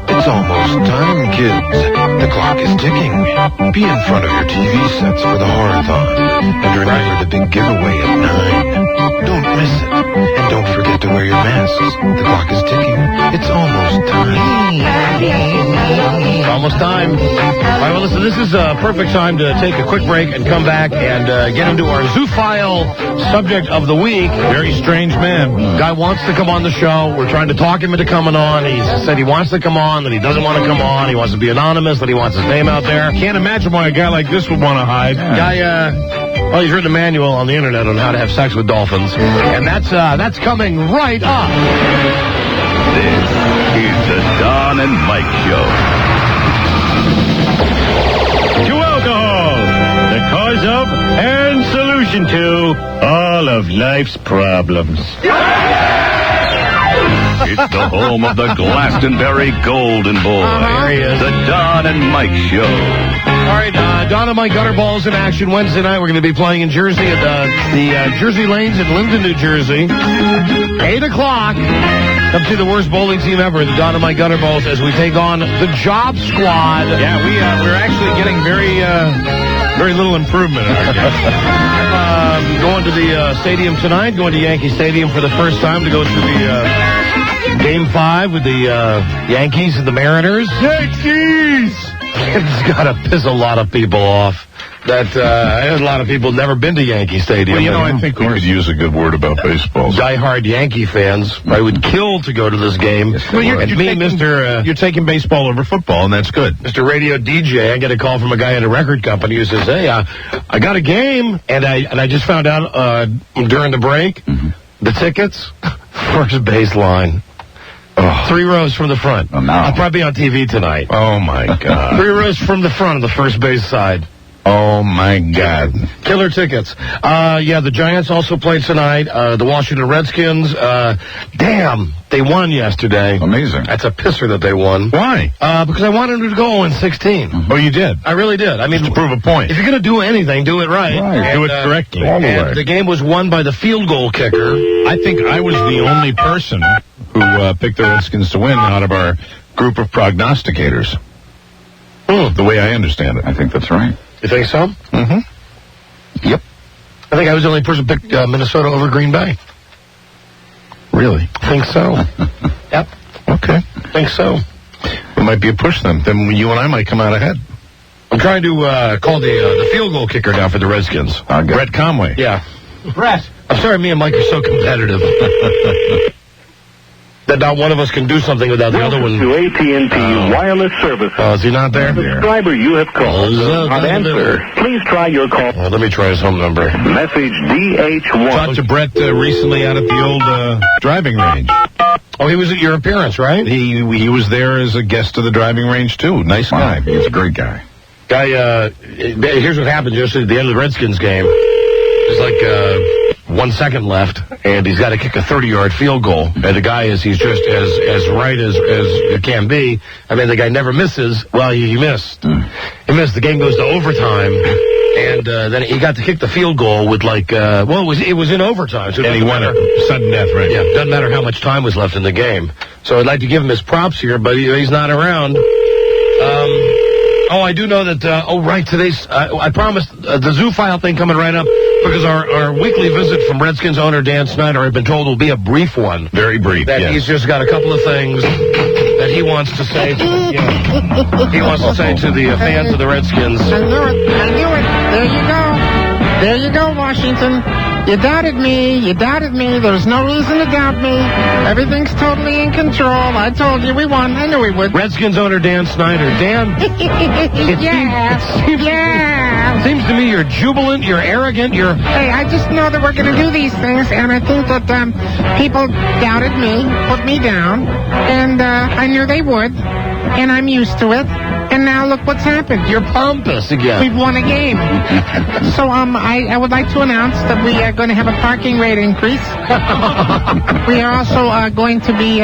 It's almost time, kids. The clock is ticking. Be in front of your TV sets for the Horathon. And remember the big giveaway at 9. Don't miss it. And don't forget to wear your masks. The clock is ticking. It's almost time. It's almost time. All right, well, listen, this is a perfect time to take a quick break and come back and get into our zoophile subject of the week. Very strange man. Guy wants to come on the show. We're trying to talk him into coming on. He said he wants to come on, that he doesn't want to come on. He wants to be anonymous, that he wants his name out there. Can't imagine why a guy like this would want to hide. Guy, well, he's written a manual on the internet on how to have sex with dolphins. And that's coming right up. This is the Don and Mike Show. To alcohol, the cause of and solution to all of life's problems. It's the home of the Glastonbury Golden Boy. There he is. The Don and Mike Show. All right, Don and Mike Gutterballs in action Wednesday night. We're going to be playing in Jersey at the Jersey Lanes in Linden, New Jersey. 8 o'clock. Come see the worst bowling team ever, the Don and Mike Gutterballs, as we take on the Job Squad. Yeah, we're actually getting very little improvement in our game. Going to the stadium tonight, going to Yankee Stadium for the first time to go to the Game 5 with the Yankees and the Mariners. Yankees! It's got to piss a lot of people off. That a lot of people never been to Yankee Stadium. Well, I think we could use a good word about baseball. Die-hard Yankee fans, I would kill to go to this game. Yes, well, you're taking baseball over football, and that's good. Mr. Radio DJ, I get a call from a guy at a record company who says, "Hey, I got a game," and I just found out during the break, the tickets, first base line. 3 rows from the front. Oh, no. I'll probably be on TV tonight. Oh, my God. 3 rows from the front of the first base side. Oh, my God. Killer tickets. Yeah, the Giants also played tonight. The Washington Redskins. Damn, they won yesterday. Amazing. That's a pisser that they won. Why? Because I wanted them to go in 16. Oh, you did? I really did. I mean, just to prove a point. If you're going to do anything, do it right. Right. Do it correctly. All the way. And the game was won by the field goal kicker. I think I was the only person who picked the Redskins to win out of our group of prognosticators. The way I understand it. I think that's right. You think so? Mm-hmm. Yep. I think I was the only person who picked Minnesota over Green Bay. Really? Think so. Yep. Okay. Think so. It might be a push then. Then you and I might come out ahead. I'm trying to call the field goal kicker now for the Redskins. Brett Conway. Yeah. Brett. I'm sorry me and Mike are so competitive. That not one of us can do something without the other one. To AT&T Wireless Service. Oh, is he not there? The subscriber you have called does not answer. Please try your call. Let me try his home number. Message DH1. Talked to Brett recently out at the old driving range. Oh, he was at your appearance, right? He was there as a guest of the driving range, too. Nice guy. He's a great guy. Guy, here's what happened just at the end of the Redskins game. There's like 1 second left, and he's got to kick a 30-yard field goal. And the guy he's just as right as it can be. I mean, the guy never misses. Well, he missed. He missed. The game goes to overtime, and then he got to kick the field goal with it was in overtime. So and he won it. Sudden death, right? Yeah, doesn't matter how much time was left in the game. So I'd like to give him his props here, but he's not around. I do know that, today's, I promised the zoophile thing coming right up, because our weekly visit from Redskins owner Dan Snyder, I've been told, will be a brief one. Very brief, that yes. He's just got a couple of things that he wants to say to the fans of the Redskins. I knew it. There you go. There you go, Washington. You doubted me. You doubted me. There was no reason to doubt me. Everything's totally in control. I told you we won. I knew we would. Redskins owner Dan Snyder. Dan, yeah. Seems to me you're jubilant, you're arrogant, you're... Hey, I just know that we're going to do these things, and I think that people doubted me, put me down, and I knew they would, and I'm used to it. And now look what's happened. You're pompous again. We've won a game. So I would like to announce that we are going to have a parking rate increase. We are also going to be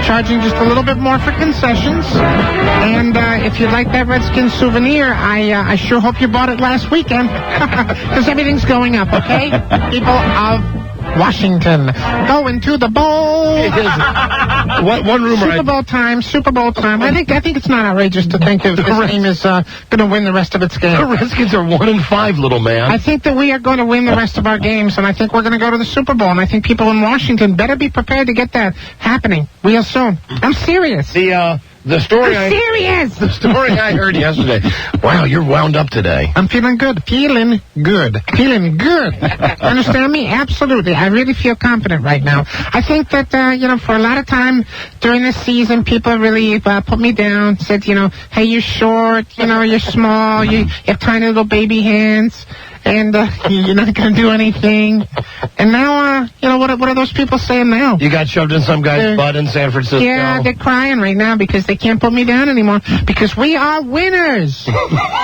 charging just a little bit more for concessions. And if you'd like that Redskins souvenir, I sure hope you bought it last weekend. Because everything's going up, okay? People of Washington going to the bowl. One rumor. Super Bowl time. I think it's not outrageous to think that this team is going to win the rest of its games. The Redskins are 1-5, little man. I think that we are going to win the rest of our games, and I think we're going to go to the Super Bowl. And I think people in Washington better be prepared to get that happening real soon. I'm serious. The story serious. The story I heard yesterday. Wow, you're wound up today. I'm feeling good. Feeling good. Understand me? Absolutely. I really feel confident right now. I think that, for a lot of time during this season, people really put me down, said, hey, you're short, you're small, you have tiny little baby hands. And you're not going to do anything. And now, what are those people saying now? You got shoved in some guy's butt in San Francisco. Yeah, they're crying right now because they can't put me down anymore. Because we are winners.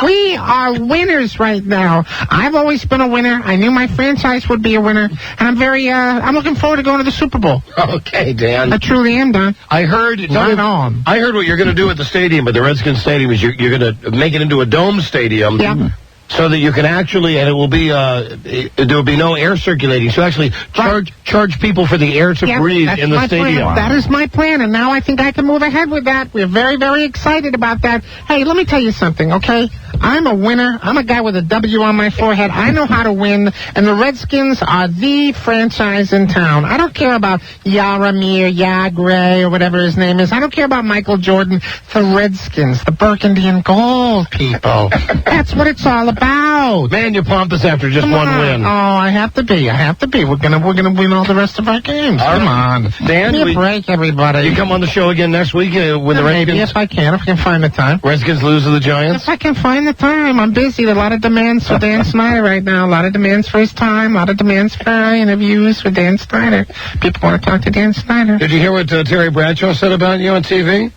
We are winners right now. I've always been a winner. I knew my franchise would be a winner. And I'm looking forward to going to the Super Bowl. Okay, Dan. I truly am, Don. I heard what you're going to do at the stadium, at the Redskins Stadium, is you're going to make it into a dome stadium. Yeah. So that you can actually, and it will be, there will be no air circulating. So actually charge people for the air to breathe in the stadium. Plan. That is my plan, and now I think I can move ahead with that. We're very, very excited about that. Hey, let me tell you something, okay? I'm a winner. I'm a guy with a W on my forehead. I know how to win, and the Redskins are the franchise in town. I don't care about Yaramir, Yagre, or whatever his name is. I don't care about Michael Jordan. The Redskins, the burgundy and gold people. That's what it's all about. Man, you're pompous after just one win. Oh, I have to be. We're gonna win all the rest of our games. Come on, Dan. Give me a break, everybody. You come on the show again next week with the Redskins. Maybe if I can find the time. Redskins lose to the Giants. If I can find the time, I'm busy. There are a lot of demands for Dan Snyder right now. A lot of demands for his time. A lot of demands for interviews with Dan Snyder. People want to talk to Dan Snyder. Did you hear what Terry Bradshaw said about you on TV?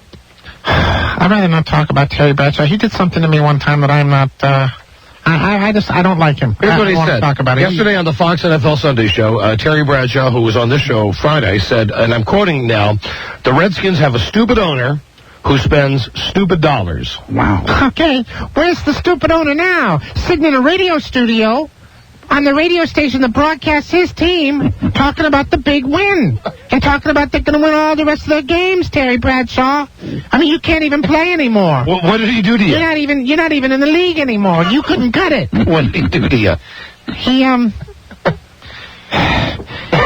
I'd rather not talk about Terry Bradshaw. He did something to me one time that I'm not. I don't like him. Here's what he said. Talk about Yesterday on the Fox NFL Sunday show, Terry Bradshaw, who was on this show Friday, said, and I'm quoting now, the Redskins have a stupid owner who spends stupid dollars. Wow. Okay, where's the stupid owner now? Sitting in a radio studio on the radio station that broadcasts his team talking about the big win and talking about they're going to win all the rest of their games, Terry Bradshaw. I mean, you can't even play anymore. What did he do to you? You're not even in the league anymore. You couldn't cut it. What did he do to you?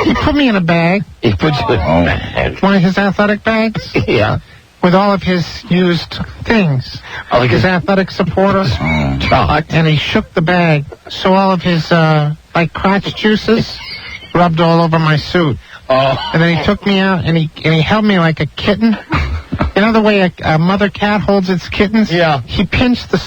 He put me in a bag. He put you in a bag. One of his athletic bags? Yeah. With all of his used things. Like his athletic supporters. And he shook the bag. So all of his, crotch juices rubbed all over my suit. Oh. And then he took me out and he held me like a kitten. You know the way a mother cat holds its kittens? Yeah. He pinched the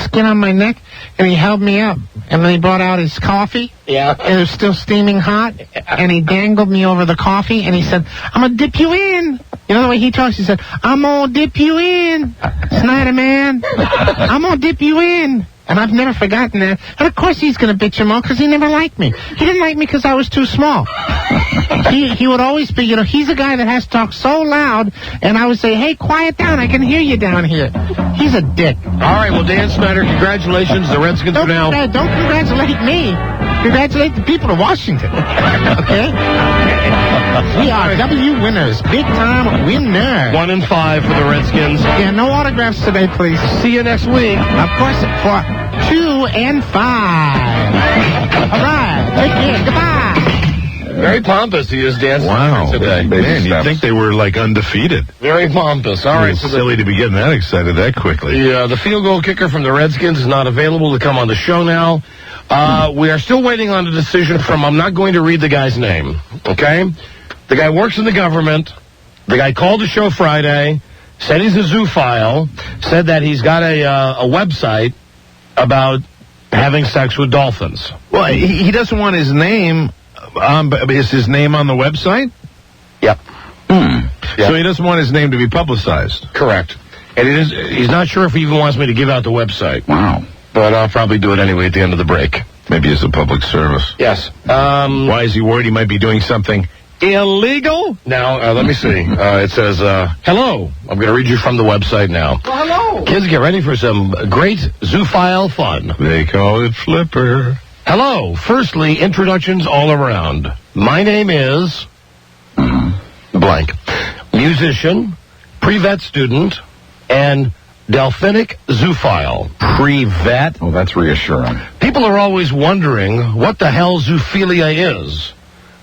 skin on my neck and he held me up. And then he brought out his coffee. Yeah. And it was still steaming hot. And he dangled me over the coffee and he said, I'm going to dip you in. You know the way he talks? He said, I'm going to dip you in. Snyder, man. I'm going to dip you in. And I've never forgotten that. And of course he's going to bitch him out because he never liked me. He didn't like me because I was too small. He would always be, he's a guy that has to talk so loud. And I would say, hey, quiet down. I can hear you down here. He's a dick. All right, well, Dan Snyder, congratulations. The Redskins are now... Don't congratulate me. Congratulate the people of Washington. Okay? We are W winners. Big time winners. 1-5 for the Redskins. Yeah, no autographs today, please. See you next week. Of course, for 2 and 5. All right. Take care. Goodbye. Very pompous he is, Dan. Wow. Today. Man, you'd think they were undefeated. Very pompous. All right. So silly to be getting that excited that quickly. Yeah, the field goal kicker from the Redskins is not available to come on the show now. We are still waiting on a decision from, I'm not going to read the guy's name, okay? The guy works in the government. The guy called the show Friday, said he's a zoophile, said that he's got a website about having sex with dolphins. Well, he doesn't want his name. Is his name on the website? Yep. Yep. So he doesn't want his name to be publicized. Correct. And he's not sure if he even wants me to give out the website. Wow. But I'll probably do it anyway at the end of the break. Maybe as a public service. Yes. Why is he worried he might be doing something illegal? Now, let me see. It says, hello. I'm going to read you from the website now. Well, hello. Kids, get ready for some great zoophile fun. They call it Flipper. Hello. Firstly, introductions all around. My name is... blank. Musician, pre-vet student, and delphinic zoophile. Pre-vet? Oh, that's reassuring. People are always wondering what the hell zoophilia is.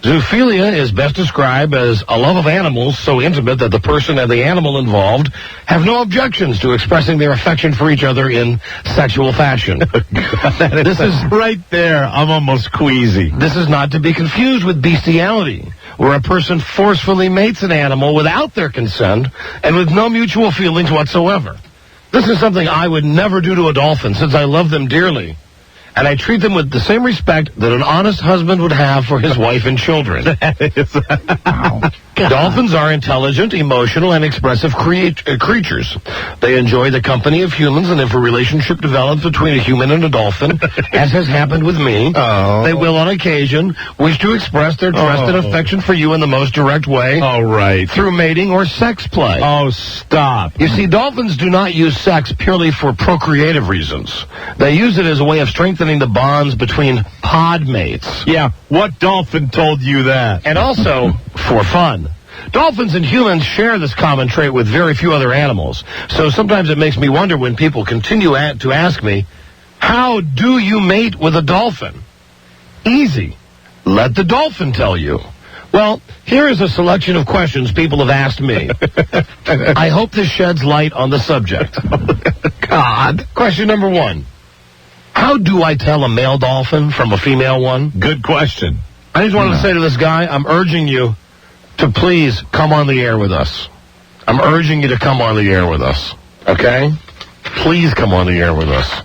Zoophilia is best described as a love of animals so intimate that the person and the animal involved have no objections to expressing their affection for each other in sexual fashion. This is right there. I'm almost queasy. This is not to be confused with bestiality, where a person forcefully mates an animal without their consent and with no mutual feelings whatsoever. This is something I would never do to a dolphin, since I love them dearly. And I treat them with the same respect that an honest husband would have for his wife and children. Dolphins are intelligent, emotional, and expressive creatures. They enjoy the company of humans, and if a relationship develops between a human and a dolphin, as has happened with me, they will on occasion wish to express their trust and affection for you in the most direct way. All right. Through mating or sex play. Oh, stop. You see, dolphins do not use sex purely for procreative reasons. They use it as a way of strengthening the bonds between pod mates. Yeah, what dolphin told you that? And also for fun. Dolphins and humans share this common trait with very few other animals. So sometimes it makes me wonder when people continue to ask me, how do you mate with a dolphin? Easy. Let the dolphin tell you. Well, here is a selection of questions people have asked me. I hope this sheds light on the subject. God. Question number 1. How do I tell a male dolphin from a female one? Good question. I just wanted to say to this guy, I'm urging you to please come on the air with us. I'm urging you to come on the air with us. Okay? Please come on the air with us.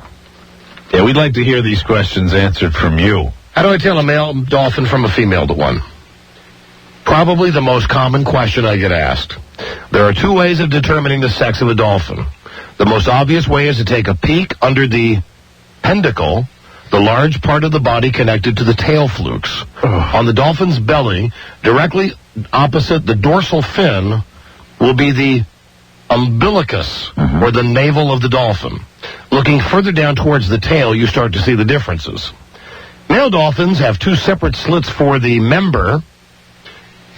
Yeah, we'd like to hear these questions answered from you. How do I tell a male dolphin from a female one? Probably the most common question I get asked. There are 2 ways of determining the sex of a dolphin. The most obvious way is to take a peek under the pedicle, the large part of the body connected to the tail flukes. On the dolphin's belly, directly opposite the dorsal fin, will be the umbilicus, or the navel of the dolphin. Looking further down towards the tail, you start to see the differences. Male dolphins have 2 separate slits for the member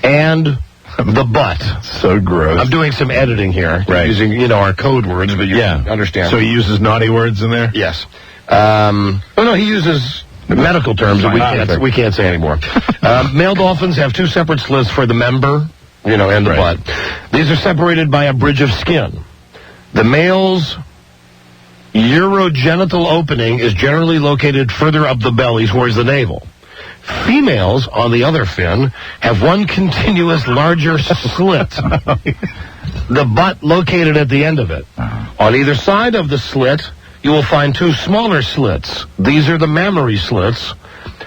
and the butt. So gross. I'm doing some editing here, right, using, our code words, but you understand. So he uses naughty words in there? Yes. He uses medical terms that we can't say anymore. Male dolphins have 2 separate slits for the member, and the butt. These are separated by a bridge of skin. The male's urogenital opening is generally located further up the belly towards the navel. Females, on the other fin, have one continuous larger slit, the butt located at the end of it. On either side of the slit, you will find 2 smaller slits. These are the mammary slits,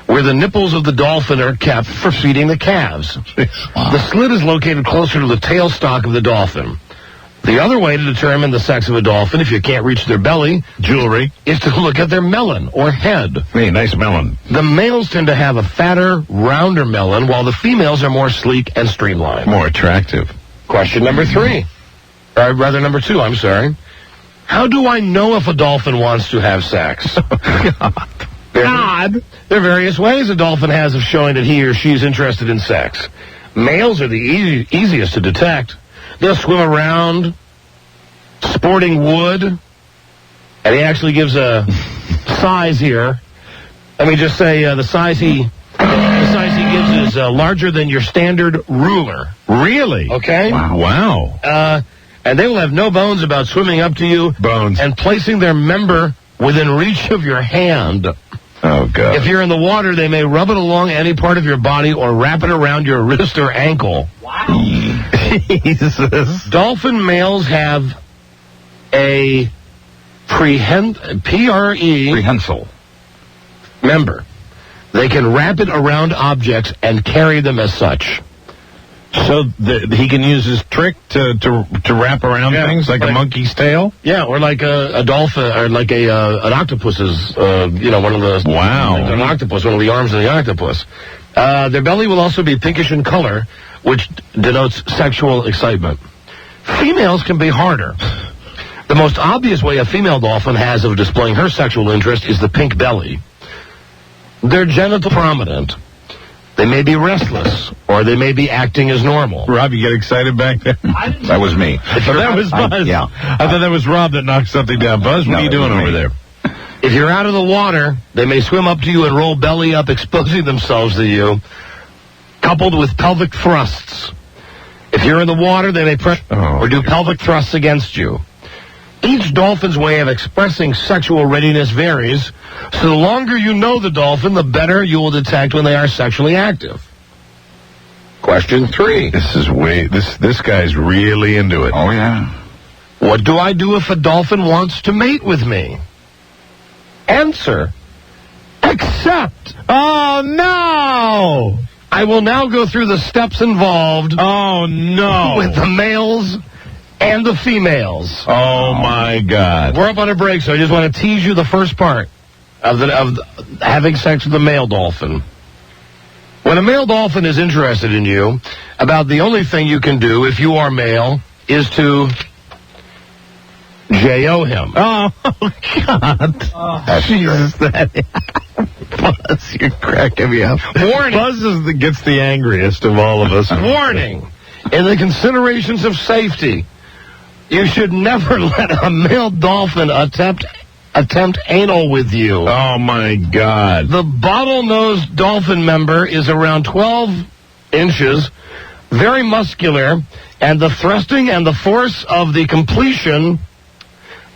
where the nipples of the dolphin are kept for feeding the calves. The slit is located closer to the tail stalk of the dolphin. The other way to determine the sex of a dolphin, if you can't reach their belly, jewelry, is to look at their melon, or head. Hey, nice melon. The males tend to have a fatter, rounder melon, while the females are more sleek and streamlined. More attractive. Question number 3. Or rather, number 2, I'm sorry. How do I know if a dolphin wants to have sex? God! There are various ways a dolphin has of showing that he or she is interested in sex. Males are the easiest to detect. They'll swim around, sporting wood, and he actually gives a size here. Let me just say the size he gives is larger than your standard ruler. Really? Okay. Wow. And they will have no bones about swimming up to you and placing their member within reach of your hand. Oh, God. If you're in the water, they may rub it along any part of your body or wrap it around your wrist or ankle. Wow. Jesus. Dolphin males have a prehensile member. They can wrap it around objects and carry them as such. So he can use his trick to wrap around things like a monkey's tail? Yeah, or like a dolphin, or like an octopus's, one of the... Wow. Like an octopus, one of the arms of the octopus. Their belly will also be pinkish in color, which denotes sexual excitement. Females can be harder. The most obvious way a female dolphin has of displaying her sexual interest is the pink belly. They're genital prominent. They may be restless, or they may be acting as normal. Rob, you get excited back there? That was me. That was Buzz. I thought that was Rob that knocked something down. Buzz, what are you doing over there? If you're out of the water, they may swim up to you and roll belly up, exposing themselves to you, coupled with pelvic thrusts. If you're in the water, they may press or do pelvic thrusts against you. Each dolphin's way of expressing sexual readiness varies, so the longer you know the dolphin, the better you will detect when they are sexually active. Question 3. This guy's really into it. Oh, yeah. What do I do if a dolphin wants to mate with me? Answer. Accept. Oh, no! I will now go through the steps involved. Oh, no. With the males and the females. Oh, my God. We're up on a break, so I just want to tease you the first part of having sex with a male dolphin. When a male dolphin is interested in you, about the only thing you can do, if you are male, is to J.O. him. Oh, God. That's Jesus, Buzz, you're cracking me up. Warning. Buzz gets the angriest of all of us. Warning. In the considerations of safety, you should never let a male dolphin attempt anal with you. Oh, my God. The bottlenose dolphin member is around 12 inches, very muscular, and the thrusting and the force of the completion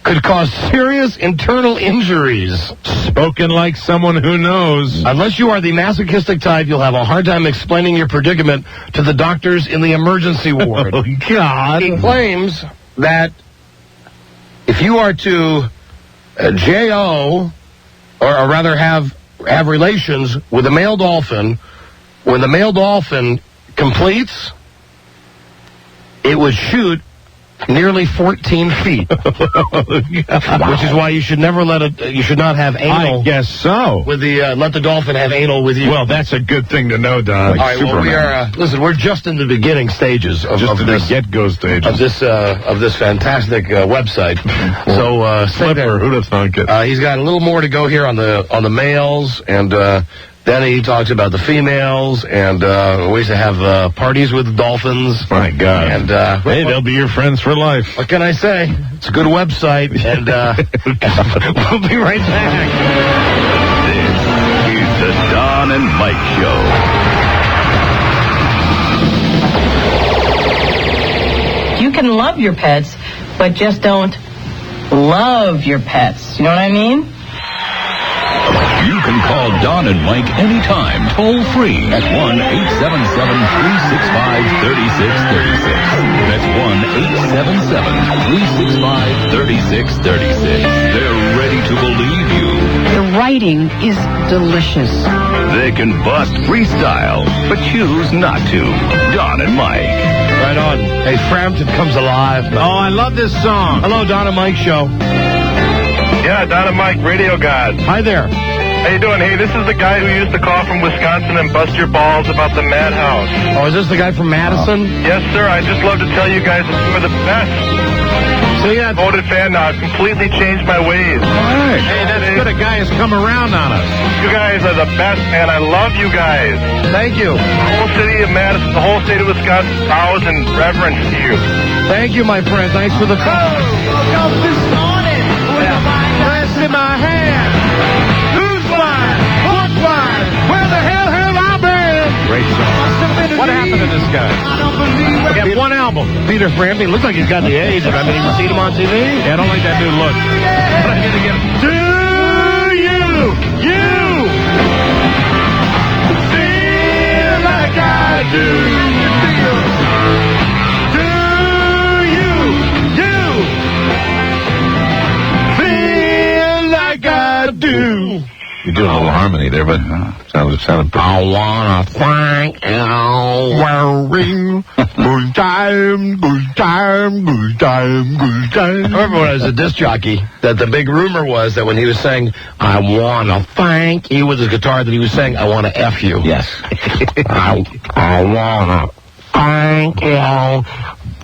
could cause serious internal injuries. Spoken like someone who knows. Unless you are the masochistic type, you'll have a hard time explaining your predicament to the doctors in the emergency ward. Oh, God. He claims that if you are to J.O., or rather have relations with a male dolphin, when the male dolphin completes, it would shoot nearly 14 feet. Which is why you should never you should not have anal. I guess so. With let the dolphin have anal with you. Well, that's a good thing to know, Don. All right, well, we are, listen, we're just in the beginning stages of the get-go stages. Of this fantastic website. So, stay there. Who'd have thunk it? He's got a little more to go here on the males, and, then he talks about the females and ways to have parties with dolphins. My God. And hey, they'll be your friends for life. What can I say? It's a good website, and we'll be right back. This is the Don and Mike Show. You can love your pets, but just don't love your pets. You know what I mean? You can call Don and Mike anytime, toll free at 1-877-365-3636. That's 1-877-365-3636. They're ready to believe you. The writing is delicious. They can bust freestyle, but choose not to. Don and Mike. Right on. Hey, Frampton comes alive. Oh, I love this song. Hello, Don and Mike Show. Yeah, Don and Mike, radio gods. Hi there. How you doing? Hey, this is the guy who used to call from Wisconsin and bust your balls about the madhouse. Oh, is this the guy from Madison? Yes, sir. I just love to tell you guys that you are the best. So yeah, voted fan now. I've completely changed my ways. All right. Hey, that's good. A guy has come around on us. You guys are the best, man. I love you guys. Thank you. The whole city of Madison, the whole state of Wisconsin bows in reverence to you. Thank you, my friend. Thanks for the call. Woke up this morning with a glass in my hand. Where the hell have I been? Great song. What happened to this guy? He got one album. Peter Frampton. Looks like he's got the AIDS. Have I been even seen him on TV? Yeah, I don't like that new look. But I gotta get him. Do you could do a little harmony there, but sounded pretty. I wanna thank you. Good time, good time, good time, good time. I remember when I was a disc jockey that the big rumor was that when he was saying, I wanna thank you with his guitar, that he was saying, I wanna F you. Yes. I wanna thank you.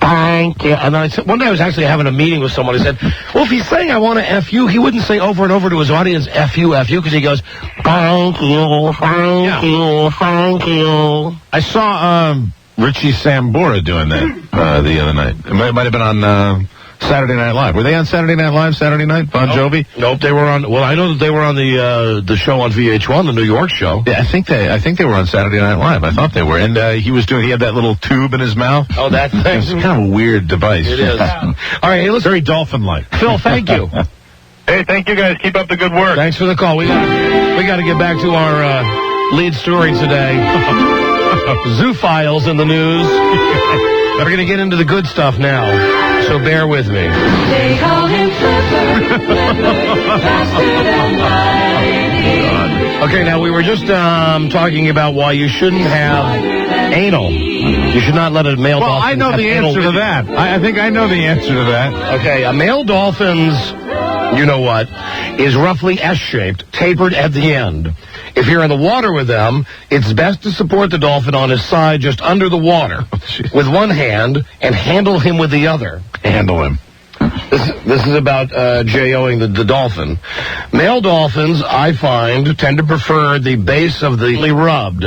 Thank you. And I said, one day I was actually having a meeting with someone who said, well, if he's saying I want to F you, he wouldn't say over and over to his audience, F you, because he goes, thank you, thank you, thank you. I saw Richie Sambora doing that the other night. It might have been on Saturday Night Live. Were they on Saturday Night Live Saturday night? Bon Jovi? Nope, they were on. Well, I know that they were on the show on VH1, the New York show. Yeah, I think they were on Saturday Night Live. I thought they were, and he had that little tube in his mouth. Oh, that thing. It's kind of a weird device. It is. All right, hey, listen, very Dolphin-like. Phil, thank you. Hey, thank you guys. Keep up the good work. Thanks for the call. We got to get back to our lead story today. Zoo files in the news. We're going to get into the good stuff now, so bear with me. They call him Flipper, faster than lightning. Okay, now we were just talking about why you shouldn't have anal. You should not let a male dolphin. Well, I know the answer to that. I think I know the answer to that. Okay, a male dolphin's, you know what, is roughly S-shaped, tapered at the end. If you're in the water with them, it's best to support the dolphin on his side just under the water with one hand and handle him with the other. Handle him. This is about J-O-ing the dolphin. Male dolphins, I find, tend to prefer the base of the rubbed.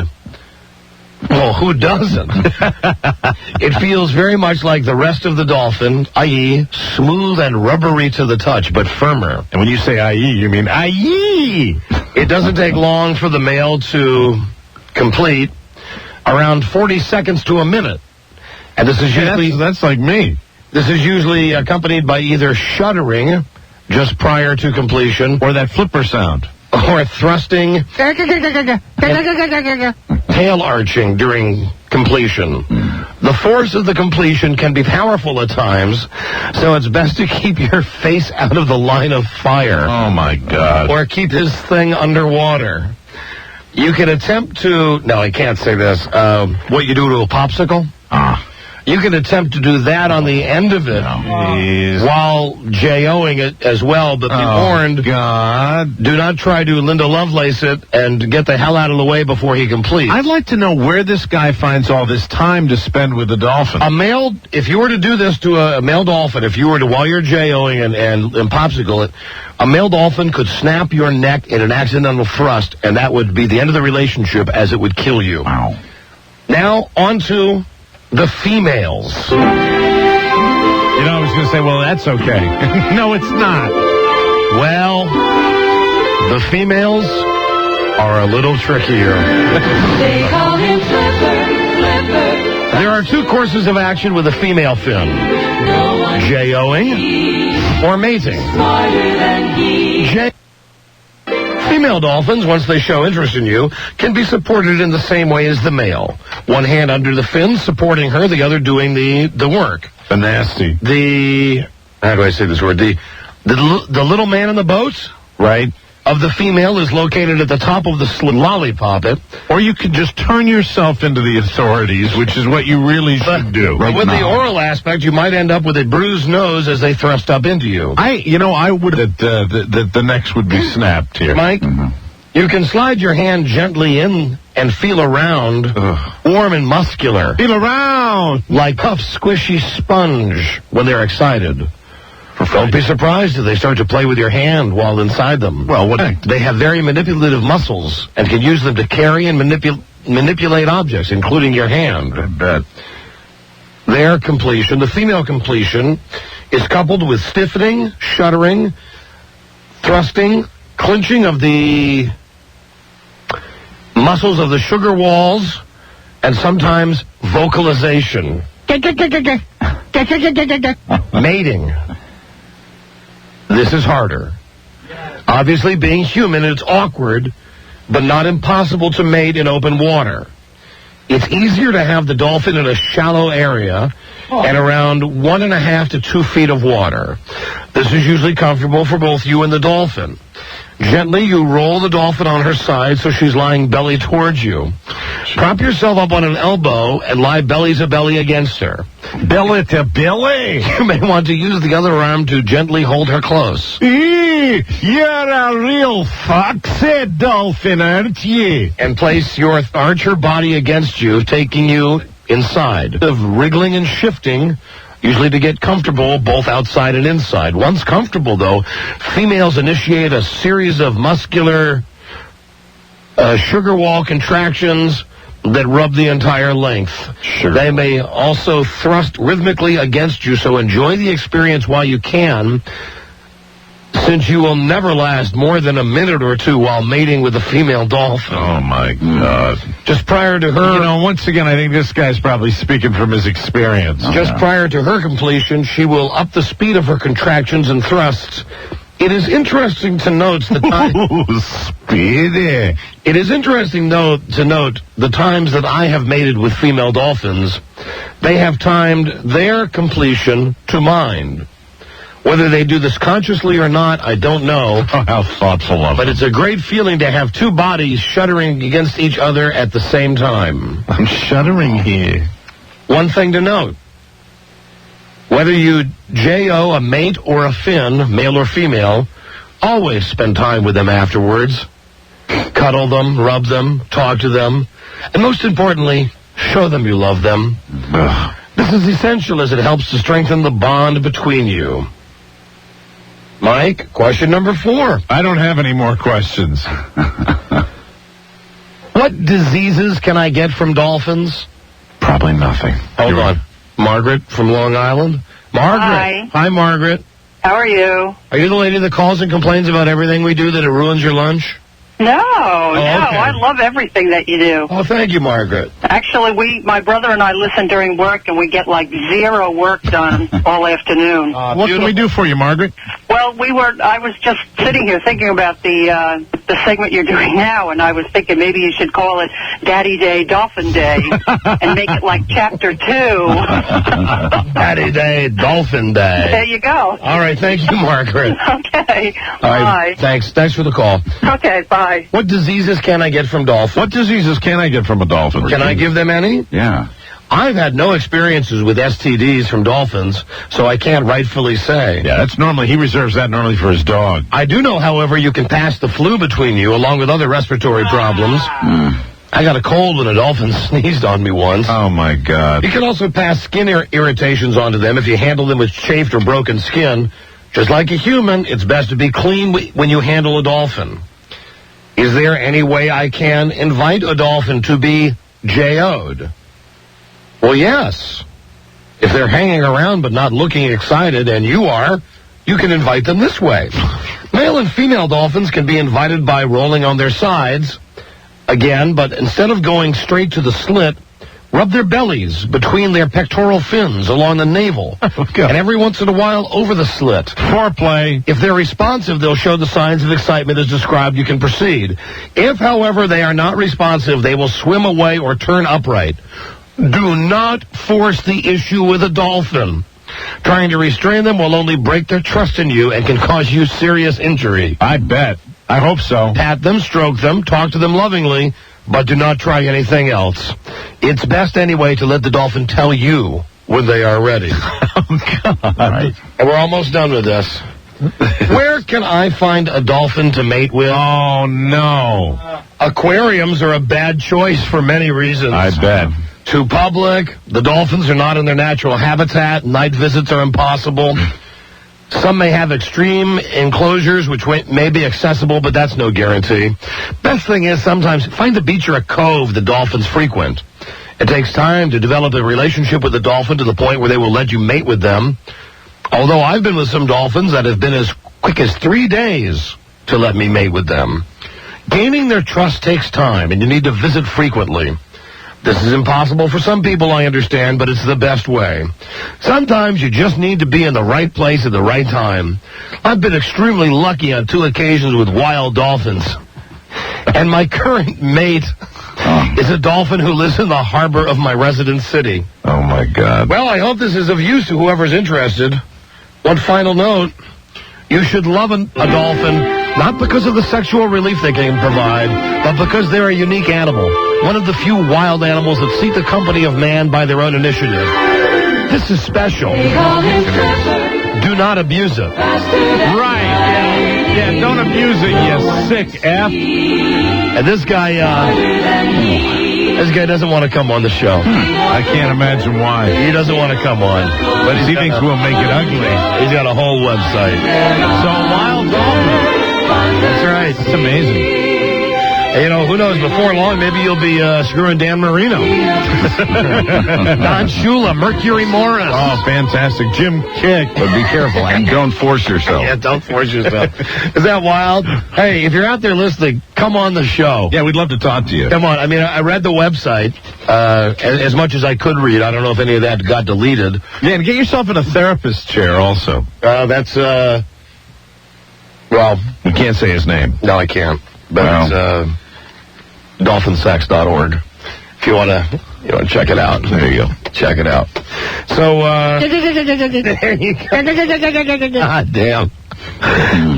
Well, who doesn't? It feels very much like the rest of the dolphin, i.e., smooth and rubbery to the touch, but firmer. And when you say i.e., you mean i.e. It doesn't take long for the male to complete, around 40 seconds to a minute. And this is usually... That's like me. This is usually accompanied by either shuddering just prior to completion, or that flipper sound, or thrusting, tail arching during completion. The force of the completion can be powerful at times, so it's best to keep your face out of the line of fire. Oh, my God. Or keep this thing underwater. You can attempt to... No, I can't say this. What you do to a popsicle? You can attempt to do that on the end of it while J-O-ing it as well, but be warned, God, do not try to Linda Lovelace it and get the hell out of the way before he completes. I'd like to know where this guy finds all this time to spend with the dolphin. If you were to do this to a male dolphin, if you were to, while you're J-O-ing and popsicle it, a male dolphin could snap your neck in an accidental thrust, and that would be the end of the relationship, as it would kill you. Wow. Now, on to... the females. You know, I was going to say, well, that's okay. No, it's not. Well, the females are a little trickier. They call him Flipper. There are two courses of action with a female fin. J-O-ing or mating. Female dolphins, once they show interest in you, can be supported in the same way as the male. One hand under the fin, supporting her, the other doing the work. The nasty. How do I say this word? The little man in the boat, right, of the female is located at the top of the lollipop. Or you could just turn yourself into the authorities, which is what you really should do. But with the oral aspect, you might end up with a bruised nose as they thrust up into you. I would that the necks would be snapped here. Mike, you can slide your hand gently in and feel around, warm and muscular. Feel around! Like tough, squishy sponge when they're excited. Don't be surprised if they start to play with your hand while inside them. Well, they have very manipulative muscles and can use them to carry and manipulate objects, including your hand. I bet. Their completion, the female completion, is coupled with stiffening, shuddering, thrusting, clenching of the muscles of the sugar walls, and sometimes vocalization. Mating. This is harder. Obviously, being human, it's awkward, but not impossible to mate in open water. It's easier to have the dolphin in a shallow area and around 1.5 to 2 feet of water. This is usually comfortable for both you and the dolphin. Gently, you roll the dolphin on her side so she's lying belly towards you. Prop yourself up on an elbow and lie belly to belly against her. Belly to belly. You may want to use the other arm to gently hold her close. You're a real foxy dolphin, aren't you? And place your archer body against you, taking you inside. Of wriggling and shifting, usually to get comfortable both outside and inside. Once comfortable, though, females initiate a series of muscular sugar wall contractions that rub the entire length. They may also thrust rhythmically against you, so enjoy the experience while you can, since you will never last more than a minute or two while mating with a female dolphin. Oh, my God. Just prior to her... You know, once again, I think this guy's probably speaking from his experience. Just prior to her completion, she will up the speed of her contractions and thrusts. It is interesting to note the speedy. It is interesting, though, to note the times that I have mated with female dolphins. They have timed their completion to mine. Whether they do this consciously or not, I don't know. Oh, how thoughtful of them. But it's a great feeling to have two bodies shuddering against each other at the same time. I'm shuddering here. One thing to note. Whether you J.O. a mate or a fin, male or female, always spend time with them afterwards. Cuddle them, rub them, talk to them, and most importantly, show them you love them. This is essential as it helps to strengthen the bond between you. Mike, question number 4. I don't have any more questions. What diseases can I get from dolphins? Probably nothing. Hold on. Margaret from Long Island? Margaret. Hi, Margaret. How are you? Are you the lady that calls and complains about everything we do that it ruins your lunch? No, okay. I love everything that you do. Oh, thank you, Margaret. Actually, my brother and I listen during work, and we get like zero work done all afternoon. What can we do for you, Margaret? Well, I was just sitting here thinking about the segment you're doing now, and I was thinking maybe you should call it Daddy Day, Dolphin Day, and make it like Chapter 2. Daddy Day, Dolphin Day. There you go. All right, thank you, Margaret. Okay, All right, bye. Thanks for the call. Okay, bye. What diseases can I get from dolphins? What diseases can I get from a dolphin? Can I give them any? Yeah. I've had no experiences with STDs from dolphins, so I can't rightfully say. Yeah, he reserves that normally for his dog. I do know, however, you can pass the flu between you along with other respiratory problems. I got a cold when a dolphin sneezed on me once. Oh, my God. You can also pass skin irritations onto them if you handle them with chafed or broken skin. Just like a human, it's best to be clean when you handle a dolphin. Is there any way I can invite a dolphin to be J.O.'d? Well, yes. If they're hanging around but not looking excited, and you are, you can invite them this way. Male and female dolphins can be invited by rolling on their sides, again, but instead of going straight to the slit, rub their bellies between their pectoral fins along the navel, and every once in a while over the slit. Foreplay. If they're responsive, they'll show the signs of excitement as described. You can proceed. If, however, they are not responsive, they will swim away or turn upright. Do not force the issue with a dolphin. Trying to restrain them will only break their trust in you and can cause you serious injury. I bet. I hope so. Pat them, stroke them, talk to them lovingly, but do not try anything else. It's best anyway to let the dolphin tell you when they are ready. Oh, God. Right. And we're almost done with this. Where can I find a dolphin to mate with? Oh, no. Aquariums are a bad choice for many reasons. I bet. Too public, the dolphins are not in their natural habitat, night visits are impossible. Some may have extreme enclosures which may be accessible, but that's no guarantee. Best thing is sometimes find a beach or a cove the dolphins frequent. It takes time to develop a relationship with the dolphin to the point where they will let you mate with them. Although I've been with some dolphins that have been as quick as 3 days to let me mate with them. Gaining their trust takes time, and you need to visit frequently. This is impossible for some people, I understand, but it's the best way. Sometimes you just need to be in the right place at the right time. I've been extremely lucky on 2 occasions with wild dolphins. And my current mate is a dolphin who lives in the harbor of my residence city. Oh, my God. Well, I hope this is of use to whoever's interested. One final note. You should love a dolphin Not because of the sexual relief they can provide, but because they're a unique animal. One of the few wild animals that seek the company of man by their own initiative. This is special. Do not abuse it. Right. Yeah, don't abuse it, you sick F. And this guy doesn't want to come on the show. I can't imagine why. He doesn't want to come on. But he thinks we'll make it ugly. He's got a whole website. So Wild Dolphin. That's right. It's amazing. Hey, who knows? Before long, maybe you'll be screwing Dan Marino. Don Shula, Mercury Morris. Oh, fantastic. Jim Kick. But be careful and don't force yourself. Yeah, don't force yourself. Is that wild? Hey, if you're out there listening, come on the show. Yeah, we'd love to talk to you. Come on. I mean, I read the website as much as I could read. I don't know if any of that got deleted. Yeah, and get yourself in a therapist chair also. That's, well... You can't say his name. No, I can't. But it's dolphinsex.org. If you want to check it out. There you go. Check it out. So, there you go. God damn.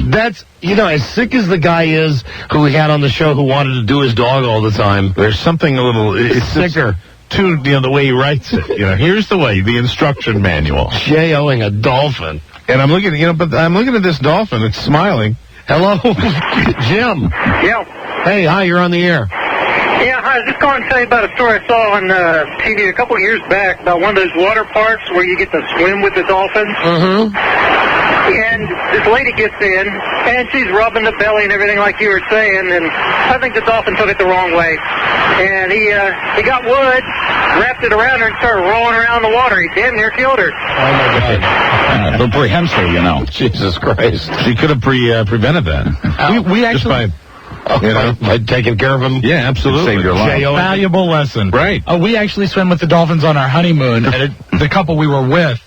That's, as sick as the guy is who we had on the show who wanted to do his dog all the time, there's something a little... It's sicker. To, the way he writes it. Here's the way, the instruction manual. J-O-ing a dolphin. And I'm looking, but I'm looking at this dolphin. It's smiling. Hello, Jim. Yeah. Hey, hi, you're on the air. Yeah, I was just going to tell you about a story I saw on TV a couple of years back about one of those water parks where you get to swim with the dolphins. Mm-hmm. And this lady gets in, and she's rubbing the belly and everything like you were saying, and I think the dolphin took it the wrong way. And he got wood, wrapped it around her, and started rolling around the water. He damn near killed her. Oh, my God. They're prehensile, Jesus Christ. She could have prevented that. We actually... by taking care of him. Yeah, absolutely. Save your life. Valuable lesson. Right. We actually swam with the dolphins on our honeymoon, and the couple we were with,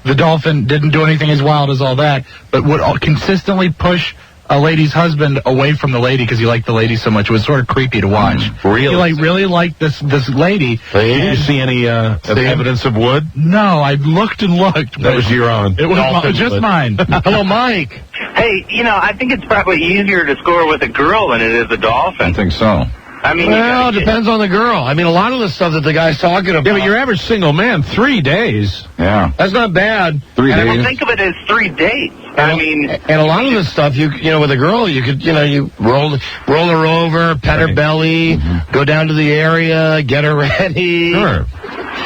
the dolphin didn't do anything as wild as all that, but would consistently push a lady's husband away from the lady because he liked the lady so much. It was sort of creepy to watch. Really? He really liked this lady. Did you see any evidence of wood? No, I looked and looked. That was your own. It was just mine. Hello, Mike. Hey, I think it's probably easier to score with a girl than it is a dolphin. I think so. I mean, well, it depends on the girl. I mean, a lot of the stuff that the guy's talking about. Yeah, but your average single man, 3 days. Yeah. That's not bad. 3 days. Well, think of it as 3 dates. And a lot of the stuff, with a girl, you could, you roll her over, pet her belly, go down to the area, get her ready. Sure.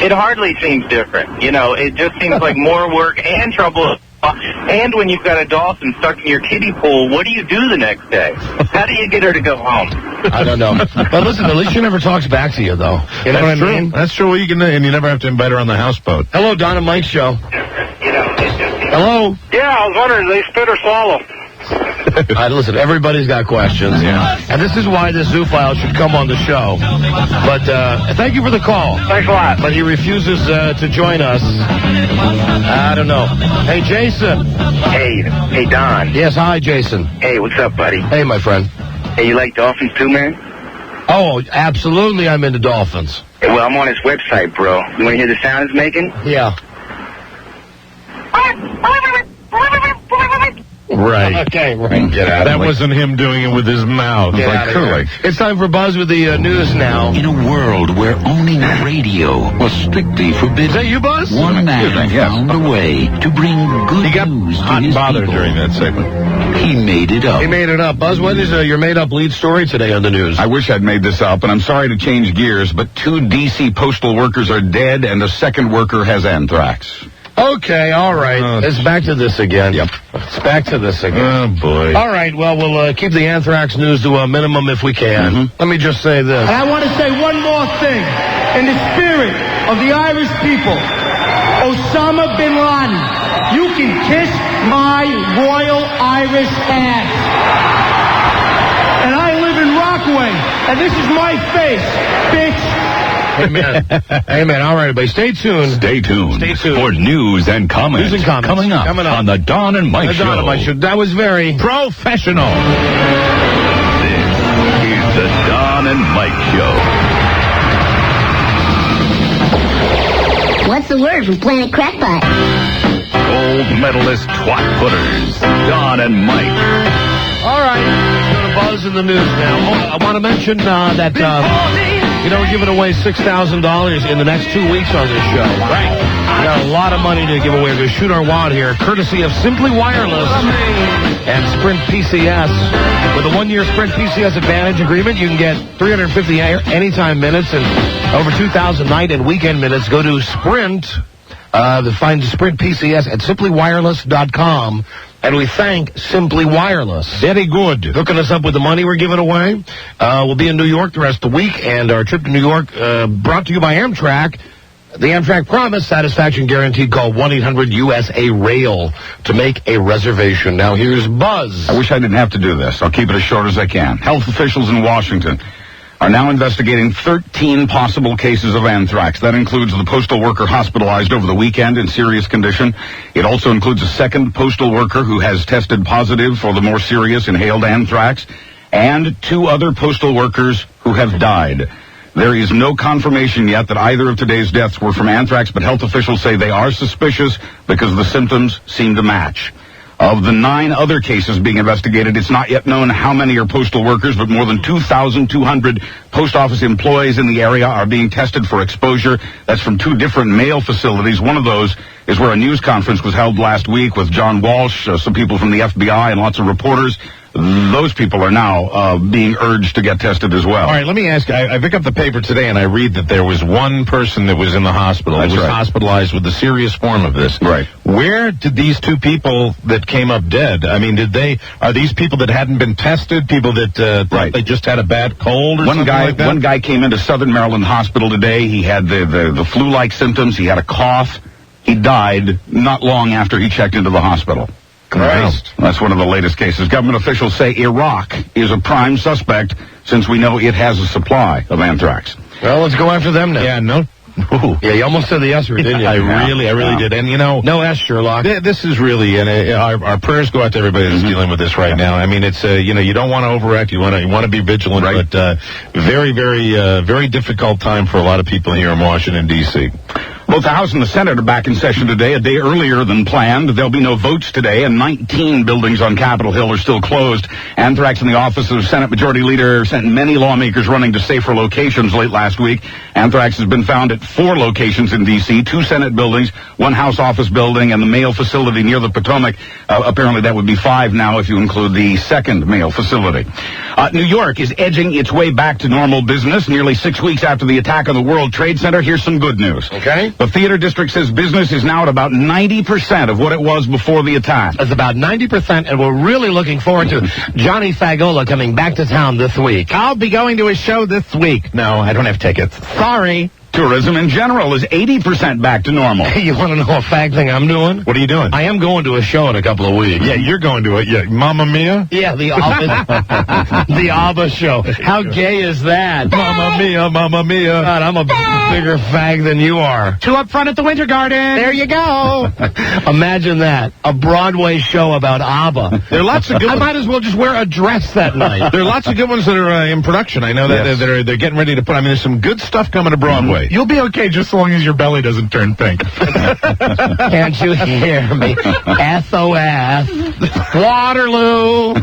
It hardly seems different. It just seems like more work and trouble. And when you've got a dolphin stuck in your kiddie pool, what do you do the next day? How do you get her to go home? I don't know. But listen, at least she never talks back to you, though. You know what I mean? That's true. And you never have to invite her on the houseboat. Hello, Don and Mike show. Hello. Yeah, I was wondering, do they spit or swallow? Listen, everybody's got questions. Yeah. And this is why the zoophile should come on the show. But thank you for the call. Thanks a lot. But he refuses to join us. I don't know. Hey, Jason. Hey, Don. Yes, hi, Jason. Hey, what's up, buddy? Hey, my friend. Hey, you like dolphins too, man? Oh, absolutely, I'm into dolphins. Hey, well, I'm on his website, bro. You want to hear the sound it's making? Yeah. Right. Okay, right. Get out That wasn't him doing it with his mouth. Get out of here. It's time for Buzz with the news now. In a world where owning radio was strictly forbidden, Is that you, Buzz? one man found a way to bring good news to Hot his and bothered people. during that segment. He made it up. He made it up. Buzz, what is your made-up lead story today on the news? I wish I'd made this up, and I'm sorry to change gears, but 2 D.C. postal workers are dead, and a second worker has anthrax. Okay, all right. It's back to this again. Yep. It's back to this again. Oh, boy. All right, well, we'll keep the anthrax news to a minimum if we can. Let me just say this. And I want to say one more thing. In the spirit of the Irish people, Osama bin Laden, you can kiss my royal Irish ass. And I live in Rockaway, and this is my face, bitch. Amen. Amen. All right, everybody. Stay tuned. Stay tuned. Stay tuned. For news and comments. News and comments. Coming up on the Don and Mike Show. Don and Mike Show. That was very professional. This is the Don and Mike Show. What's the word from Planet Crackpot? Gold medalist twat putters, Don and Mike. All right. Let's go to Buzz in the news now. Oh, I want to mention that, we're giving away $6,000 in the next 2 weeks on this show. Right. We got a lot of money to give away. We're going to shoot our wad here, courtesy of Simply Wireless and Sprint PCS. With a 1-year Sprint PCS Advantage agreement, you can get 350 anytime minutes and over 2,000 night and weekend minutes. Go to Sprint, find Sprint PCS at simplywireless.com. And we thank Simply Wireless. Very good. Hooking us up with the money we're giving away. We'll be in New York the rest of the week, and our trip to New York brought to you by Amtrak. The Amtrak Promise, satisfaction guaranteed. Call 1-800-USA-RAIL to make a reservation. Now here's Buzz. I wish I didn't have to do this. I'll keep it as short as I can. Health officials in Washington are now investigating 13 possible cases of anthrax. That includes the postal worker hospitalized over the weekend in serious condition. It also includes a second postal worker who has tested positive for the more serious inhaled anthrax, and 2 other postal workers who have died. There is no confirmation yet that either of today's deaths were from anthrax, but health officials say they are suspicious because the symptoms seem to match. Of the 9 other cases being investigated, it's not yet known how many are postal workers, but more than 2,200 post office employees in the area are being tested for exposure. That's from 2 different mail facilities. One of those is where a news conference was held last week with John Walsh, some people from the FBI, and lots of reporters. Those people are now being urged to get tested as well. All right, let me ask. I pick up the paper today and I read that there was 1 person that was in the hospital. That's was right. Hospitalized with the serious form of this. Right. Where did these 2 people that came up dead? I mean, are these people that hadn't been tested? People that thought they just had a bad cold or something like that? One guy came into Southern Maryland Hospital today. He had the flu-like symptoms. He had a cough. He died not long after he checked into the hospital. Christ. That's one of the latest cases. Government officials say Iraq is a prime suspect since we know it has a supply of anthrax. Well, let's go after them now. Yeah, no. Ooh. Yeah, you almost said the S word, didn't you? I really did. And, no S, Sherlock. This is really, and our prayers go out to everybody that's dealing with this right now. I mean, it's, you don't want to overact. You want to be vigilant, right. But very, very, very difficult time for a lot of people here in Washington, D.C. Both the House and the Senate are back in session today, a day earlier than planned. There'll be no votes today, and 19 buildings on Capitol Hill are still closed. Anthrax in the office of Senate Majority Leader sent many lawmakers running to safer locations late last week. Anthrax has been found at 4 locations in D.C., 2 Senate buildings, 1 House office building, and the mail facility near the Potomac. Apparently that would be 5 now if you include the second mail facility. New York is edging its way back to normal business. Nearly 6 weeks after the attack on the World Trade Center, here's some good news. Okay. The theater district says business is now at about 90% of what it was before the attack. It's about 90%, and we're really looking forward to Johnny Fagola coming back to town this week. I'll be going to his show this week. No, I don't have tickets. Sorry. Tourism in general is 80% back to normal. Hey, you want to know a fag thing I'm doing? What are you doing? I am going to a show in a couple of weeks. Yeah, you're going to it. Yeah, Mamma Mia? Yeah, the ABBA, the ABBA show. How gay is that? Mamma Mia, Mamma Mia. God, I'm a bigger fag than you are. 2 up front at the Winter Garden. There you go. Imagine that. A Broadway show about ABBA. There are lots of good I ones. might as well just wear a dress that night. There are lots of good ones that are in production. I know that they're getting ready to put. I mean, there's some good stuff coming to Broadway. You'll be okay just so long as your belly doesn't turn pink. Can't you hear me? SOS. Waterloo.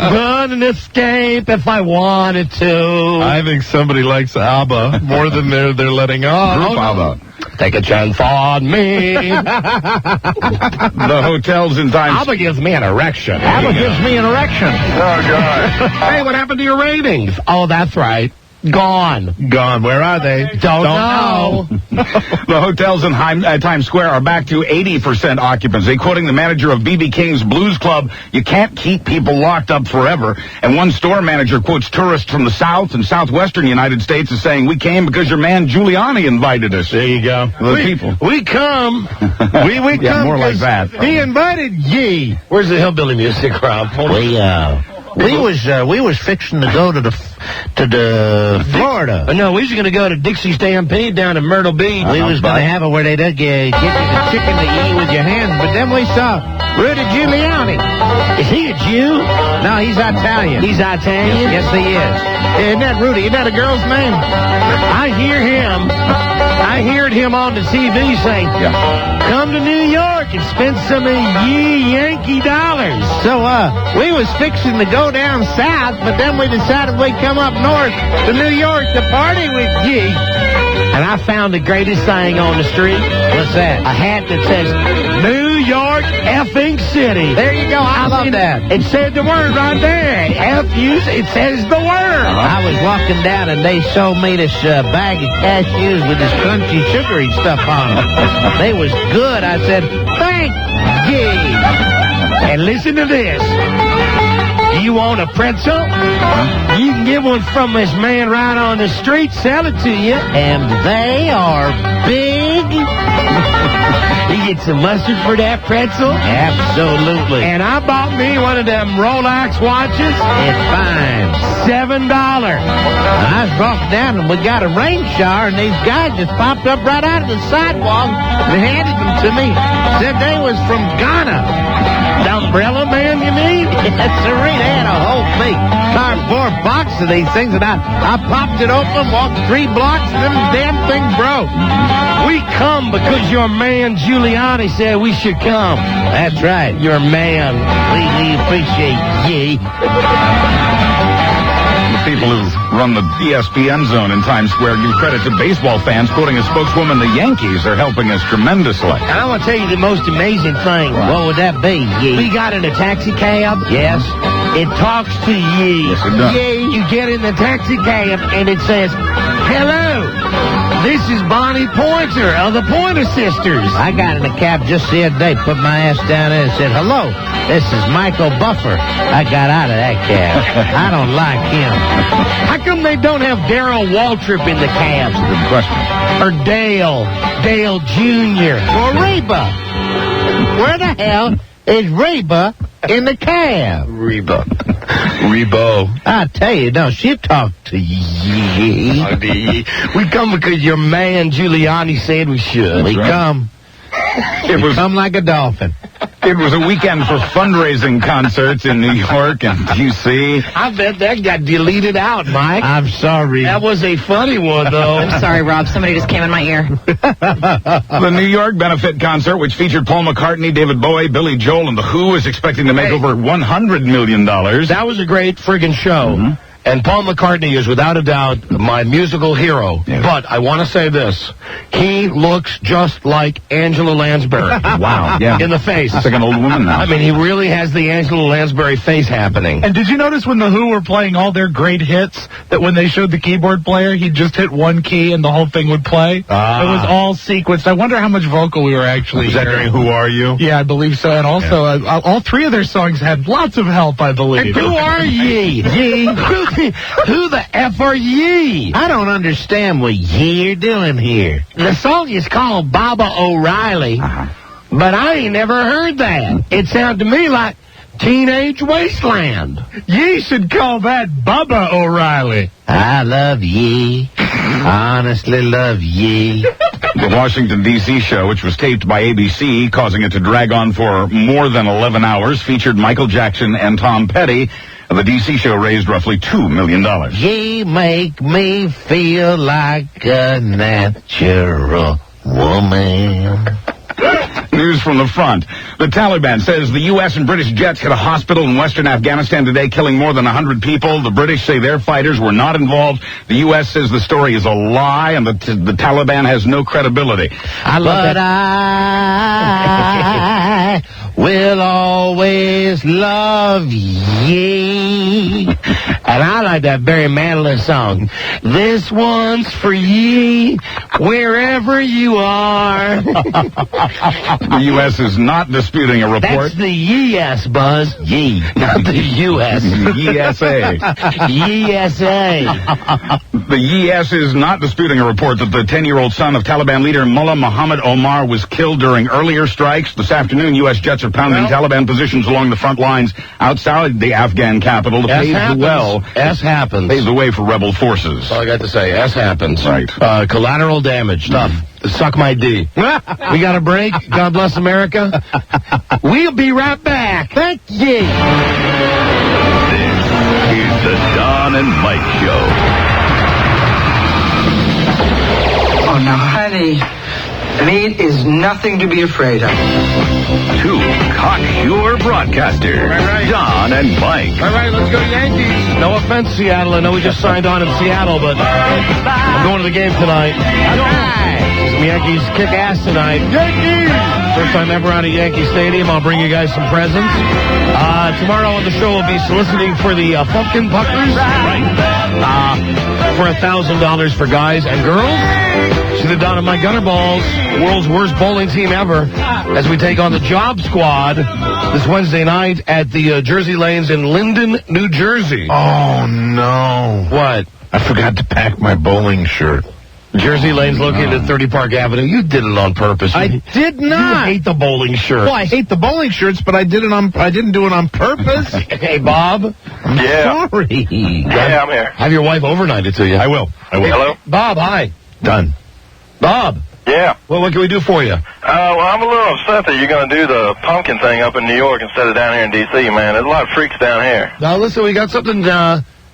Couldn't escape if I wanted to. I think somebody likes ABBA more than they're letting on. Group ABBA. Take a chance on me. The hotels in Times... ABBA gives me an erection. ABBA gives me an erection. Oh, God. Hey, what happened to your ratings? Oh, that's right. Gone. Where are they? Don't know. The hotels in Times Square are back to 80% occupancy. Quoting the manager of B.B. King's Blues Club, you can't keep people locked up forever. And one store manager quotes tourists from the South and Southwestern United States as saying, "We came because your man Giuliani invited us." There you go. We come. We Yeah, come more like that. He invited ye. Where's the hillbilly music crowd? We was fixing to go to the Florida. No, we was going to go to Dixie Stampede down in Myrtle Beach. We was going to have it where they get you the chicken to eat with your hands, but then we saw Rudy Giuliani. Is he a Jew? No, he's Italian. He's Italian? Yes, he is. Isn't that Rudy? Isn't that a girl's name? I heard him on the TV saying, come to New York and spend some of ye Yankee dollars. So, we was fixing to go down south, but then we decided we'd come up north to New York to party with ye. And I found the greatest thing on the street. What's that? A hat that says, New York effing City. There you go. I love that. It said the word right there. It says the word. I was walking down and they showed me this bag of cashews with this crunchy, sugary stuff on them. They was good. I said, thank ye. And listen to this. You want a pretzel? You can get one from this man right on the street. Sell it to you. And they are big. You get some mustard for that pretzel? Absolutely. And I bought me one of them Rolex watches. It's fine. $7. I was walking down and we got a rain shower and these guys just popped up right out of the sidewalk and handed them to me. Said they was from Ghana. The umbrella man, you mean? Yes, sirree. They had a whole big cardboard box of these things, and I popped it open, walked 3 blocks, and them damn thing broke. We come because your man Giuliani said we should come. That's right. Your man. We appreciate ye. The people who run the ESPN zone in Times Square give credit to baseball fans, quoting a spokeswoman, the Yankees are helping us tremendously. And I want to tell you the most amazing thing. What would that be, ye? We got in a taxi cab. Yes. It talks to ye. Yes, it does. Ye, you get in the taxi cab and it says, hello, this is Bonnie Pointer of the Pointer Sisters. I got in a cab just the other day, put my ass down there and said, hello, this is Michael Buffer. I got out of that cab. I don't like him. How come they don't have Darryl Waltrip in the cabs? Good question. Or Dale Jr. Or Reba. Where the hell is Reba in the cab? Rebo. I tell you, no, she talked to ye. We come because your man Giuliani said we should. We come. It was Come like a dolphin. It was a weekend for fundraising concerts in New York and D.C. I bet that got deleted out, Mike. I'm sorry. That was a funny one, though. I'm sorry, Rob. Somebody just came in my ear. The New York benefit concert, which featured Paul McCartney, David Bowie, Billy Joel, and The Who, is expecting to make over $100 million. That was a great friggin' show. Mm-hmm. And Paul McCartney is without a doubt my musical hero. Yes. But I want to say this. He looks just like Angela Lansbury. Wow, yeah. In the face. It's like an old woman now. I mean, he really has the Angela Lansbury face happening. And did you notice when The Who were playing all their great hits, that when they showed the keyboard player, he'd just hit one key and the whole thing would play? It was all sequenced. I wonder how much vocal we were actually Was that during Who Are You? Yeah, I believe so. And also, all 3 of their songs had lots of help, I believe. And who are ye? Who the F are ye? I don't understand what ye are doing here. The song is called Baba O'Reilly, but I ain't never heard that. It sounded to me like Teenage Wasteland. Ye should call that Bubba O'Reilly. I love ye. I honestly love ye. The Washington, D.C. show, which was taped by ABC, causing it to drag on for more than 11 hours, featured Michael Jackson and Tom Petty. The D.C. show raised roughly $2 million. Ye make me feel like a natural woman. News from the front. The Taliban says the U.S. and British jets hit a hospital in western Afghanistan today, killing more than 100 people. The British say their fighters were not involved. The U.S. says the story is a lie, and the Taliban has no credibility. But I will always love ye. And I like that Barry Manilow song. This one's for ye, wherever you are. The U.S. is not disputing a report. That's the yes, Buzz. Ye, not the U.S. ESA. ESA. The ES is not disputing a report that the 10-year-old son of Taliban leader Mullah Muhammad Omar was killed during earlier strikes. This afternoon, U.S. jets are pounding Taliban positions along the front lines outside the Afghan capital to pave the well. S happens. Pave the way for rebel forces. That's all I got to say. S happens. Right. Collateral damage. Tough. Suck my D. We got a break. God bless America. We'll be right back. Thank you. This is the Don and Mike Show. Oh, now, honey, Meat is nothing to be afraid of. Two cocksure broadcasters, Don and Mike. All right, let's go Yankees. No offense, Seattle. I know we just signed on in Seattle, but I'm going to the game tonight. The Yankees kick ass tonight. Yankees! First time ever out of Yankee Stadium. I'll bring you guys some presents. Tomorrow on the show, we'll be soliciting for the Pumpkin Puckers. For $1,000 for guys and girls. See the Don and Mike Gunnerballs, world's worst bowling team ever, as we take on the Job Squad this Wednesday night at the Jersey Lanes in Linden, New Jersey. Oh, no. What? I forgot to pack my bowling shirt. Jersey Lane's located at 30 Park Avenue. You did it on purpose. I did not. You hate the bowling shirt. Well, I hate the bowling shirts, but I didn't do it on purpose. Hey, Bob. I'm sorry. Yeah, I'm here. Have your wife overnight it to you. I will. Hello? Bob, hi. Done. Bob. Yeah. Well, what can we do for you? Well, I'm a little upset that you're going to do the pumpkin thing up in New York instead of down here in D.C., man. There's a lot of freaks down here. Now, listen, we got something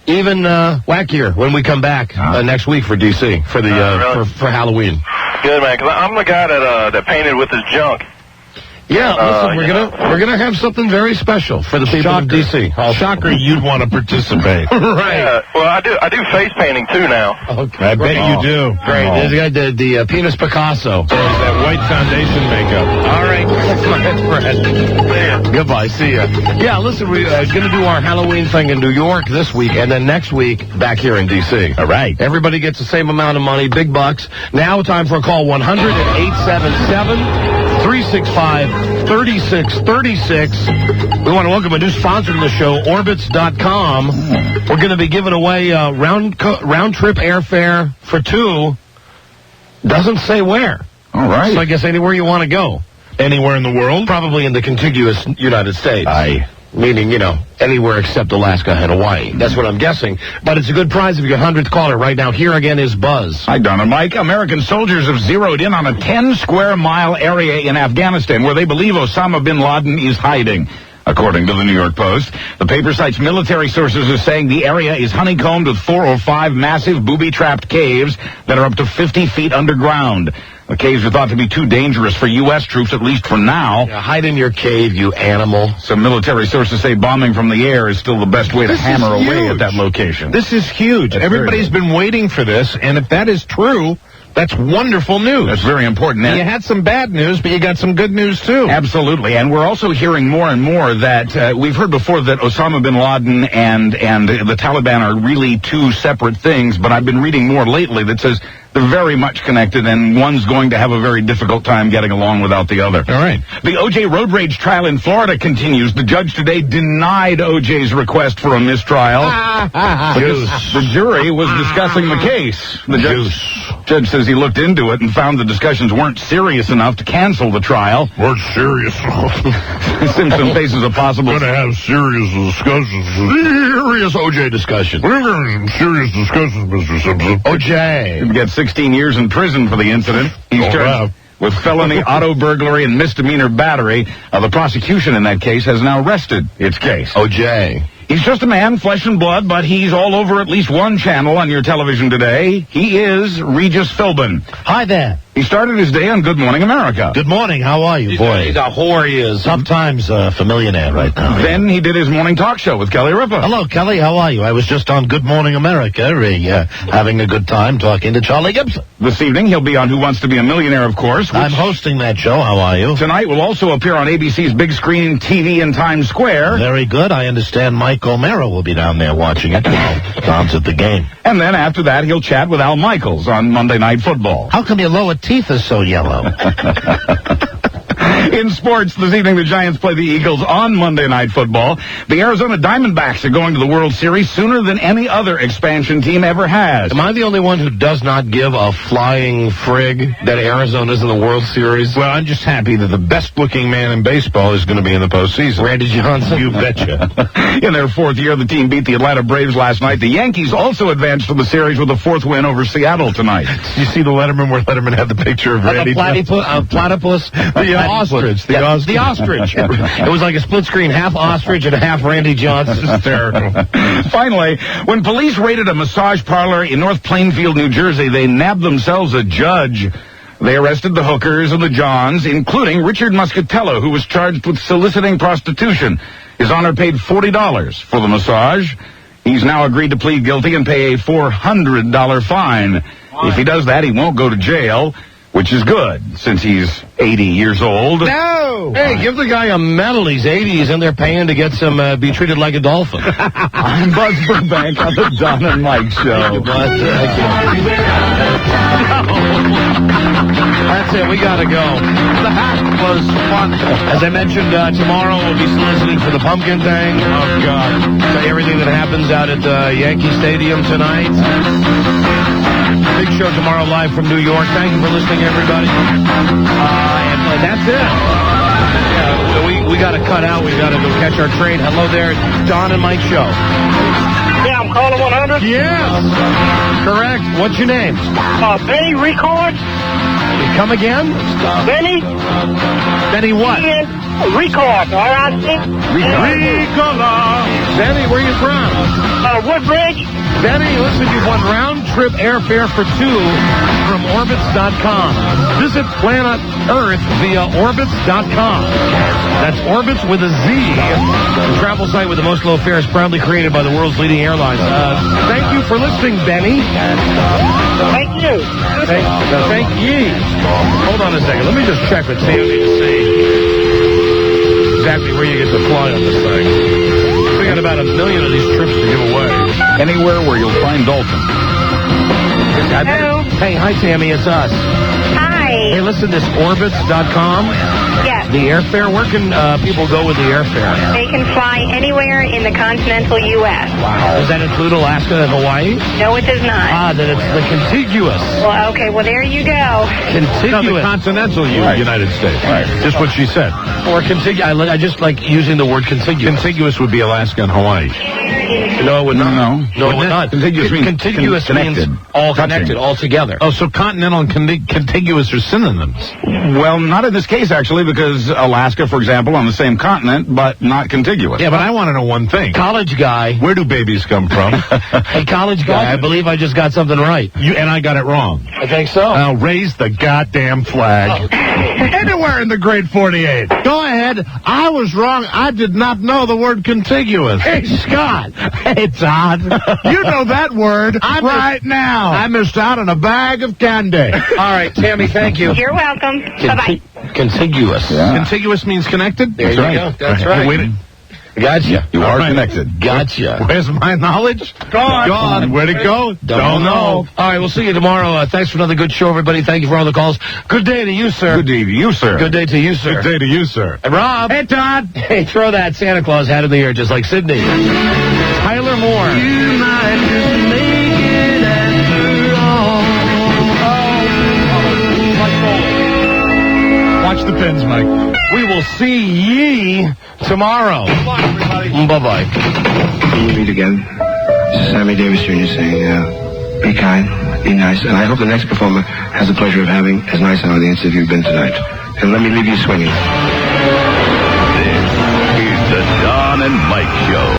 even wackier when we come back next week for D.C. for the really? for Halloween. Good, man, because I'm the guy that painted with his junk. Yeah, listen, we're gonna have something very special for the people of D.C. Shocker, you'd want to participate. Right. Yeah, well, I do face painting too now. Okay. I bet you do. Great. There's the guy did the penis Picasso. So is that white foundation makeup. All right. Goodbye. See ya. Yeah, listen, we're going to do our Halloween thing in New York this week, and then next week back here in D.C. All right. Everybody gets the same amount of money, big bucks. Now time for a call 100-877-365-3636. We want to welcome a new sponsor to the show, Orbitz.com. We're going to be giving away round trip airfare for two. Doesn't say where. All right. So I guess anywhere you want to go. Anywhere in the world? Probably in the contiguous United States. Meaning, anywhere except Alaska and Hawaii. That's what I'm guessing. But it's a good prize if you're 100th caller. Right now, here again is Buzz. Hi, Don and Mike. American soldiers have zeroed in on a 10-square-mile area in Afghanistan where they believe Osama bin Laden is hiding. According to the New York Post, the paper cites military sources as saying the area is honeycombed with 4 or 5 massive booby-trapped caves that are up to 50 feet underground. The caves are thought to be too dangerous for U.S. troops, at least for now. Yeah, hide in your cave, you animal. Some military sources say bombing from the air is still the best way to hammer away at that location. This is huge. Everybody's been waiting for this, and if that is true, that's wonderful news. That's very important. You had some bad news, but you got some good news, too. Absolutely. And we're also hearing more and more that we've heard before that Osama bin Laden and the Taliban are really two separate things, but I've been reading more lately that says they're very much connected, and one's going to have a very difficult time getting along without the other. All right. The O.J. road rage trial in Florida continues. The judge today denied O.J.'s request for a mistrial. The jury was discussing the case. The judge says he looked into it and found the discussions weren't serious enough to cancel the trial. Weren't serious enough. Simpson faces a possible... We're going to have serious discussions. Serious O.J. discussion. We're going to have some serious discussions, Mr. Simpson. O.J. He'd get 16 years in prison for the incident. He's charged with felony auto burglary and misdemeanor battery. The prosecution in that case has now rested its case. O.J. He's just a man, flesh and blood, but he's all over at least one channel on your television today. He is Regis Philbin. Hi there. He started his day on Good Morning America. Good morning. How are you, boy? He's a whore, he is. Tough times for millionaire right now. Then he did his morning talk show with Kelly Ripa. Hello, Kelly. How are you? I was just on Good Morning America, having a good time talking to Charlie Gibson. This evening, he'll be on Who Wants to Be a Millionaire, of course. I'm hosting that show. How are you? Tonight will also appear on ABC's big screen TV in Times Square. Very good. I understand Mike O'Mara will be down there watching it while Tom's at the game. And then after that, he'll chat with Al Michaels on Monday Night Football. How come your lower teeth are so yellow? In sports, this evening the Giants play the Eagles on Monday Night Football. The Arizona Diamondbacks are going to the World Series sooner than any other expansion team ever has. Am I the only one who does not give a flying frig that Arizona's in the World Series? Well, I'm just happy that the best-looking man in baseball is going to be in the postseason. Randy Johnson? You betcha. In their fourth year, the team beat the Atlanta Braves last night. The Yankees also advanced to the series with a fourth win over Seattle tonight. Did you see the Letterman where Letterman had the picture of Randy Johnson? Platypus? The ostrich. The ostrich. It was like a split screen, half ostrich and half Randy Johnson. Hysterical. Finally, when police raided a massage parlor in North Plainfield, New Jersey, they nabbed themselves a judge. They arrested the hookers and the Johns, including Richard Muscatello, who was charged with soliciting prostitution. His Honor paid $40 for the massage. He's now agreed to plead guilty and pay a $400 fine. If he does that, he won't go to jail, which is good, since he's 80 years old. No! Hey, give the guy a medal. He's 80. He's in there paying to get some, be treated like a dolphin. I'm Buzz Burbank on the Don and Mike Show. Thank you, Buzz. That's it. We got to go. That was fun. As I mentioned, tomorrow we'll be soliciting for the pumpkin thing. Oh, God. Tell you everything that happens out at Yankee Stadium tonight. Big show tomorrow live from New York. Thank you for listening, everybody. And that's it. Yeah, we got to cut out. We got to go catch our train. Hello there, Don and Mike Show. Yeah, I'm calling 100. Yes. Correct. What's your name? Benny Record. Come again? Benny. Benny what? Record. R-I-C. Ricola. Benny, where you from? Woodbridge. Benny, listen, you've won round-trip airfare for two from Orbitz.com. Visit planet Earth via Orbitz.com. That's Orbitz with a Z. The travel site with the most low fares, proudly created by the world's leading airlines. Thank you for listening, Benny. Thank you. Thank ye. Hold on a second. Let me just check with Tammy to see exactly where you get to fly on this thing. We got about 1 million of these trips to give away. Anywhere where you'll find Dolphin. Hello. Hey, hi, Tammy. It's us. Hi. Hey, listen, this Orbitz.com. Yes. The airfare, where can people go with the airfare? They can fly anywhere in the continental U.S. Wow. Does that include Alaska and Hawaii? No, it does not. Then it's the contiguous. Well, okay, well, there you go. Contiguous. No, the continental United States. Right. Just what she said. Or contiguous. I just like using the word contiguous. Contiguous would be Alaska and Hawaii. No, it would not. No, it would not. Contiguous means contiguous connected. means all connected, all together. Oh, so continental and contiguous are synonyms. Well, not in this case, actually, because Alaska, for example, on the same continent, but not contiguous. Yeah, but I want to know one thing. College guy. Where do babies come from? Hey, college guy, I believe I just got something right. And I got it wrong. I think so. Now raise the goddamn flag. Anywhere in the Great 48. Go ahead. I was wrong. I did not know the word contiguous. Hey, Scott. Hey, Todd. You know that word right now. I missed out on a bag of candy. All right, Tammy, thank you. You're welcome. Bye-bye. Contiguous. Yeah. Contiguous means connected? There you go. That's right. Gotcha. You are connected. Gotcha. Where's my knowledge? Gone. Where'd it go? Don't know. All right, we'll see you tomorrow. Thanks for another good show, everybody. Thank you for all the calls. Good day to you, sir. Good day to you, sir. Good day to you, sir. Good day to you, sir. And Rob. Hey, Todd. Hey, throw that Santa Claus hat in the air just like Sydney. Tyler Moore. You might just make it after all. Watch the pins, Mike. We will see ye tomorrow. Bye-bye. When we meet again, this is Sammy Davis Jr. saying, be kind, be nice, and I hope the next performer has the pleasure of having as nice an audience as you've been tonight. And let me leave you swinging. This is the Don and Mike Show.